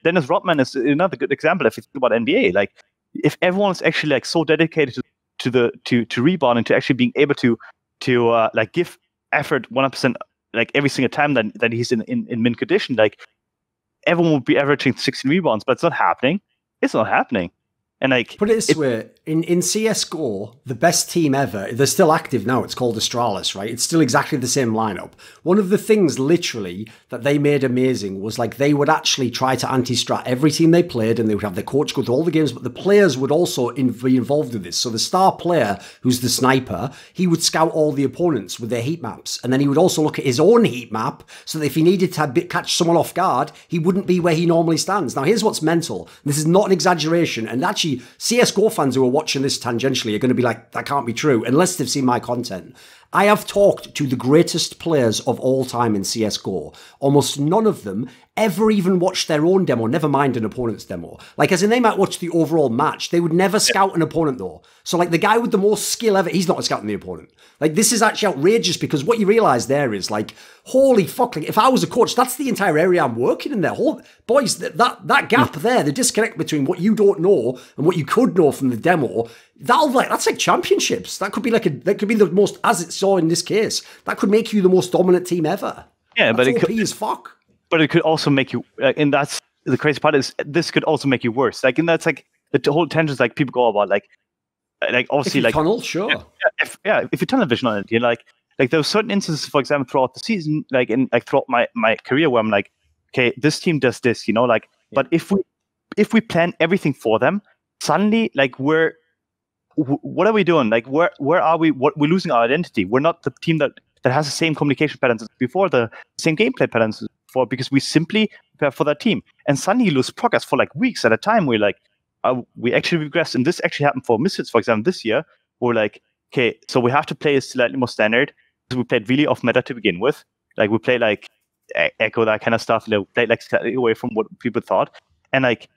Dennis Rodman is another good example. If you think about NBA, like if everyone is actually like so dedicated to rebounding, to actually being able to like give effort 100% like every single time that he's in min condition, like everyone would be averaging 16 rebounds, but it's not happening. It's not happening. And like, put it this way, in CSGO, the best team ever, they're still active now. It's called Astralis, right? It's still exactly the same lineup. One of the things literally that they made amazing was like they would actually try to anti-strat every team they played, and they would have their coach go through all the games, but the players would also be involved with this. So the star player, who's the sniper, he would scout all the opponents with their heat maps, and then he would also look at his own heat map so that if he needed to catch someone off guard, he wouldn't be where he normally stands. Now, here's what's mental. This is not an exaggeration, and actually CSGO fans who are watching this tangentially are going to be like, that can't be true, unless they've seen my content. I have talked to the greatest players of all time in CSGO. Almost none of them ever even watched their own demo, never mind an opponent's demo. Like, as in, they might watch the overall match. They would never scout an opponent, though. So, like, the guy with the most skill ever, he's not scouting the opponent. Like, this is actually outrageous, because what you realise there is, like, holy fuck, like, if I was a coach, that's the entire area I'm working in there. Boys, that gap there, the disconnect between what you don't know and what you could know from the demo, that's like championships. That could be that could be the most, as it saw in this case, that could make you the most dominant team ever. Yeah, that's but OP as fuck. But it could also make you, and that's the crazy part, is this could also make you worse. Like, and that's like the whole tensions. Like, people go about like obviously, if you like tunnel, sure. If you tunnel vision on it, you're like there were certain instances, for example, throughout the season, like throughout my career, where I'm like, okay, this team does this, you know, like, but if we plan everything for them, suddenly, like, what are we doing? Like, where are we? We're losing our identity. We're not the team that has the same communication patterns as before, the same gameplay patterns as before, because we simply prepare for that team. And suddenly you lose progress for like weeks at a time. We're like, we actually regress. And this actually happened for Misfits, for example, this year. We're like, okay, so we have to play a slightly more standard, because we played really off meta to begin with. Like, we play like Echo, that kind of stuff. We played like slightly away from what people thought. And like,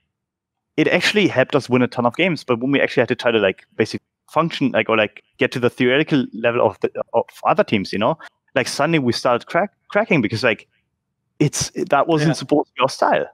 it actually helped us win a ton of games. But when we actually had to try to like basically function, like, or like get to the theoretical level of other teams, you know, like suddenly we started cracking, because like that wasn't supposed to be our style.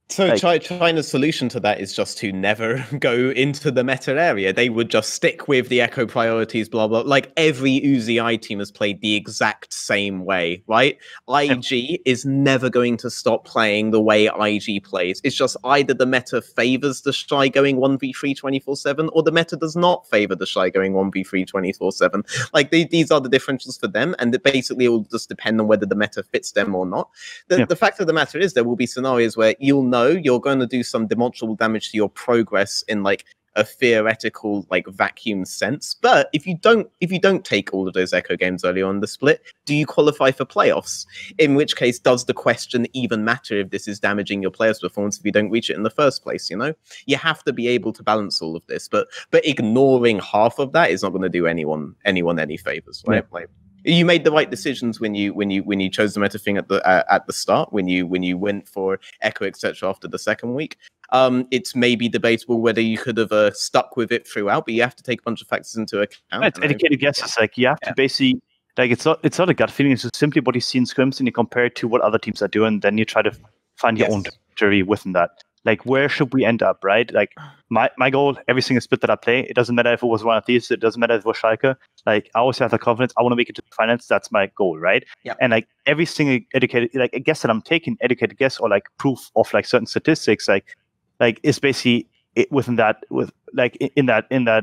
So like, China's solution to that is just to never go into the meta area. They would just stick with the Echo priorities, blah, blah. Like, every Uzi team has played the exact same way, right? IG is never going to stop playing the way IG plays. It's just either the meta favors the Shy going 1v3 24/7, or the meta does not favor the Shy going 1v3 24/7. Like, these are the differences for them, and it basically will just depend on whether the meta fits them or not. The fact of the matter is, there will be scenarios where you'll know you're going to do some demonstrable damage to your progress in like a theoretical like vacuum sense. But if you don't take all of those Echo games early on the split, do you qualify for playoffs? In which case, does the question even matter if this is damaging your players' performance if you don't reach it in the first place? You know, you have to be able to balance all of this. But ignoring half of that is not going to do anyone any favors, right? Yeah. Like, you made the right decisions when you chose the meta thing at the start, when you went for Echo, etc. after the second week. It's maybe debatable whether you could have stuck with it throughout, but you have to take a bunch of factors into account. It's educated guesses. Like you have to basically, like it's not a gut feeling. It's just simply what you see in scrims, and you compare it to what other teams are doing. Then you try to find your own trajectory within that. Like, where should we end up, right? Like, my goal, every single split that I play, it doesn't matter if it was one of these, it doesn't matter if it was Schalke. Like, I always have the confidence, I want to make it to the finals, that's my goal, right? Yep. And, like, every single educated, like, a guess that I'm taking, educated guess, or, like, proof of, like, certain statistics, like is basically within that, with, like, in the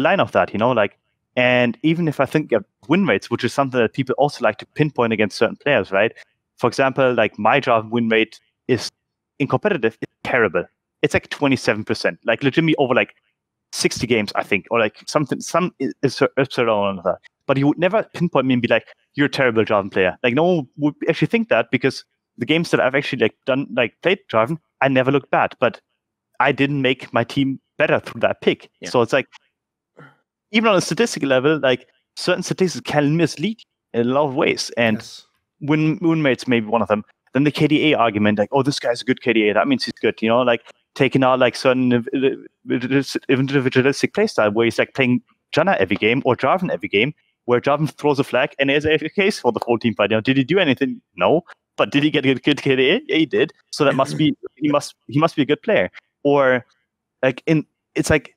line of that, you know? Like, and even if I think of win rates, which is something that people also like to pinpoint against certain players, right? For example, like, my Java win rate is, in competitive, it's terrible. It's like 27%, like legitimately over like 60 games, I think, or like some is around that. But you would never pinpoint me and be like, "You're a terrible Jarvan player." Like, no one would actually think that, because the games that I've actually played Jarvan, I never looked bad, but I didn't make my team better through that pick. Yeah. So it's like, even on a statistical level, like certain statistics can mislead in a lot of ways, and win rates may be one of them. Then the KDA argument, like, oh, this guy's a good KDA, that means he's good, you know, like taking out like certain individualistic playstyle where he's like playing Janna every game or Jarvan every game, where Jarvan throws a flag and is a case for the whole team fight. You know, did he do anything? No. But did he get a good KDA? Yeah, he did. So that must be he must be a good player. Or like it's like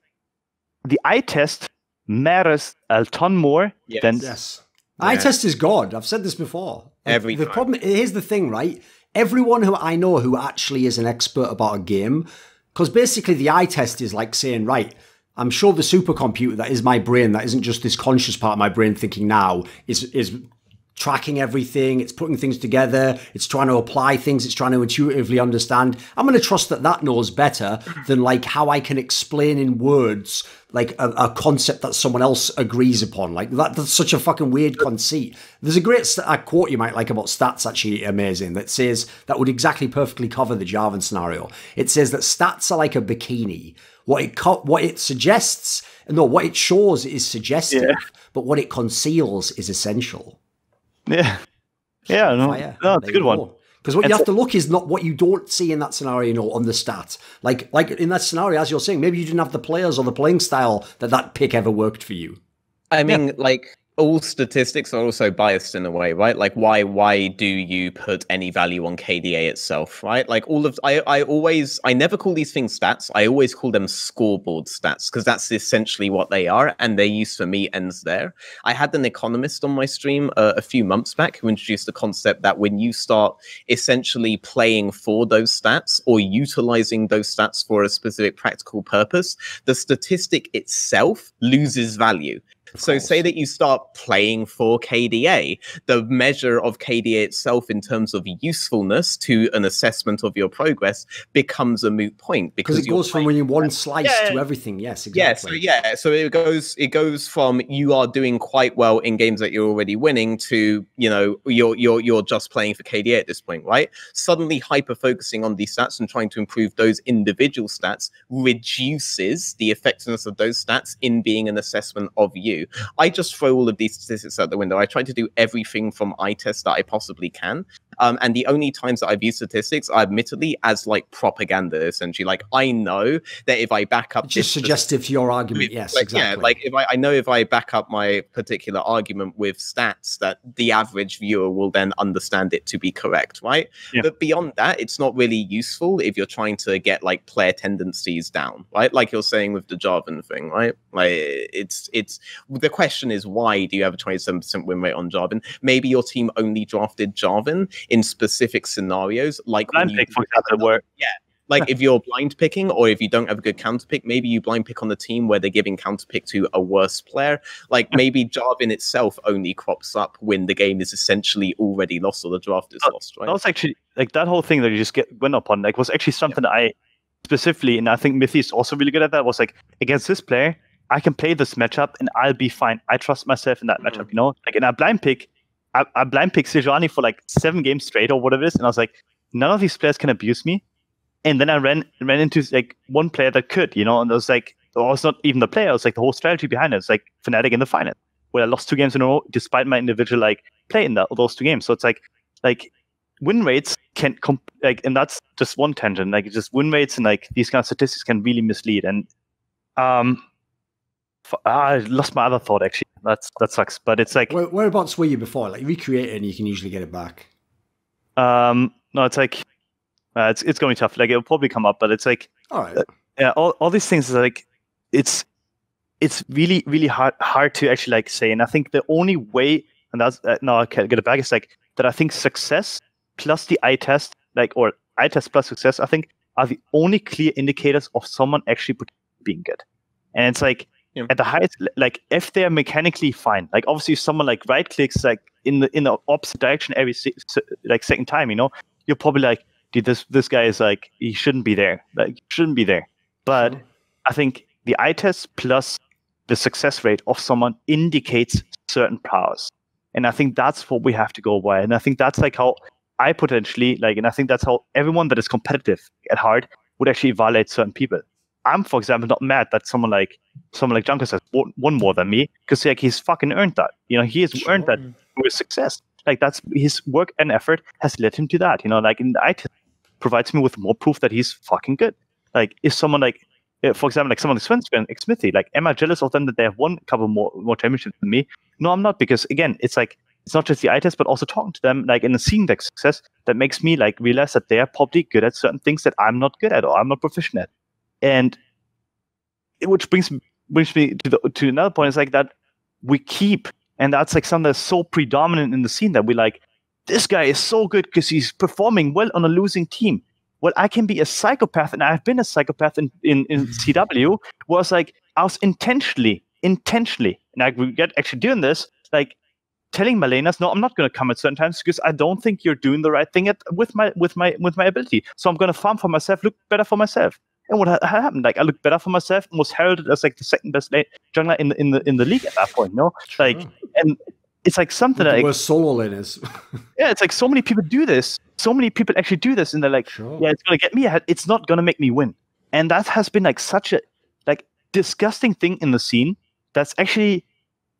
the eye test matters a ton more than eye test is God. I've said this before. The problem, here's the thing, right? Everyone who I know who actually is an expert about a game, because basically the eye test is like saying, right, I'm sure the supercomputer that is my brain, that isn't just this conscious part of my brain thinking now, is tracking everything, it's putting things together, it's trying to apply things, it's trying to intuitively understand. I'm going to trust that knows better than like how I can explain in words like a concept that someone else agrees upon. Like that's such a fucking weird conceit. There's a great quote you might like about stats, actually amazing, that says that would exactly perfectly cover the Jarvan scenario. It says that stats are like a bikini. What it suggests, no, what it shows is suggestive, but what it conceals is essential. Yeah, no, it's a good one. Because what you have to look is not what you don't see in that scenario, you know, on the stat. Like in that scenario, as you're saying, maybe you didn't have the players or the playing style that pick ever worked for you. I mean, like, all statistics are also biased in a way, right? Like, why do you put any value on KDA itself, right? Like, I never call these things stats. I always call them scoreboard stats, because that's essentially what they are, and their use for me ends there. I had an economist on my stream a few months back who introduced the concept that when you start essentially playing for those stats or utilizing those stats for a specific practical purpose, the statistic itself loses value. So say that you start playing for KDA, the measure of KDA itself in terms of usefulness to an assessment of your progress becomes a moot point, because it goes from when you one slice to everything. Yes, exactly. So it goes from you are doing quite well in games that you're already winning to, you know, you're just playing for KDA at this point, right? Suddenly hyper focusing on these stats and trying to improve those individual stats reduces the effectiveness of those stats in being an assessment of you. I just throw all of these statistics out the window. I try to do everything from eye test that I possibly can. And the only times that I've used statistics are admittedly as like propaganda, essentially. Like, I know that if I back up... It's just suggestive to your argument, yes, like, exactly. Yeah, like I know if I back up my particular argument with stats, that the average viewer will then understand it to be correct, right? Yeah. But beyond that, it's not really useful if you're trying to get like player tendencies down, right? Like you're saying with the Jarvan thing, right? Like it's the question is, why do you have a 27% win rate on Jarvan? Maybe your team only drafted Jarvan in specific scenarios, like blind pick, for example, like if you're blind picking, or if you don't have a good counter pick, maybe you blind pick on the team where they're giving counter pick to a worse player. Like maybe Jarvan itself only crops up when the game is essentially already lost or the draft is lost, right? That was actually like that whole thing that you just went up on, like, was actually something I specifically, and I think Mithy is also really good at that, was like, against this player, I can play this matchup and I'll be fine. I trust myself in that matchup, you know? Like, and I blind pick Sejuani for like 7 games straight or whatever it is, and I was like, none of these players can abuse me. And then I ran into like one player that could, you know, and it was like, oh, it's not even the player, it was like the whole strategy behind it. It's like Fnatic in the final, where I lost 2 games in a row despite my individual like play in those 2 games. So it's like win rates can and that's just one tangent. Like, just win rates and like these kind of statistics can really mislead. And I lost my other thought actually. That sucks. But it's like, whereabouts were you before? Like, recreate it and you can usually get it back. No, it's like it's going to be tough. Like, it'll probably come up, but it's like, all right. Yeah, all these things is like, it's really, really hard to actually like say. And I think the only way, and that's now I can't get it back, is like that I think success plus the eye test, like, or eye test plus success, I think are the only clear indicators of someone actually being good. And it's like, at the highest, like, if they're mechanically fine, like, obviously if someone like right clicks like in the opposite direction every like second time, you know, you're probably like, dude, this guy is like, he shouldn't be there, like, shouldn't be there. But I think the eye test plus the success rate of someone indicates certain powers, and I think that's what we have to go by. And I think that's like how I potentially like, and I think that's how everyone that is competitive at heart would actually evaluate certain people. I'm, for example, not mad that someone like Junkers has won more than me, because like he's fucking earned that. You know, he has earned that with success. Like, that's his work and effort has led him to that. You know, like, in the eye test provides me with more proof that he's fucking good. Like, if someone like, for example, like someone like Svenska and Smithy, like, am I jealous of them that they have won a couple more championships than me? No, I'm not, because again, it's like, it's not just the eye test, but also talking to them, like, and seeing their success that makes me like realize that they are probably good at certain things that I'm not good at or I'm not proficient at. And which brings me to another point, is like that we keep, and that's like something that's so predominant in the scene, that we like, this guy is so good because he's performing well on a losing team. Well, I can be a psychopath, and I've been a psychopath in CW, where it's like, I was intentionally, and I regret actually doing this, like, telling my laners, no, I'm not going to come at certain times because I don't think you're doing the right thing with my ability. So I'm going to farm for myself, look better for myself. And what happened? Like, I looked better for myself and was heralded as like the second best jungler in the league at that point. You know, like, and it's like something that we're solo laners. Yeah, it's like so many people do this. So many people actually do this, and they're like, yeah, it's gonna get me ahead. It's not gonna make me win. And that has been like such a like disgusting thing in the scene. That's actually,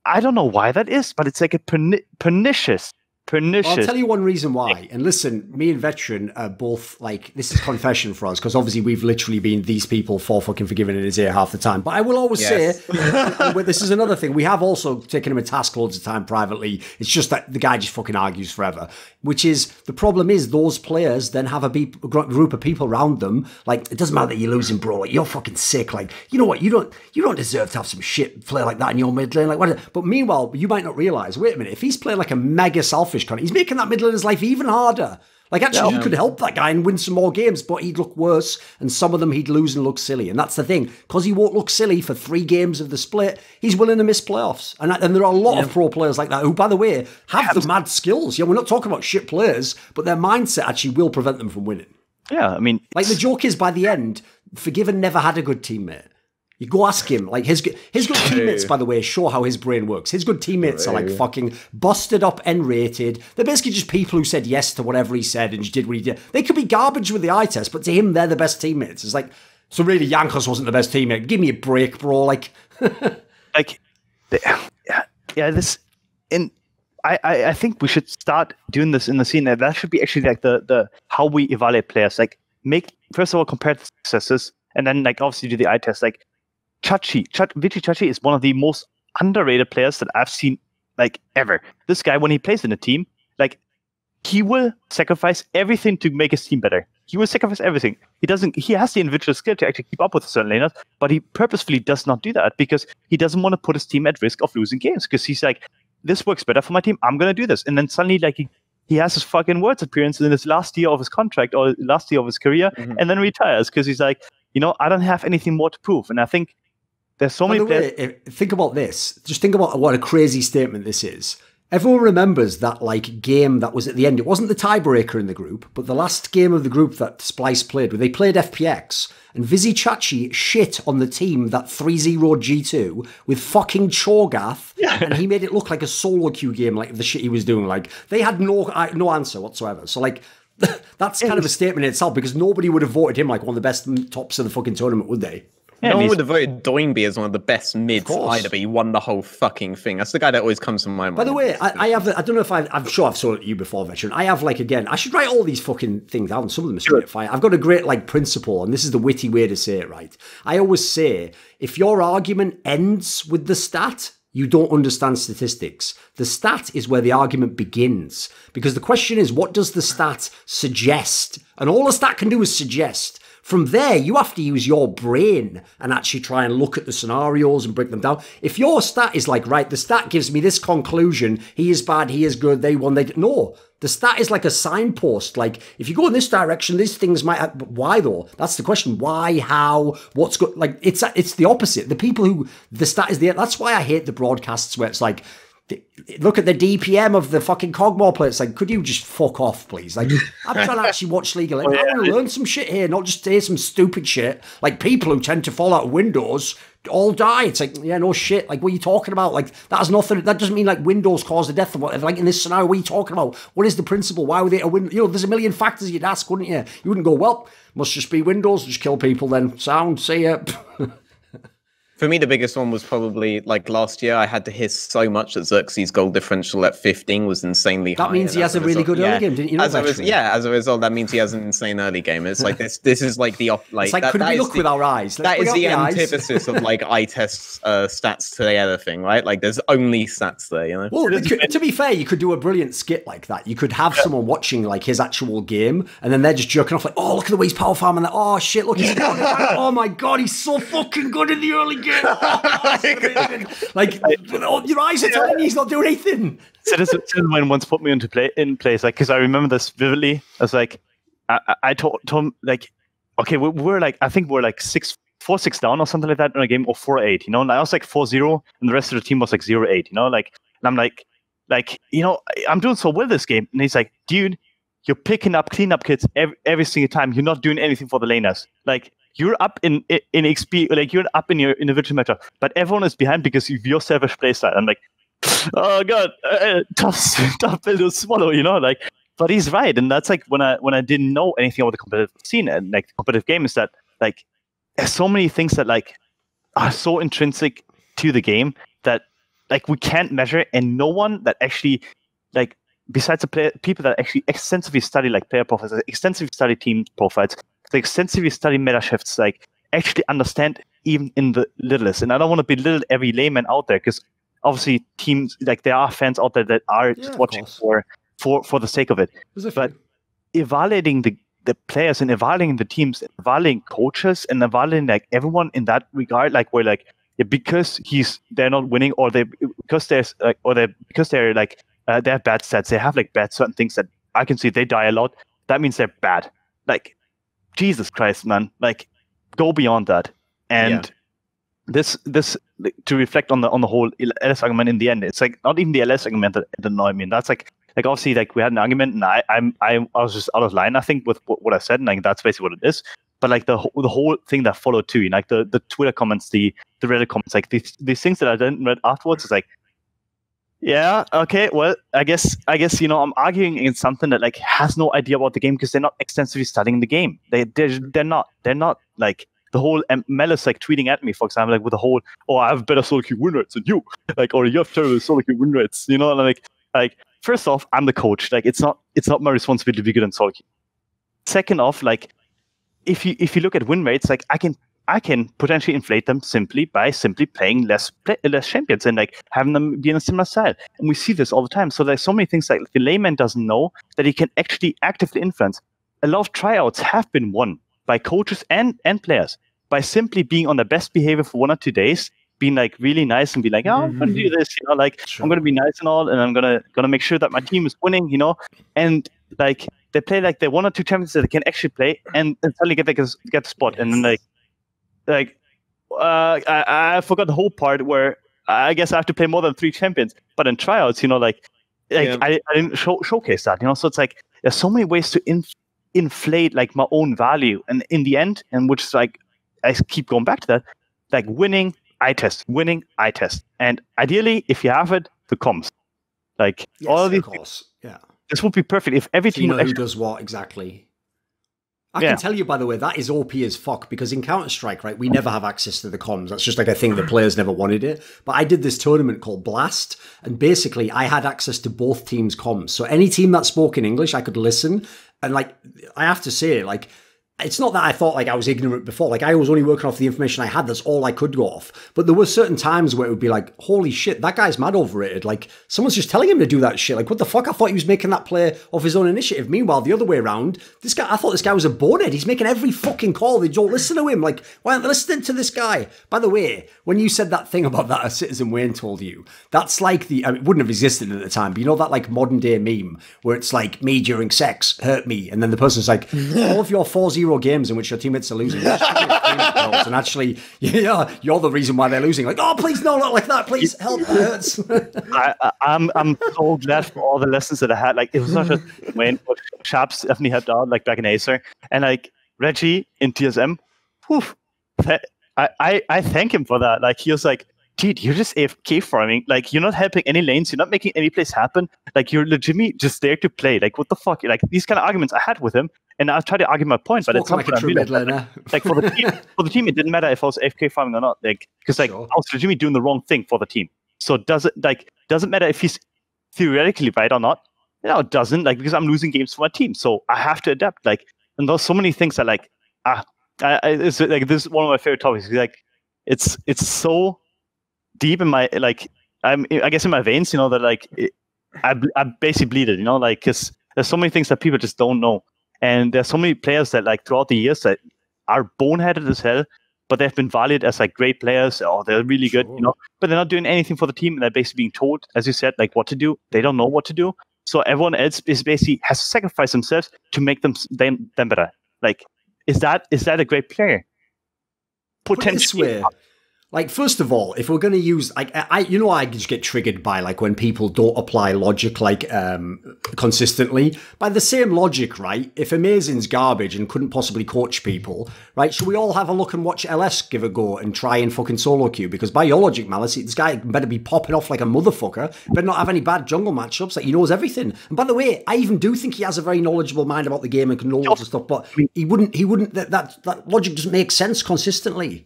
I don't know why that is, but it's like a pernicious. I'll tell you one reason why. And listen, me and Veteran are both like, this is confession for us, because obviously we've literally been these people for fucking forgiving in his ear half the time. But I will always say, this is another thing. We have also taken him a task loads of time privately. It's just that the guy just fucking argues forever, which is, the problem is those players then have a group of people around them. Like, it doesn't matter that you're losing, bro. Like, you're fucking sick. Like, you know what? You don't deserve to have some shit player like that in your mid lane. Like, what? But meanwhile, you might not realize, wait a minute, if he's playing like a mega selfish cunt, he's making that mid laner's life even harder. Like, actually, you could help that guy and win some more games, but he'd look worse, and some of them he'd lose and look silly. And that's the thing. Because he won't look silly for 3 games of the split, he's willing to miss playoffs. And there are a lot of pro players like that who, by the way, have the mad skills. Yeah, we're not talking about shit players, but their mindset actually will prevent them from winning. Yeah, I mean... Like, the joke is, by the end, Forgiven never had a good teammate. You go ask him. Like, his good teammates, by the way, show how his brain works. His good teammates are like fucking busted up, N-rated. They're basically just people who said yes to whatever he said and just did what he did. They could be garbage with the eye test, but to him, they're the best teammates. It's like, so really, Jankos wasn't the best teammate. Give me a break, bro. Like, I think we should start doing this in the scene. That should be actually like the how we evaluate players. Like, first of all, compare the successes, and then like obviously do the eye test. Like, Vici Chachi is one of the most underrated players that I've seen like ever. This guy, when he plays in a team, like, he will sacrifice everything to make his team better. He will sacrifice everything. He has the individual skill to actually keep up with certain laners, but he purposefully does not do that because he doesn't want to put his team at risk of losing games, because he's like, this works better for my team, I'm gonna do this. And then suddenly, like, he has his fucking Worlds appearance in his last year of his contract or last year of his career, and then retires because he's like, you know, I don't have anything more to prove. And I think there's so many players. Think about this. Just think about what a crazy statement this is. Everyone remembers that like game that was at the end. It wasn't the tiebreaker in the group, but the last game of the group that Splice played, where they played FPX, and Vizzy Chachi shit on the team that 3-0'd G2 with fucking Cho'Gath, and he made it look like a solo queue game, like the shit he was doing. Like they had no answer whatsoever. So like that's kind of a statement in itself, because nobody would have voted him like one of the best tops of the fucking tournament, would they? Yeah, no one would have voted Doinby as one of the best mids either, but he won the whole fucking thing. That's the guy that always comes to my mind. By the way, I have, I don't know if I'm sure I've sold it to you before, Veteran. I have like, again, I should write all these fucking things down. Some of them are straight fire. I've got a great like principle, and this is the witty way to say it, right? I always say, if your argument ends with the stat, you don't understand statistics. The stat is where the argument begins. Because the question is, what does the stat suggest? And all the stat can do is suggest. From there, you have to use your brain and actually try and look at the scenarios and break them down. If your stat is like, right, the stat gives me this conclusion, he is bad, he is good, they won, no. The stat is like a signpost. Like, if you go in this direction, these things might have, but why though? That's the question. Why, how, what's good? Like, it's the opposite. The people who, the stat is that's why I hate the broadcasts where it's like, look at the DPM of the fucking Cogmore player. It's like, could you just fuck off, please? Like, I'm trying to actually watch League of Legends. I want to learn some shit here, not just hear some stupid shit. Like, people who tend to fall out of Windows all die. It's like, yeah, no shit. Like, what are you talking about? Like, that has nothing. That doesn't mean like Windows caused the death of whatever. Like, in this scenario, what are you talking about? What is the principle? Why would they a win? You know, there's a million factors you'd ask, wouldn't you? You wouldn't go, well, must just be Windows, just kill people then. Sound, see ya. For me, the biggest one was probably like last year. I had to hiss so much that Xerxes' goal differential at 15 was insanely high. That means he has a really good early game, didn't you know? As a result, that means he has an insane early game. It's like this is like the it's like, could we look with our eyes? That is the antithesis of like eye test stats to the other thing, right? Like there's only stats there, you know. Well, to be fair, you could do a brilliant skit like that. You could have someone watching like his actual game, and then they're just jerking off like, oh, look at the way he's power farming. Oh shit, look, he's oh my god, he's so fucking good in the early game. Like your eyes are telling you he's not doing anything. Citizen once put me in place, like, because I remember this vividly. I was like, I told him like, okay, we're like, I think we're like 4-6 down or something like that in a game, or 4-8, you know. And I was like 4-0, and the rest of the team was like 0-8, you know. Like, and I'm like, you know, I'm doing so well this game, and he's like, dude, you're picking up cleanup kits every single time. You're not doing anything for the laners, like. You're up in XP, like you're up in your individual matchup, but everyone is behind because of your selfish playstyle. I'm like, oh god, tough pill to swallow, you know. Like, but he's right, and that's like when I didn't know anything about the competitive scene and like the competitive game, is that like there's so many things that like are so intrinsic to the game that like we can't measure, and no one that actually like besides the people that actually extensively study like player profiles, extensively study team profiles. They extensively study meta shifts, like actually understand even in the littlest. And I don't want to belittle every layman out there, because obviously teams, like there are fans out there that are just watching for the sake of it. But evaluating the players and evaluating the teams, evaluating coaches and evaluating like everyone in that regard, like where like because they're not winning, or because they're like they have bad stats, they have like bad certain things that I can see they die a lot. That means they're bad. Like, Jesus Christ, man! Like, go beyond that. And this to reflect on the whole LS argument in the end. It's like not even the LS argument that annoyed me. And that's like obviously like we had an argument, and I was just out of line, I think, with what I said, and like that's basically what it is. But like the whole thing that followed too, you know, like the Twitter comments, the Reddit comments, like these things that I didn't read afterwards. It's like, yeah, okay, well, I guess you know, I'm arguing against something that like has no idea about the game because they're not extensively studying the game. They're not like the whole Malice like tweeting at me, for example, like with the whole, oh, I have better solo queue win rates than you, like, or you have terrible solo queue win rates, you know. And like first off, I'm the coach. Like it's not my responsibility to be good in solo queue. Second off, like if you look at win rates, like I can potentially inflate them by playing less champions and like having them be in a similar style. And we see this all the time. So there's so many things like the layman doesn't know that he can actually actively influence. A lot of tryouts have been won by coaches and players by simply being on their best behavior for 1 or 2 days, being like really nice and be like, oh, I'm gonna do this, you know, like I'm gonna be nice and all, and I'm gonna make sure that my team is winning, you know. And like they play like the 1 or 2 champions that they can actually play, and suddenly get the spot, and then I forgot the whole part where I guess I have to play more than 3 champions. But in tryouts, you know, like I didn't showcase that, So it's like there's so many ways to inflate like my own value, and in the end, and which is like I keep going back to that, like winning, I test, and ideally, if you have it, the comms, like all of these. Of course, yeah. This would be perfect if every team who does what exactly. I can tell you, by the way, that is OP as fuck, because in Counter-Strike, right, we never have access to the comms. That's just like a thing the players never wanted it. But I did this tournament called Blast, and basically I had access to both teams' comms. So any team that spoke in English, I could listen. And like, I have to say, like, it's not that I thought like I was ignorant before. Like, I was only working off the information I had. That's all I could go off. But there were certain times where it would be like, holy shit, that guy's mad overrated. Like, someone's just telling him to do that shit. Like, what the fuck? I thought he was making that play of his own initiative. Meanwhile, the other way around, I thought this guy was a bonehead. He's making every fucking call. They don't listen to him. Like, why aren't they listening to this guy? By the way, when you said that thing about that a Citizen Wayne told you, that's like it wouldn't have existed at the time, but you know that like modern day meme where it's like, me during sex hurt me. And then the person's like, all of your 4-0 games in which your teammates are losing, and actually, you're the reason why they're losing. Like, oh, please, no, not like that. Please help. That hurts. I'm so glad for all the lessons that I had. Like, it was not just when Chaps definitely helped out, like back in Acer, and like Reggie in TSM. Woof, I thank him for that. Like, he was like, dude, you're just AFK farming. Like, you're not helping any lanes. You're not making any plays happen. Like, you're legitimately just there to play. Like, what the fuck? Like, these kind of arguments I had with him, and I tried to argue my point, but it's not like for the team, it didn't matter if I was AFK farming or not. Like, because like I was legitimately doing the wrong thing for the team. So doesn't matter if he's theoretically right or not. No, it doesn't. Like, because I'm losing games for my team, so I have to adapt. Like, and there's so many things that like it's like, this is one of my favorite topics. Like, it's so deep in my, like, I guess in my veins, that like I basically bleed it, like, because there's so many things that people just don't know, and there's so many players that like throughout the years that are boneheaded as hell, but they've been valued as like great players, or they're really good, but they're not doing anything for the team, and they're basically being told, as you said, like what to do. They don't know what to do, so everyone else is basically has to sacrifice themselves to make them better. Like, is that a great player? Potentially. Like, first of all, if we're going to use, like, I just get triggered by, like, when people don't apply logic, like, consistently. By the same logic, right, if Amazing's garbage and couldn't possibly coach people, right, should we all have a look and watch LS give a go and try and fucking solo queue? Because by your logic, Malice, this guy better be popping off like a motherfucker, better not have any bad jungle matchups, like, he knows everything. And by the way, I even do think he has a very knowledgeable mind about the game and can know lots of stuff, but he wouldn't, that logic doesn't make sense consistently.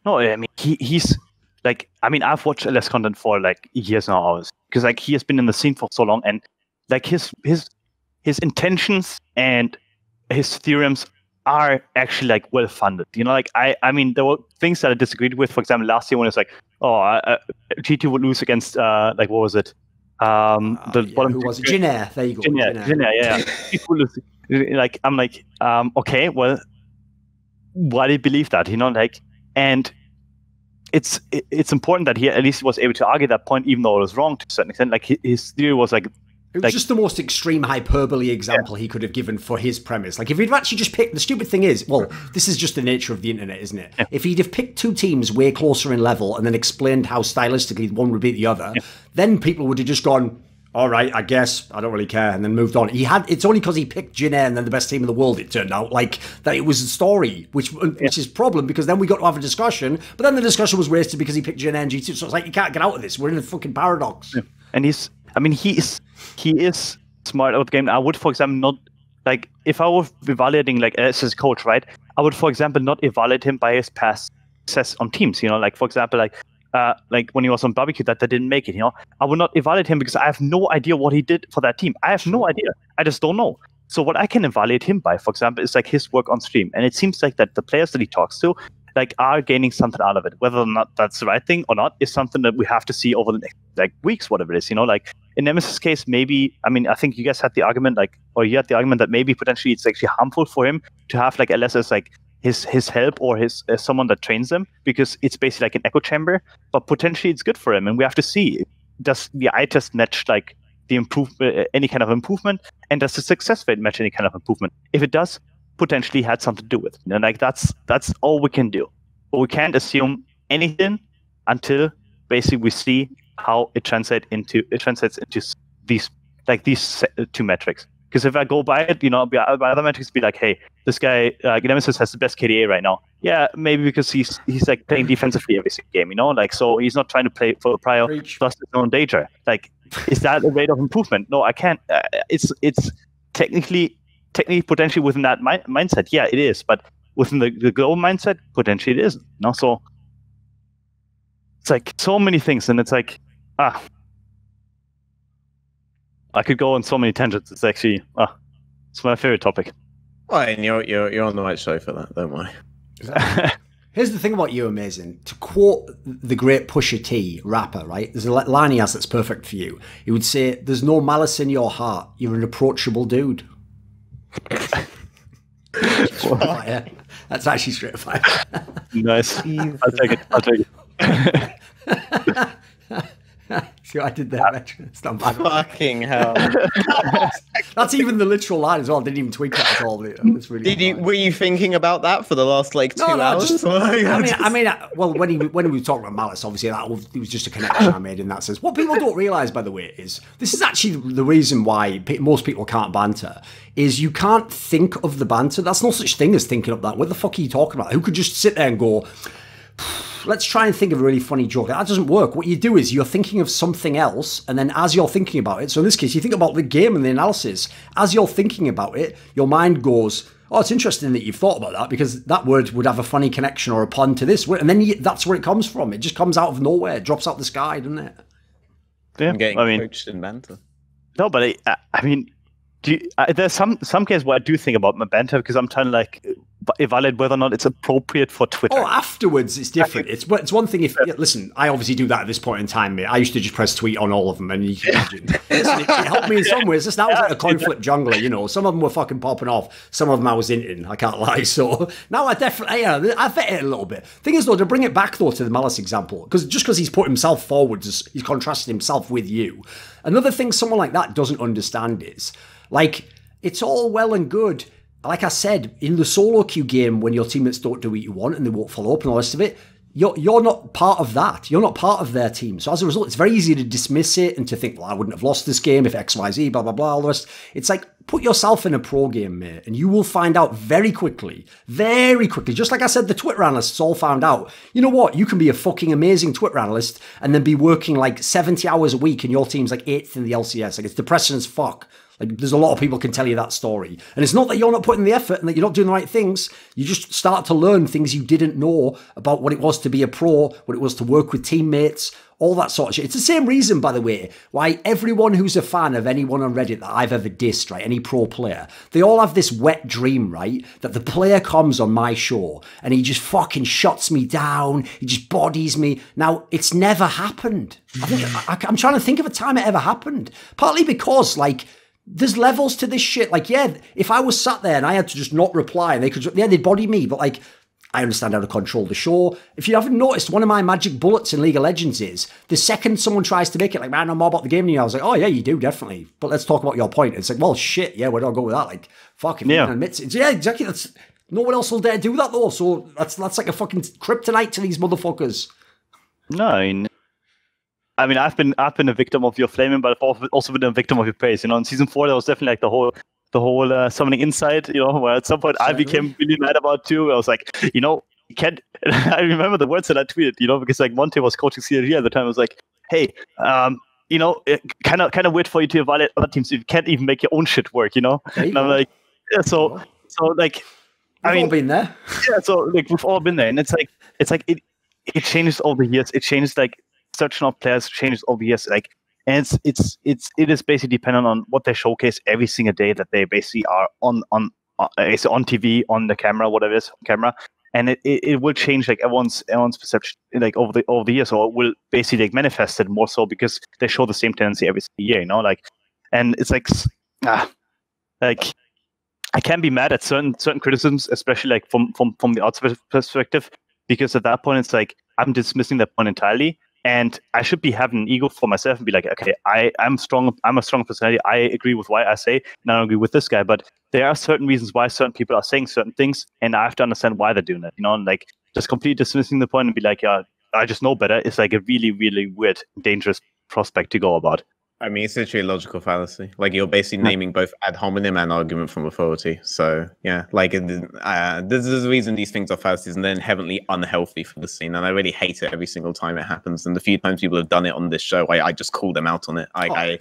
No, I mean, he's like, I mean, I've watched LS content for like years now, hours, because like he has been in the scene for so long, and like his intentions and his theorems are actually like well funded. Like I mean, there were things that I disagreed with. For example, last year when it's like, G2 would lose against like, what was it? Who was it? Jinair. There you go. Jinair, yeah. Like, I'm like, okay, well, why do you believe that? Like. And it's important that he at least was able to argue that point, even though it was wrong to a certain extent. Like, his theory was like... It was just the most extreme hyperbole example he could have given for his premise. Like, if he'd actually just picked... The stupid thing is, well, this is just the nature of the internet, isn't it? Yeah. If he'd have picked two teams way closer in level and then explained how stylistically one would beat the other, then people would have just gone... All right, I guess I don't really care, and then moved on. It's only because he picked Jinair and then the best team in the world, it turned out, like, that it was a story, which is a problem, because then we got to have a discussion, but then the discussion was wasted because he picked Jinair and G2, so it's like, you can't get out of this. We're in a fucking paradox. Yeah. And he is smart about the game. I would, for example, not, like, if I were evaluating, like, as his coach, right, I would, for example, not evaluate him by his past success on teams, like, for example, like when he was on barbecue that didn't make it, I would not evaluate him because I have no idea what he did for that team. I have no idea. I just don't know. So what I can evaluate him by, for example, is like his work on stream. And it seems like that the players that he talks to, like, are gaining something out of it. Whether or not that's the right thing or not is something that we have to see over the next, like, weeks, whatever it is. Like in Nemesis' case, maybe, I mean, I think you guys had the argument, like, or you had the argument that maybe potentially it's actually harmful for him to have like LS as like his help or his someone that trains them, because it's basically like an echo chamber, but potentially it's good for him, and we have to see, does the eye test match like the any kind of improvement, and does the success rate match any kind of improvement? If it does, potentially had something to do with it. And like that's all we can do, but we can't assume anything until basically we see how it translates into these like these two metrics. Because if I go by it, by other metrics, be like, hey, this guy, Nemesis has the best KDA right now. Yeah, maybe because he's like playing defensively every game, like, so he's not trying to play for the prior plus his own danger. Like, is that a rate of improvement? No, I can't. It's technically potentially within that mindset. Yeah, it is, but within the global mindset, potentially it isn't. So it's like so many things, and it's like, I could go on so many tangents. It's actually, it's my favorite topic. Well, and you're on the right show for that. Don't worry. Here's the thing about you, Amazing. To quote the great Pusha T rapper, right? There's a line he has that's perfect for you. He would say, "There's no malice in your heart. You're an approachable dude." That's actually straight fire. Nice. I'll take it. See what I did there, Veteran? It's not bad. Fucking hell. That's even the literal line as well. I didn't even tweak that at all. It's really were you thinking about that for the last 2 hours? Just, well, when he was talking about Malice, obviously it was just a connection I made in that sense. What people don't realise, by the way, is this is actually the reason why most people can't banter. Is you can't think of the banter. That's no such thing as thinking of that. What the fuck are you talking about? Who could just sit there and go, let's try and think of a really funny joke. That doesn't work. What you do is you're thinking of something else, and then as you're thinking about it, so in this case, you think about the game and the analysis. As you're thinking about it, your mind goes, oh, it's interesting that you've thought about that, because that word would have a funny connection or a pun to this word, and then that's where it comes from. It just comes out of nowhere. It drops out the sky, doesn't it? Yeah, I'm getting coached in banter. No, but I mean, there's some cases where I do think about my banter, because I'm trying to evaluate whether or not it's appropriate for Twitter. Oh, afterwards it's different. It's one thing if listen, I obviously do that at this point in time, mate. I used to just press tweet on all of them, and you can imagine. Listen, it helped me in some ways. That was like a coin flip jungler, Some of them were fucking popping off. Some of them I was inting. I can't lie. So now I definitely, I vet it a little bit. Thing is though, to bring it back though to the Malice example, because he's put himself forward, he's contrasted himself with you. Another thing someone like that doesn't understand is, it's all well and good. Like I said, in the solo queue game, when your teammates don't do what you want and they won't follow up and all the rest of it, you're not part of that. You're not part of their team. So as a result, it's very easy to dismiss it and to think, well, I wouldn't have lost this game if X, Y, Z, blah, blah, blah, all the rest. It's like, put yourself in a pro game, mate, and you will find out very quickly, just like I said, the Twitter analysts all found out, you know what, you can be a fucking amazing Twitter analyst and then be working 70 hours a week and your team's 8th in the LCS. It's depressing as fuck. There's a lot of people can tell you that story. And it's not that you're not putting the effort and that you're not doing the right things. You just start to learn things you didn't know about what it was to be a pro, what it was to work with teammates, all that sort of shit. It's the same reason, by the way, why everyone who's a fan of anyone on Reddit that I've ever dissed, right, any pro player, they all have this wet dream, right, that the player comes on my show and he just fucking shuts me down, he just bodies me. Now, it's never happened. I'm trying to think of a time it ever happened. Partly because, there's levels to this shit. If I was sat there and I had to just not reply and they'd body me, but I understand how to control the show. If you haven't noticed, one of my magic bullets in League of Legends is the second someone tries to make it man, I know more about the game than you. I was like, oh yeah, you do, definitely. But let's talk about your point. It's like, well, shit, yeah, where do I go with that? Fuck, if no one admits it. Yeah, exactly. No one else will dare do that though. So that's like a fucking kryptonite to these motherfuckers. No, I mean, I've been a victim of your flaming, but I've also been a victim of your praise. In season 4, there was definitely the whole summoning insight. Where at some point I became really mad about too. I was like, you can't. I remember the words that I tweeted. Because Monte was coaching CLG at the time. I was like, hey, kind of weird for you to evaluate other teams if you can't even make your own shit work. And I'm like, yeah, so we've all been there. Yeah, so we've all been there, and it's like it changes over the years. It changes searching of players changes over years, and it is basically dependent on what they showcase every single day that they basically are on TV, on the camera, whatever it is, camera, and it will change everyone's perception over the years, or it will basically manifest it more so because they show the same tendency every single year, and it's I can be mad at certain criticisms, especially from the outside perspective, because at that point it's I'm dismissing that point entirely. And I should be having an ego for myself and be like, okay, I'm strong. I'm a strong personality. I agree with what I say, and I don't agree with this guy. But there are certain reasons why certain people are saying certain things, and I have to understand why they're doing it. And just completely dismissing the point and be like, yeah, I just know better. It's a really, really weird, dangerous prospect to go about. I mean, it's literally a logical fallacy. Like, you're basically naming both ad hominem and argument from authority. So, yeah, like, this is the reason these things are fallacies, and they're inherently unhealthy for the scene. And I really hate it every single time it happens. And the few times people have done it on this show, I just call them out on it. I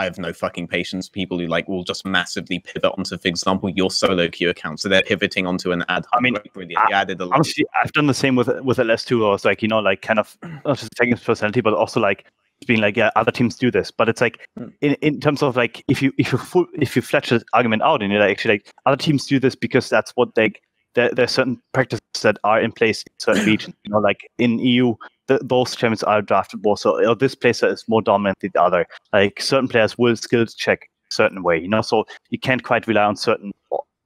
have no fucking patience. People who like will just massively pivot onto, for example, your solo queue account. So they're pivoting onto an ad. I mean, brilliant. You added a lot. Honestly, I've done the same with LS too. I was like, like kind of not just taking his personality, but also like being like, yeah, other teams do this. But it's like in terms of like if you flesh the argument out and you're like, actually like other teams do this because that's what there's certain practices that are in place in certain regions. Like in EU. Those champions are drafted more, so this player is more dominant than the other. Like certain players will skills check a certain way, so you can't quite rely on certain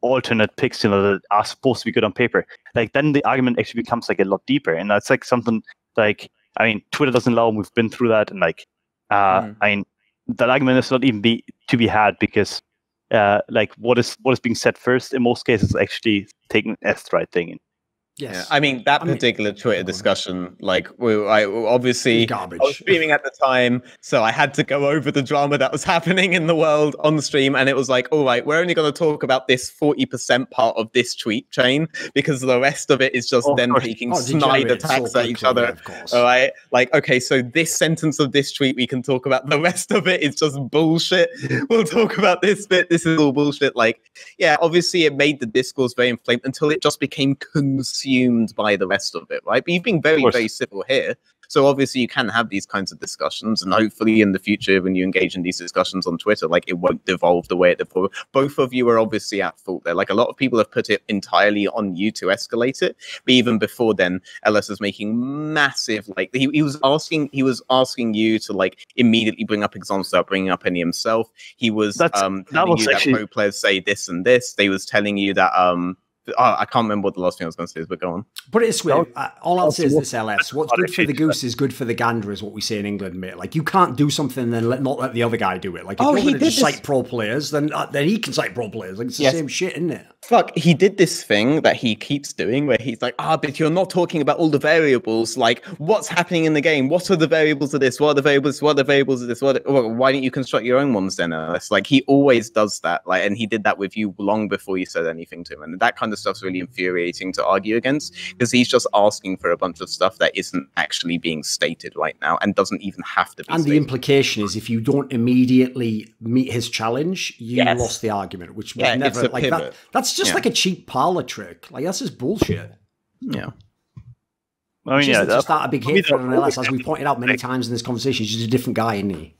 alternate picks, that are supposed to be good on paper. Like then the argument actually becomes like a lot deeper, and that's like something like Twitter doesn't allow. We've been through that, and like that argument is not even to be had because like what is being said first in most cases is actually taken as the right thing. Yes. Yeah, I mean that particular Twitter discussion, like I obviously garbage. I was streaming at the time, so I had to go over the drama that was happening in the world on the stream, and it was like, all right, we're only going to talk about this 40% part of this tweet chain because the rest of it is just them taking snide attacks at each other. All right, like okay, so this sentence of this tweet we can talk about. The rest of it is just bullshit. We'll talk about this bit. This is all bullshit. Like, yeah, obviously it made the discourse very inflamed until it just became consumed by the rest of it, right? But you've been very, very civil here. So obviously you can have these kinds of discussions, and hopefully in the future when you engage in these discussions on Twitter, like it won't devolve the way it devolved. Both of you are obviously at fault there. Like a lot of people have put it entirely on you to escalate it. But even before then, LS was making massive, like he was asking you to like immediately bring up examples without bringing up any himself. He was telling you that pro players say this and this. They was telling you that I can't remember what the last thing I was going to say is, but go on. Put it this way, all I'll say is this, LS. What's good for the goose is good for the gander, is what we say in England, mate. Like, you can't do something and then not let the other guy do it. Like, if you're going to just cite pro players, then he can cite pro players. Like, it's the same shit, isn't it? Fuck, he did this thing that he keeps doing where he's like, but you're not talking about all the variables. Like, what's happening in the game? What are the variables of this? What are the variables? What are the variables of this? Why don't you construct your own ones then, LS? Like, he always does that. Like, and he did that with you long before you said anything to him. And that kind of stuff's really infuriating to argue against, because he's just asking for a bunch of stuff that isn't actually being stated right now and doesn't even have to be and stated. The implication is if you don't immediately meet his challenge, you lost the argument, which was never like that. That's just like a cheap parlor trick. Like, that's just bullshit. Yeah. I mean, just that a big hit for LS, as we pointed out many times in this conversation. He's just a different guy, isn't he?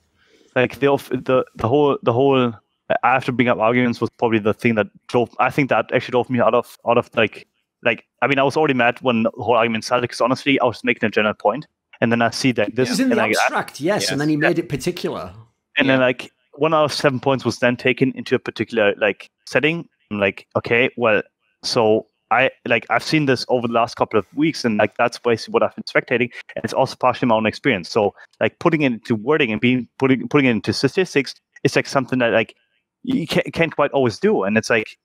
Like the whole I have to bring up arguments was probably the thing that actually drove me out of like I mean, I was already mad when the whole argument started, because honestly I was making a general point, and then I see that this is in the abstract, and then he made it particular, and then like 1 out of 7 points was then taken into a particular like setting. I'm like, okay, well, so I've seen this over the last couple of weeks, and like that's basically what I've been spectating, and it's also partially my own experience. So like putting it into wording and putting it into statistics, it's like something that like you can't quite always do. And it's like,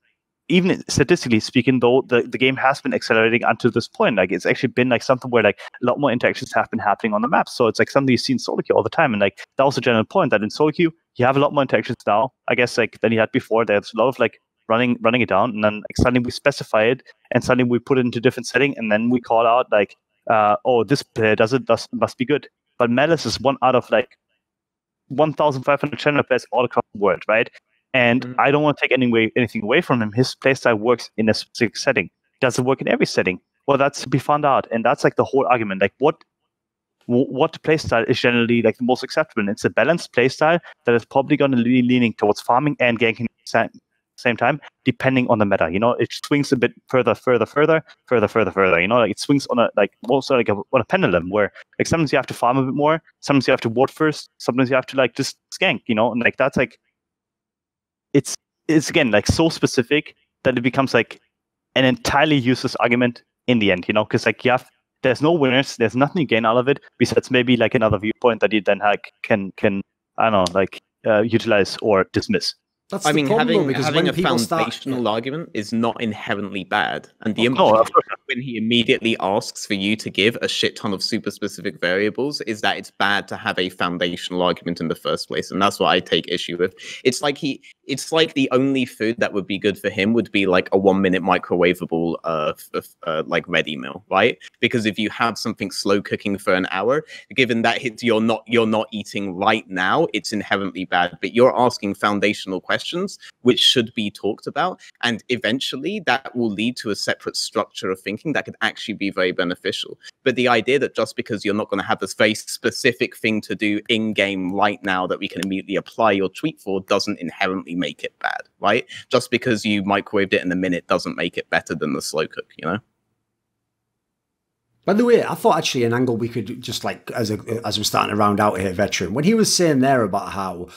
even statistically speaking, though, the game has been accelerating until this point. Like, it's actually been like something where like a lot more interactions have been happening on the map. So it's like something you see in solo queue all the time. And like that was a general point, that in solo queue you have a lot more interactions now, I guess, like than you had before. There's a lot of like running it down, and then like, suddenly we specify it, and suddenly we put it into different setting, and then we call out like, this player must be good. But Malice is one out of like 1,500 channel players all across the world, right? And I don't want to take anything away from him. His playstyle works in a specific setting. Does it work in every setting? Well, that's to be found out. And that's like the whole argument. Like what playstyle is generally like the most acceptable? And it's a balanced playstyle that is probably going to be leaning towards farming and ganking at the same time, depending on the meta. It swings a bit further. Like it swings on on a pendulum, where like sometimes you have to farm a bit more, sometimes you have to ward first, sometimes you have to like just skank, and like that's like, it's again like so specific that it becomes like an entirely useless argument in the end, because like there's no winners, there's nothing you gain out of it besides maybe like another viewpoint that you then can I don't know, like utilize or dismiss. That's the problem, though, because having when a people foundational argument is not inherently bad, and the no, of course when he immediately asks for you to give a shit ton of super specific variables is that it's bad to have a foundational argument in the first place, and that's what I take issue with. It's like the only food that would be good for him would be like a 1 minute microwavable like ready meal, right? Because if you have something slow cooking for an hour, given that you're not eating right now, it's inherently bad. But you're asking foundational questions which should be talked about, and eventually that will lead to a separate structure of thinking that could actually be very beneficial. But the idea that just because you're not going to have this very specific thing to do in game right now that we can immediately apply your tweet for doesn't inherently make it bad, right? Just because you microwaved it in a minute doesn't make it better than the slow cook, you know? By the way, I thought actually an angle we could just like, as we're starting to round out here, Veteran, when he was saying there about how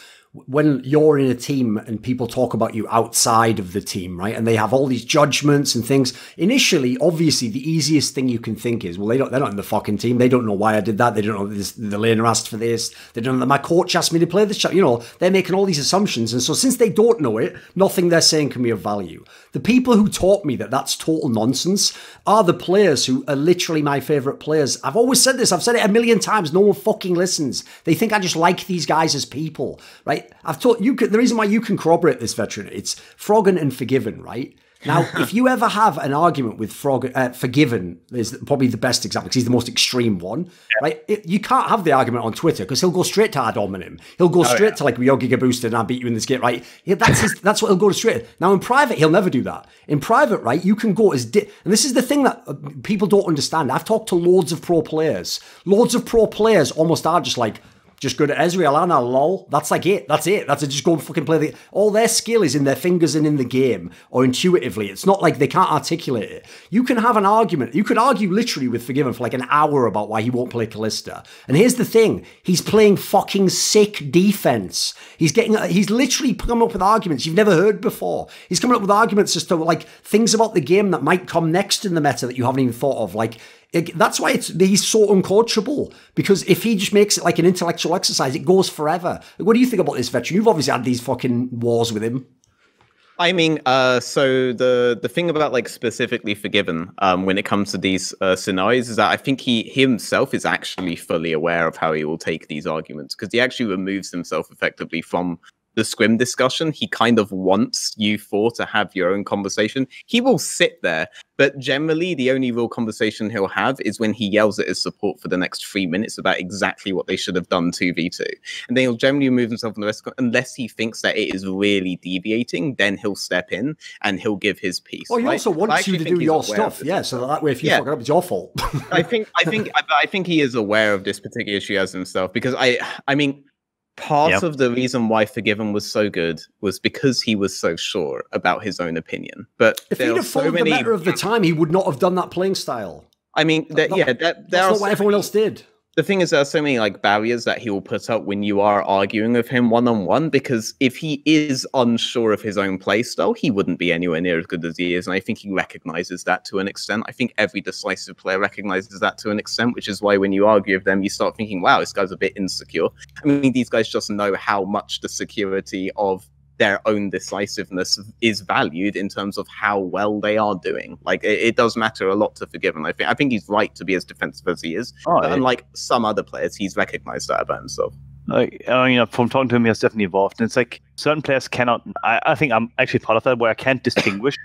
when you're in a team and people talk about you outside of the team, right? And they have all these judgments and things. Initially, obviously, the easiest thing you can think is, well, they're not in the fucking team. They don't know why I did that. They don't know this, the laner asked for this. They don't know that my coach asked me to play this. You know, they're making all these assumptions. And so since they don't know it, nothing they're saying can be of value. The people who taught me that that's total nonsense are the players who are literally my favorite players. I've always said this. I've said it a million times. No one fucking listens. They think I just like these guys as people, right? I've taught you. The reason why you can corroborate this, Veteran, it's Froggen and Forgiven, right? Now, if you ever have an argument with Forgiven, is probably the best example because he's the most extreme one, right? You can't have the argument on Twitter because he'll go straight to ad hominem. He'll go straight to like, you're Giga Boosted and I beat you in this game, right? That's what he'll go straight. Now, in private, he'll never do that. In private, right, you can go and this is the thing that people don't understand. I've talked to loads of pro players. Loads of pro players almost are just like, just go to Ezreal, Anna, lol. That's like it. That's it. That's just go and fucking play all their skill is in their fingers and in the game or intuitively. It's not like they can't articulate it. You can have an argument. You could argue literally with Forgiven for like an hour about why he won't play Kalista. And here's the thing. He's playing fucking sick defense. He's literally coming up with arguments you've never heard before. He's coming up with arguments as to like things about the game that might come next in the meta that you haven't even thought of. Like, that's why he's so uncoachable, because if he just makes it like an intellectual exercise, it goes forever. What do you think about this, Veteran? You've obviously had these fucking wars with him. I mean, so the thing about like specifically Forgiven when it comes to these scenarios is that I think he himself is actually fully aware of how he will take these arguments, because he actually removes himself effectively from the scrim discussion. He kind of wants you four to have your own conversation. He will sit there, but generally the only real conversation he'll have is when he yells at his support for the next 3 minutes about exactly what they should have done 2v2. And then he'll generally remove himself from the rest, unless he thinks that it is really deviating, then he'll step in and he'll give his piece. Well, he right? also wants you to do your stuff. Yeah, so that way if you fuck it up, it's your fault. I think he is aware of this particular issue as himself, because I mean, part of the reason why Forgiven was so good was because he was so sure about his own opinion. But if he'd have followed the meta of the time, he would not have done that playing style. I mean, that's not what everyone else did. The thing is, there are so many like barriers that he will put up when you are arguing with him one-on-one, because if he is unsure of his own play style, he wouldn't be anywhere near as good as he is. And I think he recognizes that to an extent. I think every decisive player recognizes that to an extent, which is why when you argue with them, you start thinking, wow, this guy's a bit insecure. I mean, these guys just know how much the security of their own decisiveness is valued in terms of how well they are doing. Like, it does matter a lot to Forgiven. I think he's right to be as defensive as he is. But unlike some other players, he's recognized that about himself. Like, you know, from talking to him, he has definitely evolved. And it's like certain players cannot. I think I'm actually part of that, where I can't distinguish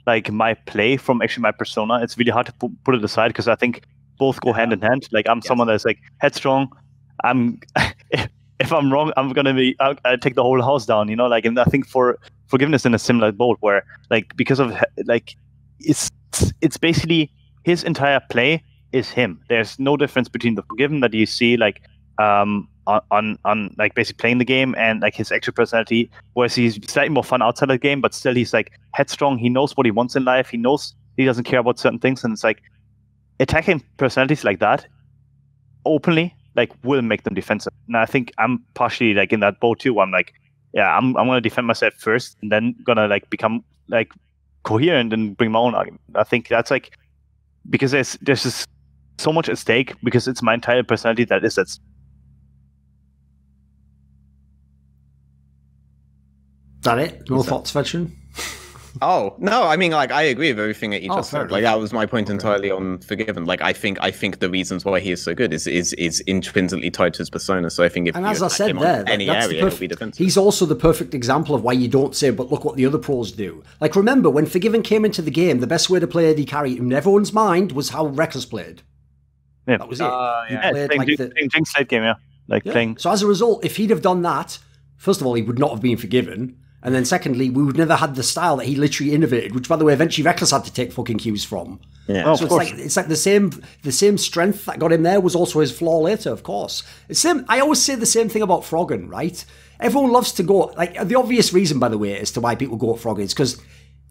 like my play from actually my persona. It's really hard to put it aside, because I think both go hand in hand. Like, I'm someone that's like headstrong. If I'm wrong, I'm gonna take the whole house down, you know. Like, and I think Forgiveness in a similar boat, where like because of like it's basically his entire play is him. There's no difference between the Forgiven that you see like on like basically playing the game and like his actual personality, whereas he's slightly more fun outside the game, but still he's like headstrong. He knows what he wants in life. He knows he doesn't care about certain things, and it's like attacking personalities like that openly like will make them defensive. And I think I'm partially like in that boat too. I'm like, yeah, I'm gonna defend myself first, and then gonna like become like coherent and bring my own argument. I think that's like, because there's just so much at stake, because it's my entire personality that is at. that it? No thoughts, Veteran? Oh no, I mean, like, I agree with everything that you just said. Like, that was my point entirely on Forgiven. Like, I think the reasons why he is so good is intrinsically tied to his persona. So I think if and you as I said there, any area, he'll be defensive. He's also the perfect example of why you don't say, but look what the other pros do. Like, remember when Forgiven came into the game, the best way to play AD carry in everyone's mind was how Reckless played. Yeah. That was it. Yeah, playing Jinx late game, playing. So as a result, if he'd have done that, first of all, he would not have been Forgiven. And then secondly, we would never had the style that he literally innovated, which, by the way, eventually Reckless had to take fucking cues from. Yeah. So it's like the same strength that got him there was also his flaw later, of course. I always say the same thing about Froggen, right? Everyone loves to go, like, the obvious reason, by the way, as to why people go at Froggen is because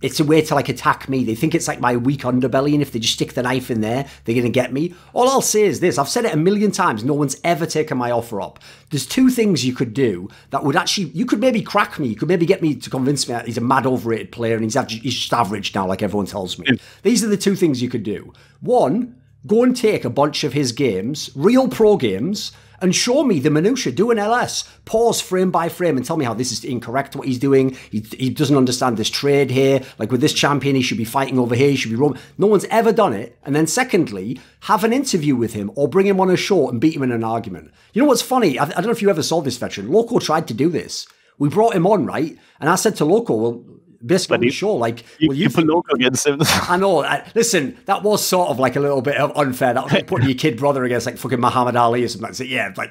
it's a way to, like, attack me. They think it's like my weak underbelly, and if they just stick the knife in there, they're going to get me. All I'll say is this. I've said it a million times. No one's ever taken my offer up. There's two things you could do that would actually... You could maybe crack me. You could maybe get me to convince me that he's a mad overrated player and he's just average now, like everyone tells me. These are the two things you could do. One, go and take a bunch of his games, real pro games, and show me the minutiae. Do an LS. Pause frame by frame and tell me how this is incorrect, what he's doing. He doesn't understand this trade here. Like, with this champion, he should be fighting over here. He should be roaming. No one's ever done it. And then secondly, have an interview with him or bring him on a show and beat him in an argument. You know what's funny? I don't know if you ever saw this, Veteran. Loco tried to do this. We brought him on, right? And I said to Loco, well, basically on the show, like, you put Loco against him. I know. Listen, that was sort of like a little bit unfair. That was like putting your kid brother against like fucking Muhammad Ali or something. So, yeah, like,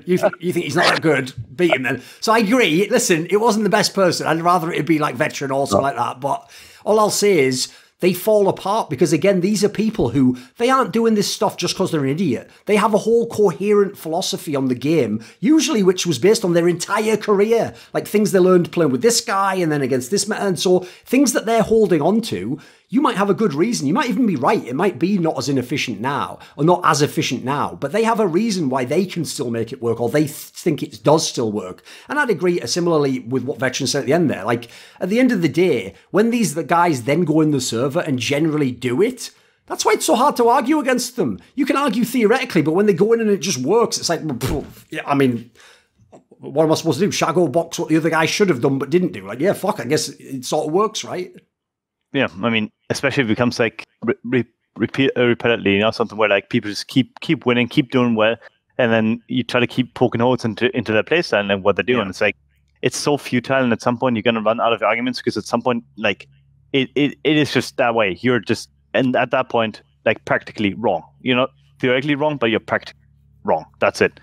you think he's not that good? Beat him then. So I agree. Listen, it wasn't the best person. I'd rather it be like Veteran or something like that. But all I'll say is, they fall apart because, again, these are people who, they aren't doing this stuff just because they're an idiot. They have a whole coherent philosophy on the game, usually which was based on their entire career. Like things they learned playing with this guy and then against this man. And so things that they're holding on to, you might have a good reason. You might even be right. It might be not as inefficient now or not as efficient now, but they have a reason why they can still make it work or they think it does still work. And I'd agree similarly with what Veteran said at the end there. Like, at the end of the day, when the guys then go in the server and generally do it, that's why it's so hard to argue against them. You can argue theoretically, but when they go in and it just works, it's like, yeah, I mean, what am I supposed to do? Shadow box what the other guy should have done but didn't do? Like, yeah, fuck, I guess it sort of works, right? Yeah, I mean, especially if it becomes like repeatedly, something where like people just keep winning, keep doing well, and then you try to keep poking holes into their playstyle and what they're doing. Yeah. It's like, it's so futile, and at some point you're going to run out of arguments because at some point, like, it is just that way. You're just, and at that point, like, practically wrong. You're not theoretically wrong, but you're practically wrong. That's it.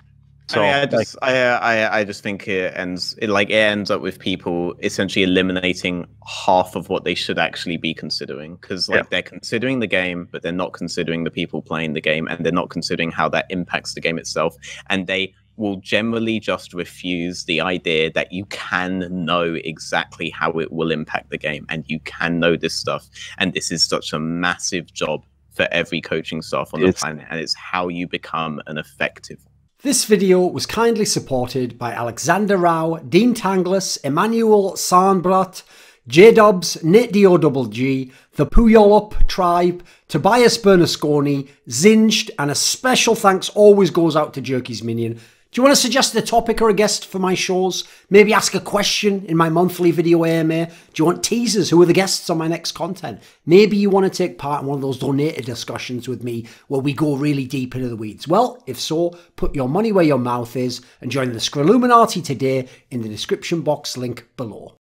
So I just think it ends up with people essentially eliminating half of what they should actually be considering, because they're considering the game, but they're not considering the people playing the game, and they're not considering how that impacts the game itself, and they will generally just refuse the idea that you can know exactly how it will impact the game, and you can know this stuff, and this is such a massive job for every coaching staff on the planet, and it's how you become an effective. This video was kindly supported by Alexander Rao, Dean Tanglis, Emanuel Särnbratt, JDubs, NateDOhDoubleG, the Puyallup Tribe, Tobias Bernasconi, Xinged, and a special thanks always goes out to Jerky's Minion. Do you want to suggest a topic or a guest for my shows? Maybe ask a question in my monthly video AMA? Do you want teasers? Who are the guests on my next content? Maybe you want to take part in one of those donated discussions with me where we go really deep into the weeds. Well, if so, put your money where your mouth is and join the Scrilluminati today in the description box link below.